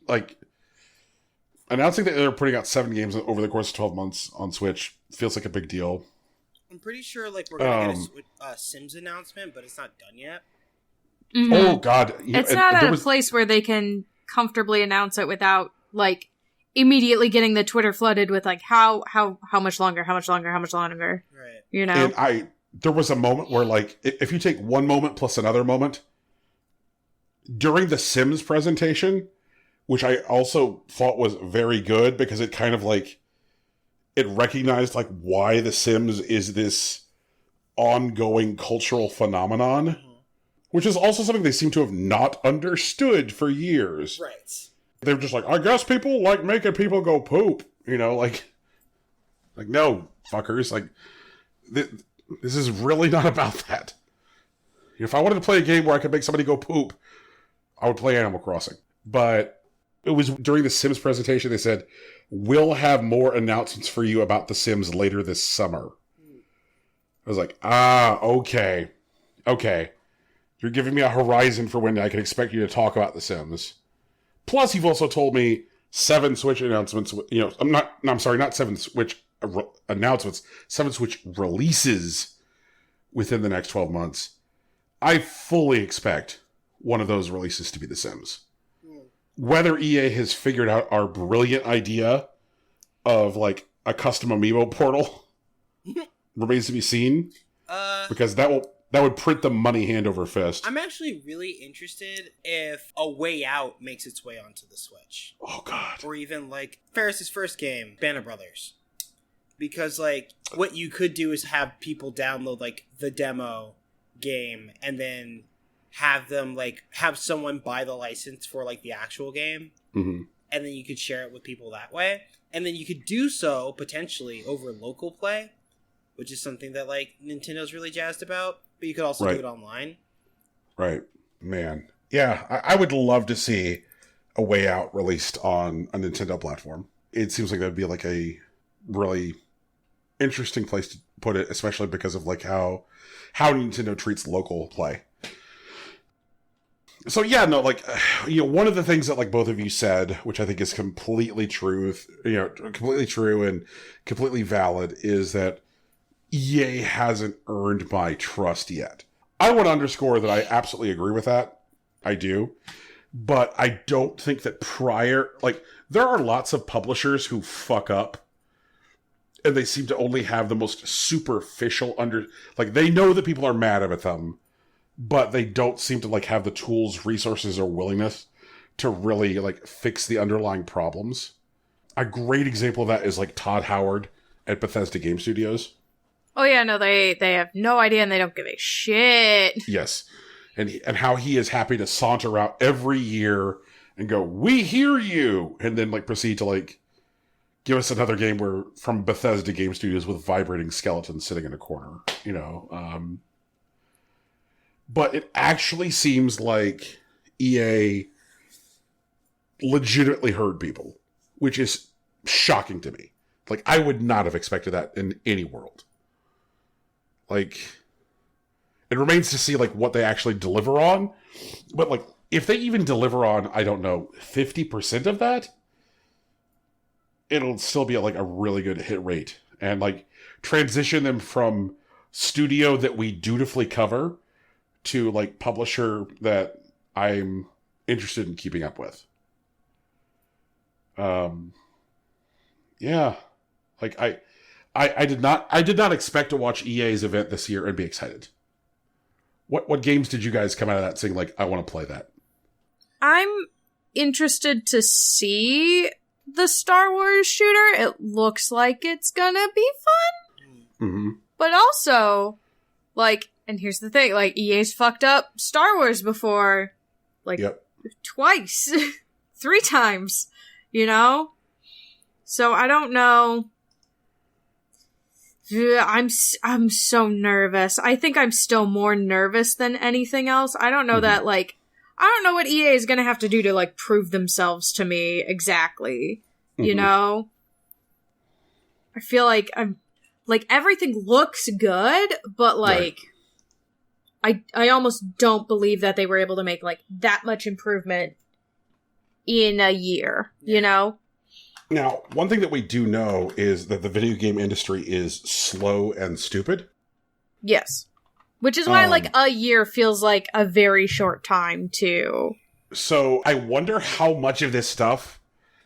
Like, announcing that they're putting out 7 games over the course of 12 months on Switch feels like a big deal. I'm pretty sure, like, we're going to get a Sims announcement, but it's not done yet. Mm-hmm. Oh, God. It's not at a place where they can comfortably announce it without, like, immediately getting the Twitter flooded with, like, how much longer. Right. You know? And there was a moment where, like, if you take one moment plus another moment, during the Sims presentation, which I also thought was very good because it kind of, like, it recognized, like, why The Sims is this ongoing cultural phenomenon, mm-hmm. which is also something they seem to have not understood for years. Right. They're just like, I guess people like making people go poop, you know, like no, fuckers, like, this is really not about that. If I wanted to play a game where I could make somebody go poop, I would play Animal Crossing. But it was during the Sims presentation, they said, we'll have more announcements for you about The Sims later this summer. I was like, okay. You're giving me a horizon for when I can expect you to talk about The Sims. Plus, you've also told me 7 Switch announcements, you know, not 7 Switch announcements, 7 Switch releases within the next 12 months. I fully expect one of those releases to be The Sims. Whether EA has figured out our brilliant idea of, like, a custom amiibo portal remains to be seen. Because that would print the money hand over fist. I'm actually really interested if A Way Out makes its way onto the Switch. Oh, God. Or even, like, Ferris's first game, Banner Brothers. Because, like, what you could do is have people download, like, the demo game and then have them, like, have someone buy the license for, like, the actual game. Mm-hmm. And then you could share it with people that way. And then you could do so, potentially, over local play, which is something that, like, Nintendo's really jazzed about. But you could also do it online. Right. Man. Yeah, I would love to see A Way Out released on a Nintendo platform. It seems like that would be, like, a really interesting place to put it, especially because of, like, how Nintendo treats local play. So, yeah, no, like, you know, one of the things that, like, both of you said, which I think is completely true and completely valid, is that EA hasn't earned my trust yet. I want to underscore that I absolutely agree with that. I do. But I don't think that there are lots of publishers who fuck up, and they seem to only have the most superficial they know that people are mad at them, but they don't seem to have the tools, resources, or willingness to really fix the underlying problems. A great example of that is Todd Howard at Bethesda Game Studios. Oh yeah, no, they have no idea and they don't give a shit. Yes. And how he is happy to saunter out every year and go, "We hear you," and then proceed to give us another game from Bethesda Game Studios with vibrating skeletons sitting in a corner, But it actually seems like EA legitimately heard people, which is shocking to me. I would not have expected that in any world. It remains to see what they actually deliver on, but if they even deliver on, I don't know, 50% of that, it'll still be a really good hit rate and transition them from studio that we dutifully cover to publisher that I'm interested in keeping up with. Yeah, I did not expect to watch EA's event this year and be excited. What games did you guys come out of that saying I want to play that? I'm interested to see the Star Wars shooter. It looks like it's gonna be fun. Mm-hmm. But also, and here's the thing, EA's fucked up Star Wars before. Yep. Twice. 3 times. So I don't know. I'm so nervous. I think I'm still more nervous than anything else. I don't know that, I don't know what EA is gonna have to do to, prove themselves to me exactly. I feel like I'm, everything looks good, but, right. I almost don't believe that they were able to make, that much improvement in a year, Now, one thing that we do know is that the video game industry is slow and stupid. Yes. Which is why, a year feels like a very short time, too. So, I wonder how much of this stuff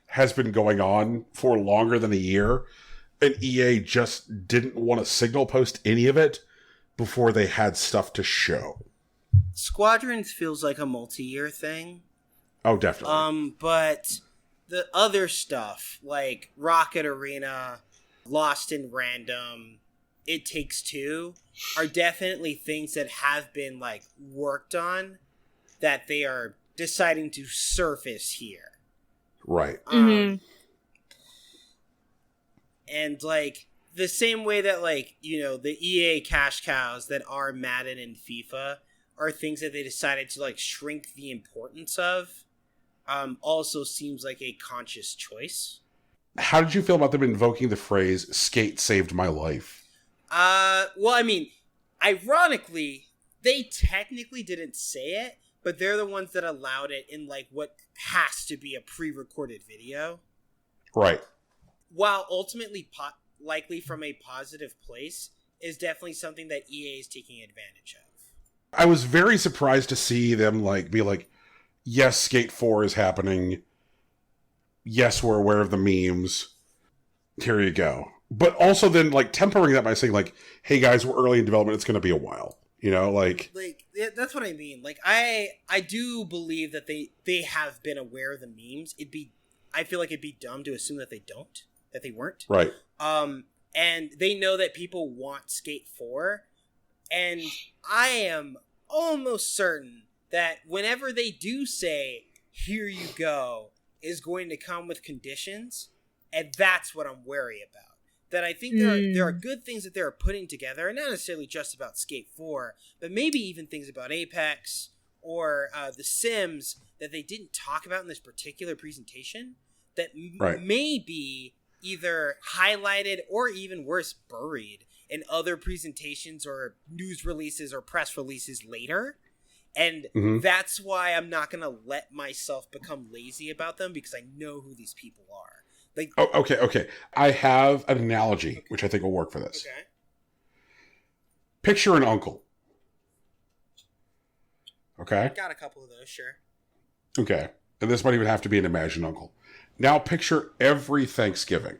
has been going on for longer than a year, and EA just didn't want to signal post any of it before they had stuff to show. Squadrons feels like a multi-year thing. Oh, definitely. But the other stuff, like Rocket Arena, Lost in Random, It Takes Two, are definitely things that have been, worked on that they are deciding to surface here. Right. And, the same way that, the EA cash cows that are Madden and FIFA are things that they decided to, shrink the importance of, also seems like a conscious choice. How did you feel about them invoking the phrase, "Skate saved my life"? Well, I mean, ironically, they technically didn't say it, but they're the ones that allowed it in, what has to be a pre-recorded video. Right. While ultimately likely from a positive place, is definitely something that EA is taking advantage of. I was very surprised to see them, be like, yes, Skate 4 is happening. Yes, we're aware of the memes. Here you go. But also then, tempering that by saying, hey guys, we're early in development, it's going to be a while. Yeah, that's what I mean. I do believe that they have been aware of the memes. I feel like it'd be dumb to assume that they weren't. Right. And they know that people want Skate 4, and I am almost certain that whenever they do say, "Here you go," is going to come with conditions, and that's what I'm wary about. That I think there are good things that they're putting together, and not necessarily just about Skate 4, but maybe even things about Apex or The Sims that they didn't talk about in this particular presentation that may be either highlighted or even worse, buried in other presentations or news releases or press releases later. And that's why I'm not going to let myself become lazy about them, because I know who these people are. Okay. I have an analogy, which I think will work for this. Okay. Picture an uncle. Okay? Got a couple of those, sure. Okay. And this might even have to be an imagined uncle. Now picture every Thanksgiving.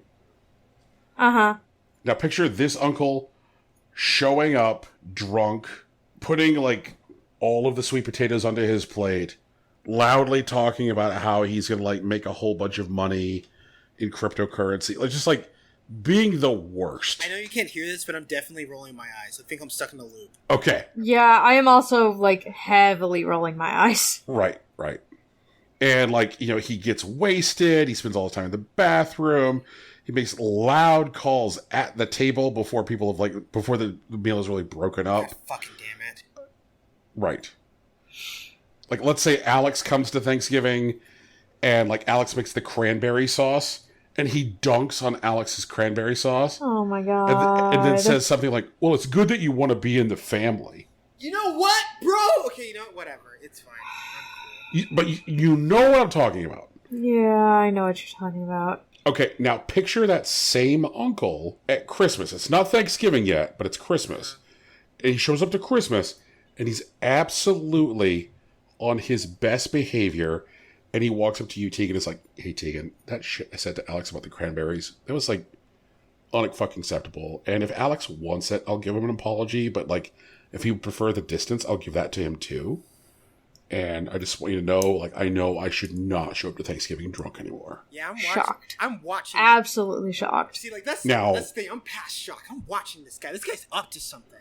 Uh-huh. Now picture this uncle showing up drunk, putting like all of the sweet potatoes onto his plate, loudly talking about how he's going to like make a whole bunch of money in cryptocurrency. Like just like being the worst. I know you can't hear this, but I'm definitely rolling my eyes. I think I'm stuck in a loop. Okay. Yeah, I am also, like, heavily rolling my eyes. Right. And like, you know, he gets wasted. He spends all the time in the bathroom. He makes loud calls at the table before people have like, before the meal is really broken up. God fucking damn it. Right. Like, let's say Alex comes to Thanksgiving and like Alex makes the cranberry sauce and he dunks on Alex's cranberry sauce. Oh my god. And then says something like, well, it's good that you want to be in the family. You know what, bro? Okay, you know what? Whatever. It's fine. But you know what I'm talking about. Yeah, I know what you're talking about. Okay, now picture that same uncle at Christmas. It's not Thanksgiving yet, but it's Christmas. And he shows up to Christmas, and he's absolutely on his best behavior. And he walks up to you, Tegan, and is like, hey, Tegan, that shit I said to Alex about the cranberries, that was, like, unfucking acceptable. And if Alex wants it, I'll give him an apology. But, like, if he would prefer the distance, I'll give that to him, too. And I just want you to know, like, I know I should not show up to Thanksgiving drunk anymore. Yeah, Shocked. I'm watching. Absolutely shocked. See, like, that's now, the thing. I'm past shock. I'm watching this guy. This guy's up to something.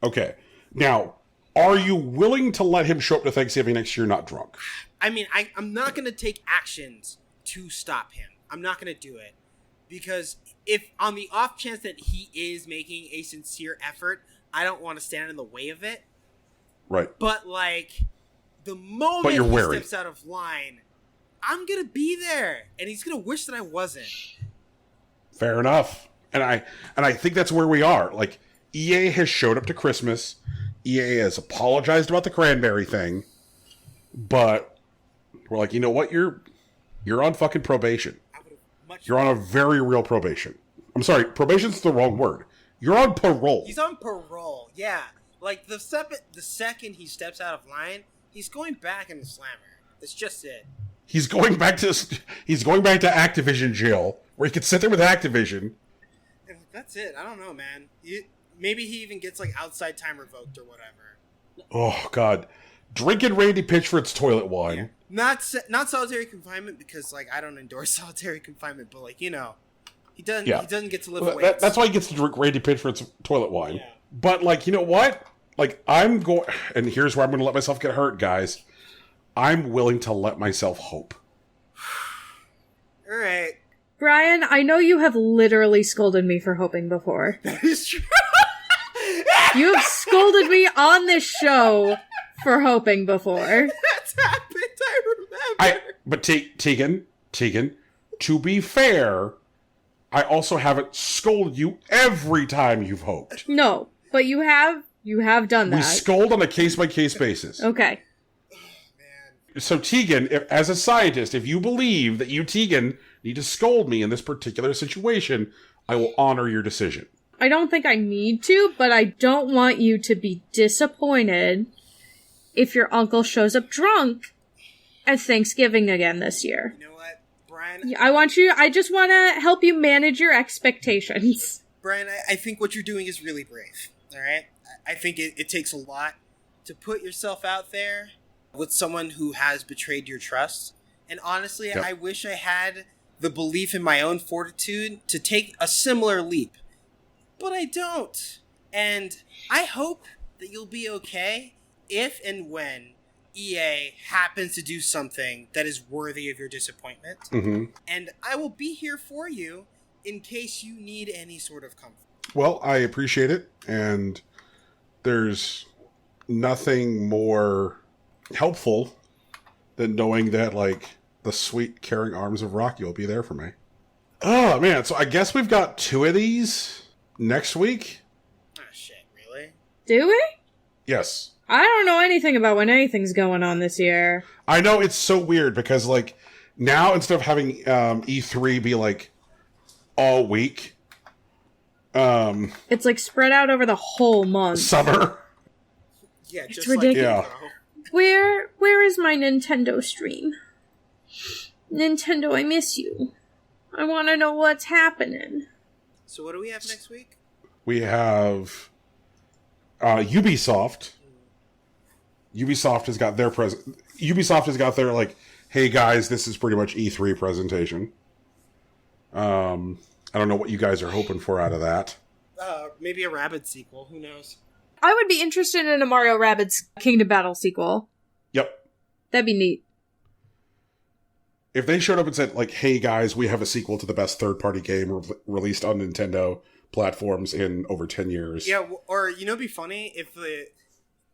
Okay. Now, are you willing to let him show up to Thanksgiving next year not drunk? I mean, I'm not going to take actions to stop him. I'm not going to do it. Because if on the off chance that he is making a sincere effort, I don't want to stand in the way of it. Right. But, like, the moment he steps out of line, I'm going to be there. And he's going to wish that I wasn't. Fair enough. And I think that's where we are. Like, EA has showed up to Christmas. EA has apologized about the cranberry thing. But we're like, you know what? You're on fucking probation. You're on a very real probation. I'm sorry, probation's the wrong word. You're on parole. He's on parole, yeah. Like, the second he steps out of line, he's going back in the slammer. That's just it. He's going back to Activision jail, where he can sit there with Activision. And that's it. I don't know, man. Maybe he even gets, like, outside time revoked or whatever. Oh, God. Drinking Randy Pitchford's toilet wine. Yeah. Not solitary confinement, because, like, I don't endorse solitary confinement, but, like, you know, he doesn't get to live away. That's why he gets to drink Randy Pitchford's toilet wine. Yeah. But, like, you know what? Like, I'm going... And here's where I'm going to let myself get hurt, guys. I'm willing to let myself hope. All right. Brian, I know you have literally scolded me for hoping before. That is true. You have scolded me on this show for hoping before. That's happened, I remember. But Tegan, to be fair, I also haven't scolded you every time you've hoped. No, but you have done that. We scold on a case-by-case basis. Okay. So, Tegan, as a scientist, if you believe that you, Tegan, need to scold me in this particular situation, I will honor your decision. I don't think I need to, but I don't want you to be disappointed if your uncle shows up drunk at Thanksgiving again this year. You know what, Brian? I just want to help you manage your expectations. Brian, I think what you're doing is really brave, all right? I think it takes a lot to put yourself out there with someone who has betrayed your trust. And honestly, yep. I wish I had the belief in my own fortitude to take a similar leap. But I don't. And I hope that you'll be okay if and when EA happens to do something that is worthy of your disappointment. Mm-hmm. And I will be here for you in case you need any sort of comfort. Well, I appreciate it. And there's nothing more helpful than knowing that, like, the sweet, caring arms of Rocky will be there for me. Oh, man. So I guess we've got 2 of these next week. Oh, shit. Really? Do we? Yes. I don't know anything about when anything's going on this year. I know, it's so weird because, like, now instead of having E3 be, like, all week, It's like spread out over the whole month. Summer. Yeah, It's just ridiculous. Like, Where is my Nintendo stream? Nintendo, I miss you. I want to know what's happening. So what do we have next week? We have Ubisoft. Ubisoft has got their Ubisoft has got their like, hey guys, this is pretty much E3 presentation. I don't know what you guys are hoping for out of that. Maybe a Rabbids sequel. Who knows? I would be interested in a Mario Rabbids Kingdom Battle sequel. Yep. That'd be neat. If they showed up and said, like, hey guys, we have a sequel to the best third-party game released on Nintendo platforms in over 10 years. Yeah, or, it'd be funny if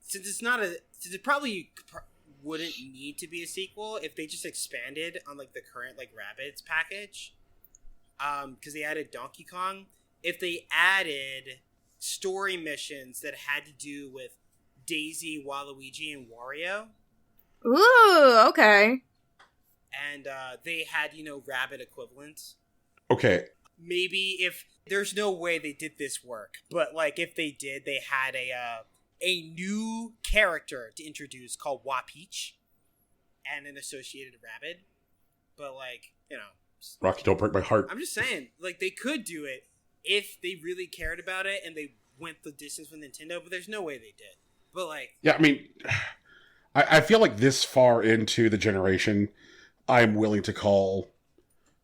since it probably wouldn't need to be a sequel if they just expanded on, like, the current, like, Rabbids package. Because they added Donkey Kong. If they added story missions that had to do with Daisy, Waluigi, and Wario. Ooh, okay. And they had, Rabbit equivalents. Okay. Maybe if there's no way they did this work, but like if they did, they had a new character to introduce called Wapeach and an associated rabbit. But like, Rocky, don't break my heart. I'm just saying, like they could do it if they really cared about it and they went the distance with Nintendo, but there's no way they did. But like, yeah, I mean, I feel like this far into the generation, I'm willing to call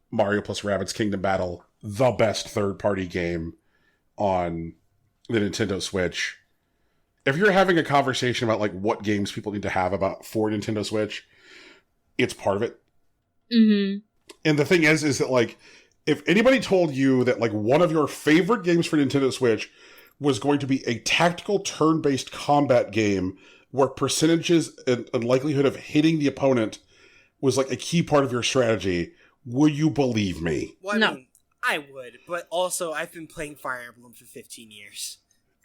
Mario plus Rabbids Kingdom Battle the best third-party game on the Nintendo Switch. If you're having a conversation about like what games people need to have for Nintendo Switch, it's part of it. Mm-hmm. And the thing is that like, if anybody told you that like one of your favorite games for Nintendo Switch was going to be a tactical turn-based combat game where percentages and likelihood of hitting the opponent was like a key part of your strategy, would you believe me? Well, No. mean, I would, but also I've been playing Fire Emblem for 15 years.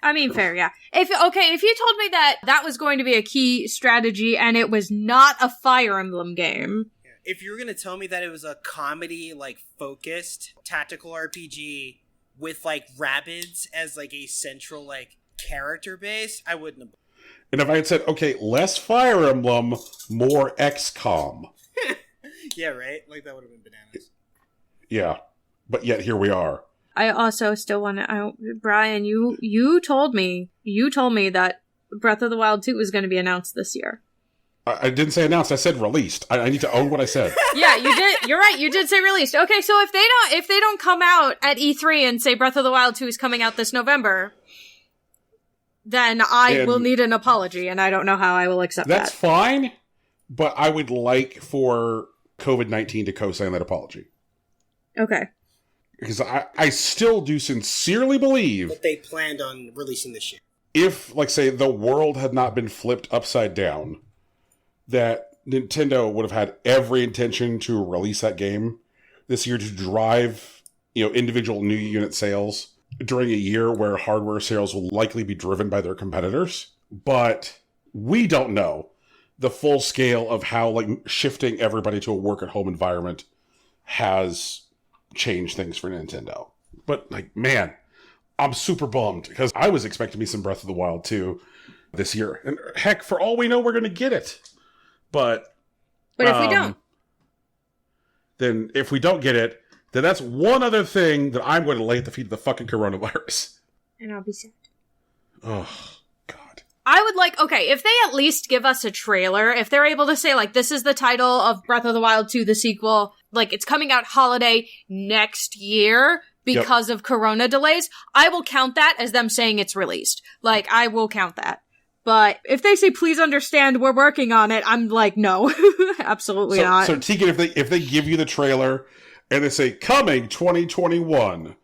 I mean, fair, yeah. If you told me that was going to be a key strategy and it was not a Fire Emblem game. If you were going to tell me that it was a comedy, like, focused tactical RPG with, like, Rabbids as, like, a central, like, character base, I wouldn't have. And if I had said, okay, less Fire Emblem, more XCOM. Yeah, right? Like, that would have been bananas. Yeah. But yet here we are. I also still want to... Brian, you told me that Breath of the Wild 2 was going to be announced this year. I didn't say announced. I said released. I need to own what I said. Yeah, you did. You're right. You did say released. Okay, so if they don't come out at E3 and say Breath of the Wild 2 is coming out this November, then I will need an apology, and I don't know how I will accept that. That's fine, but I would like for COVID-19 to co-sign that apology. Okay. Because I still do sincerely believe But they planned on releasing this year. if, like, say, the world had not been flipped upside down, that Nintendo would have had every intention to release that game this year to drive, individual new unit sales during a year where hardware sales will likely be driven by their competitors. But we don't know the full scale of how, like, shifting everybody to a work-at-home environment has changed things for Nintendo. But, like, man, I'm super bummed because I was expecting me some Breath of the Wild 2 this year. And heck, for all we know, we're going to get it. But if we don't? Then if we don't get it, then that's one other thing that I'm going to lay at the feet of the fucking coronavirus. And I'll be sad. Oh, God. I would like, okay, if they at least give us a trailer, if they're able to say, like, this is the title of Breath of the Wild 2, the sequel, like, it's coming out holiday next year because of corona delays, I will count that as them saying it's released. Like, I will count that. But if they say, please understand, we're working on it, I'm like, no, absolutely not. So, Tegan, if they give you the trailer and they say, coming 2021.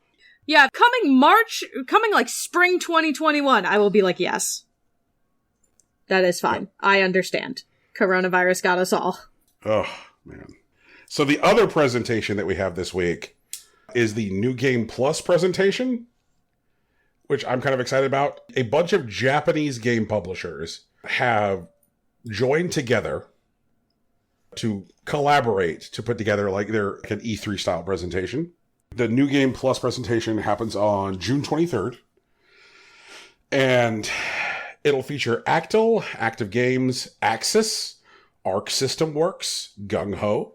Yeah, coming like spring 2021, I will be like, yes. That is fine. I understand. Coronavirus got us all. Oh, man. So the other presentation that we have this week is the New Game Plus presentation, which I'm kind of excited about. A bunch of Japanese game publishers have joined together to collaborate to put together like an E3 style presentation. The New Game Plus presentation happens on June 23rd. And it'll feature Actil, Active Games, Axis, Arc System Works, Gung Ho,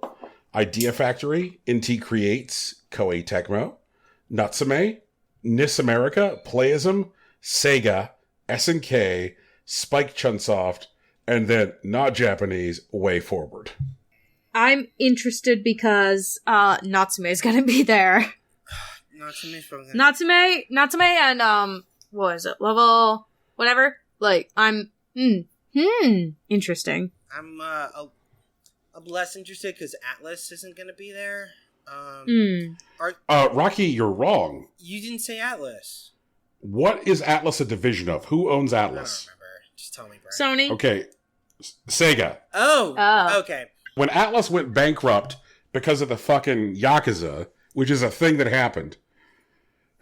Idea Factory, Inti Creates, Koei Tecmo, Natsume, NIS America, Playism, Sega, SNK, Spike Chunsoft, and then, not Japanese, Way Forward. I'm interested because Natsume is going to be there. Natsume's probably gonna... Natsume and, what is it? Level, whatever? Like, I'm, interesting. I'm less interested because Atlas isn't going to be there. Rocky, you're wrong. You didn't say Atlas. What is Atlas a division of? Who owns I don't Atlas? remember. Just tell me, Brian. Sony. Okay, Sega. Oh, okay. When Atlas went bankrupt because of the fucking Yakuza, which is a thing that happened,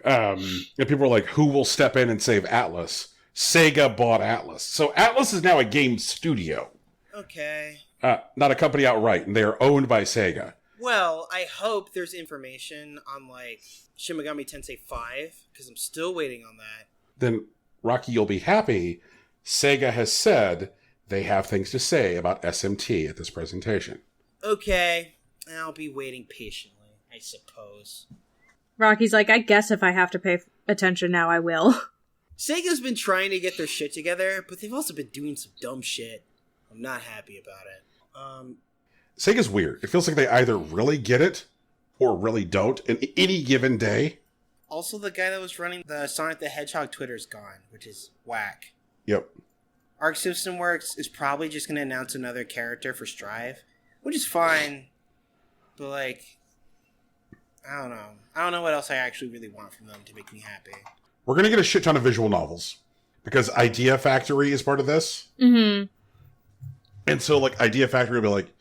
and people were like, who will step in and save Atlas? Sega bought Atlas. So Atlas is now a game studio. Okay. Not a company outright, and they are owned by Sega. Well, I hope there's information on, like, Shin Megami Tensei 5, because I'm still waiting on that. Then, Rocky, you'll be happy. Sega has said they have things to say about SMT at this presentation. Okay. I'll be waiting patiently, I suppose. Rocky's like, I guess if I have to pay attention now, I will. Sega's been trying to get their shit together, but they've also been doing some dumb shit. I'm not happy about it. Sega's weird. It feels like they either really get it or really don't in any given day. Also, the guy that was running the Sonic the Hedgehog Twitter's gone, which is whack. Yep. Arc System Works is probably just going to announce another character for Strive, which is fine. But, like, I don't know. I don't know what else I actually really want from them to make me happy. We're going to get a shit ton of visual novels because Idea Factory is part of this. Mm-hmm. And so, like, Idea Factory will be like,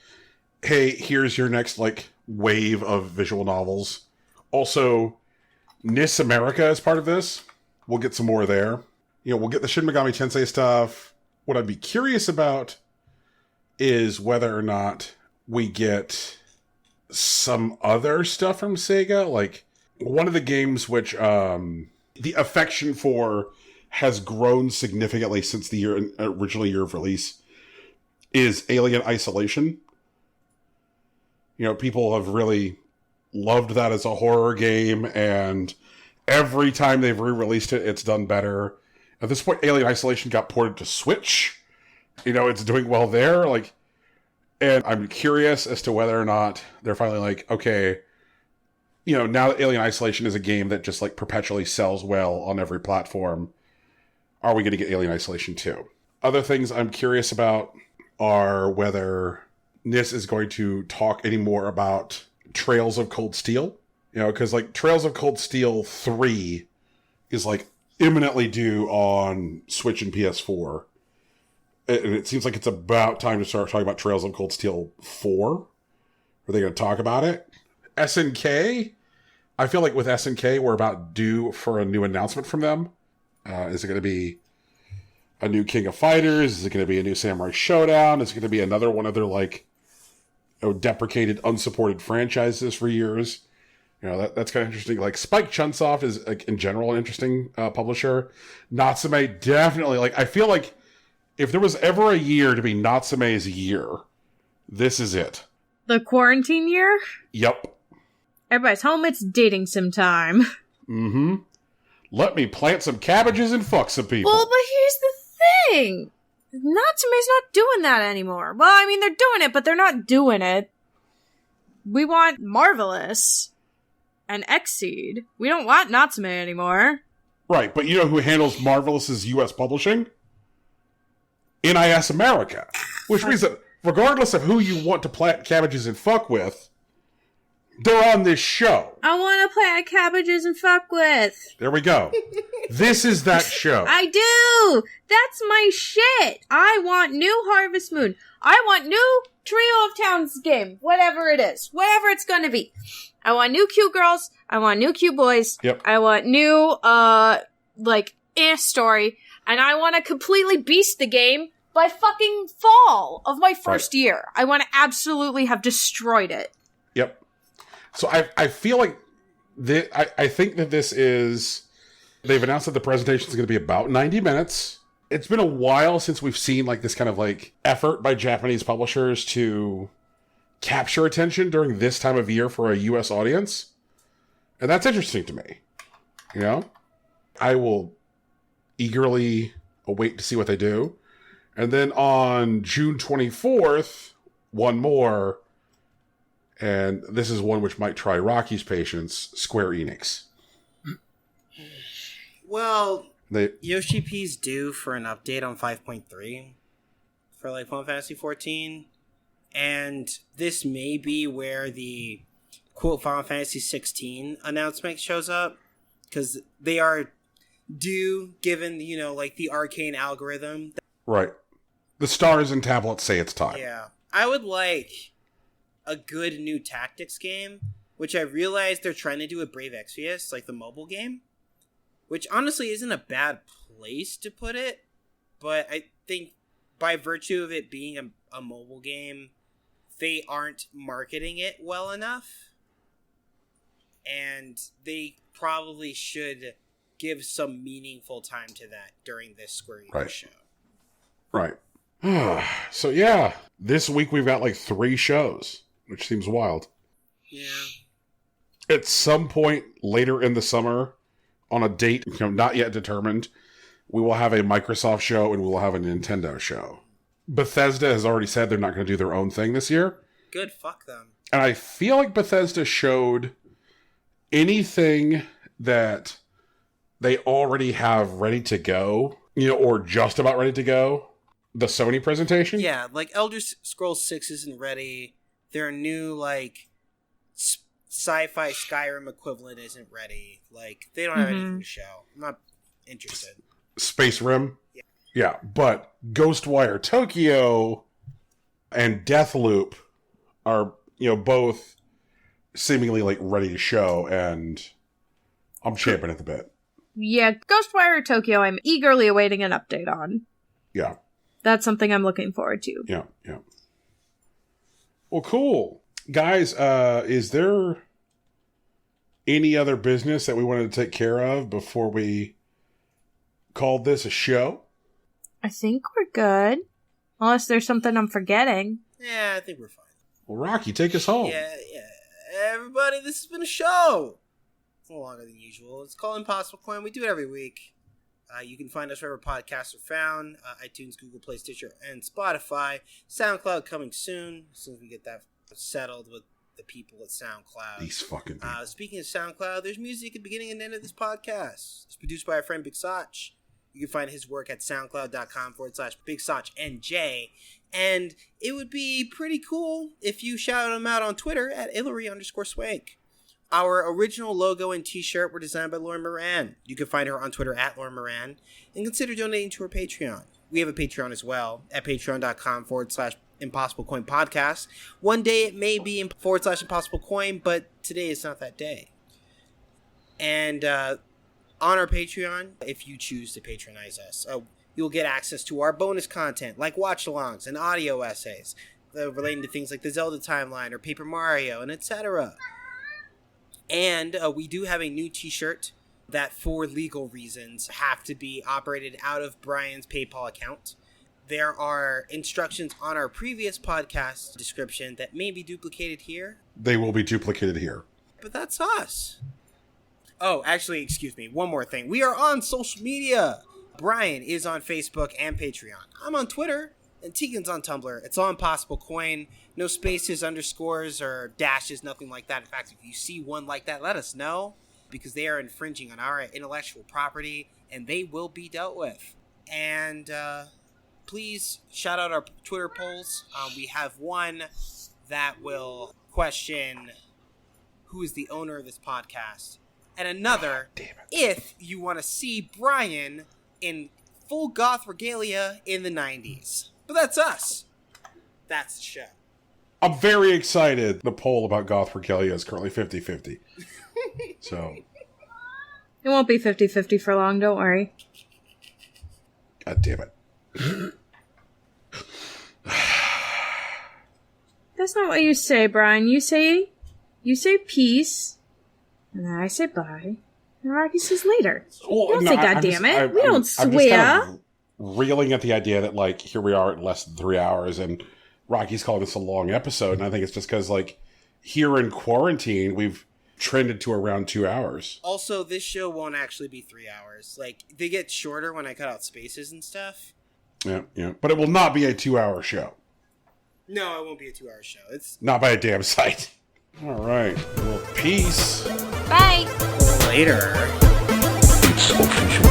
hey, here's your next, like, wave of visual novels. Also, NIS America is part of this. We'll get some more there. You know, we'll get the Shin Megami Tensei stuff. What I'd be curious about is whether or not we get some other stuff from Sega. Like, one of the games which the affection for has grown significantly since the original year of release is Alien Isolation. You know, people have really loved that as a horror game, and every time they've re-released it, it's done better. At this point, Alien Isolation got ported to Switch. You know, it's doing well there. Like, and I'm curious as to whether or not they're finally like, okay, you know, now that Alien Isolation is a game that just, like, perpetually sells well on every platform, are we going to get Alien Isolation 2? Other things I'm curious about are whether NIS is going to talk any more about Trails of Cold Steel. You know, because, like, Trails of Cold Steel 3 is, like, imminently due on Switch and PS4. And it seems like it's about time to start talking about Trails of Cold Steel 4. Are they going to talk about it? SNK? I feel like with SNK, we're about due for a new announcement from them. Is it going to be a new King of Fighters? Is it going to be a new Samurai Showdown? Is it going to be another one of their, like, deprecated, unsupported franchises for years? You know, that's kind of interesting. Like, Spike Chunsoft is, like, in general, an interesting publisher. Natsume, definitely. Like, I feel like if there was ever a year to be Natsume's year, this is it. The quarantine year? Yep. Everybody's home, it's dating sim time. Mm-hmm. Let me plant some cabbages and fuck some people. Well, but here's the thing. Natsume's not doing that anymore. Well, I mean, they're doing it, but they're not doing it. We want Marvelous and Xseed. We don't want Natsume anymore. Right, but you know who handles Marvelous's U.S. publishing? NIS America. Which means that regardless of who you want to plant cabbages and fuck with, they're on this show. I want to plant cabbages and fuck with. There we go. This is that show. I do! That's my shit! I want new Harvest Moon. I want new Trio of Towns game. Whatever it is. Whatever it's gonna be. I want new cute girls. I want new cute boys. Yep. I want new, story. And I want to completely beast the game by fucking fall of my first year. I want to absolutely have destroyed it. Yep. So I feel like I think that this is... They've announced that the presentation is going to be about 90 minutes. It's been a while since we've seen like this kind of like effort by Japanese publishers to capture attention during this time of year for a U.S. audience. And that's interesting to me. You know? I will eagerly await to see what they do. And then on June 24th, one more, and this is one which might try Rocky's patience, Square Enix. Well, Yoshi P's due for an update on 5.3 for like Final Fantasy 14, and this may be where the quote Final Fantasy 16 announcement shows up, because they are due given, you know, like the arcane algorithm. Right. The stars and tablets say it's time. Yeah. I would like a good new tactics game, which I realize they're trying to do with Brave Exvius, like the mobile game, which honestly isn't a bad place to put it, but I think by virtue of it being a mobile game, they aren't marketing it well enough, and they probably should give some meaningful time to that during this Square Enix show. Right. So yeah, this week we've got like 3 shows, which seems wild. Yeah. At some point later in the summer, on a date not yet determined, we will have a Microsoft show and we will have a Nintendo show. Bethesda has already said they're not going to do their own thing this year. Good, fuck them. And I feel like Bethesda showed anything that they already have ready to go, or just about ready to go. The Sony presentation? Yeah, like Elder Scrolls 6 isn't ready. Their new, like, sci-fi Skyrim equivalent isn't ready. Like, they don't have anything to show. I'm not interested. Space Rim? Yeah, but Ghostwire Tokyo and Deathloop are, both seemingly, like, ready to show, and I'm champing at the bit. Yeah, Ghostwire Tokyo I'm eagerly awaiting an update on. Yeah. That's something I'm looking forward to. Yeah. Well, cool. Guys, is there any other business that we wanted to take care of before we called this a show? I think we're good. Unless there's something I'm forgetting. Yeah, I think we're fine. Well, Rocky, take us home. Yeah. Everybody, this has been a show. It's a little longer than usual. It's called Impossible Coin. We do it every week. You can find us wherever podcasts are found. iTunes, Google Play, Stitcher, and Spotify. SoundCloud coming soon. As soon as we get that settled with the people at SoundCloud. These fucking people. Speaking of SoundCloud, there's music at the beginning and end of this podcast. It's produced by our friend Big Soch. You can find his work at soundcloud.com/BigSochNJ. And it would be pretty cool if you shouted him out on Twitter at Hillary_Swank. Our original logo and t-shirt were designed by Lauren Moran. You can find her on Twitter at Lauren Moran, and consider donating to her Patreon. We have a Patreon as well at patreon.com/ImpossibleCoinPodcast. One day it may be /ImpossibleCoin, but today is not that day. And on our Patreon, if you choose to patronize us, you'll get access to our bonus content like watch-alongs and audio essays relating to things like the Zelda timeline or Paper Mario and etc. And we do have a new t-shirt that, for legal reasons, have to be operated out of Brian's PayPal account. There are instructions on our previous podcast description that may be duplicated here. They will be duplicated here. But that's us. Oh, actually, excuse me. One more thing. We are on social media. Brian is on Facebook and Patreon. I'm on Twitter. And Tegan's on Tumblr. It's all Impossible Coin. No spaces, underscores, or dashes, nothing like that. In fact, if you see one like that, let us know, because they are infringing on our intellectual property, and they will be dealt with. And please shout out our Twitter polls. We have one that will question who is the owner of this podcast, and another if you want to see Brian in full goth regalia in the 90s. But that's us. That's the show. I'm very excited. The poll about Goth Regalia is currently 50-50. So. It won't be 50-50 for long, don't worry. God damn it. That's not what you say, Brian. You say peace, And then I say bye. And Rocky says later. Well, don't say goddammit. We don't swear. I'm just kind of reeling at the idea that, like, here we are at less than 3 hours, and Rocky's calling this a long episode, and I think it's just because, like, here in quarantine, we've trended to around 2 hours. Also, this show won't actually be 3 hours. Like, they get shorter when I cut out spaces and stuff. Yeah. But it will not be a 2-hour show. No, it won't be a 2-hour show. It's not by a damn sight. All right. Well, peace. Bye. Later. It's official.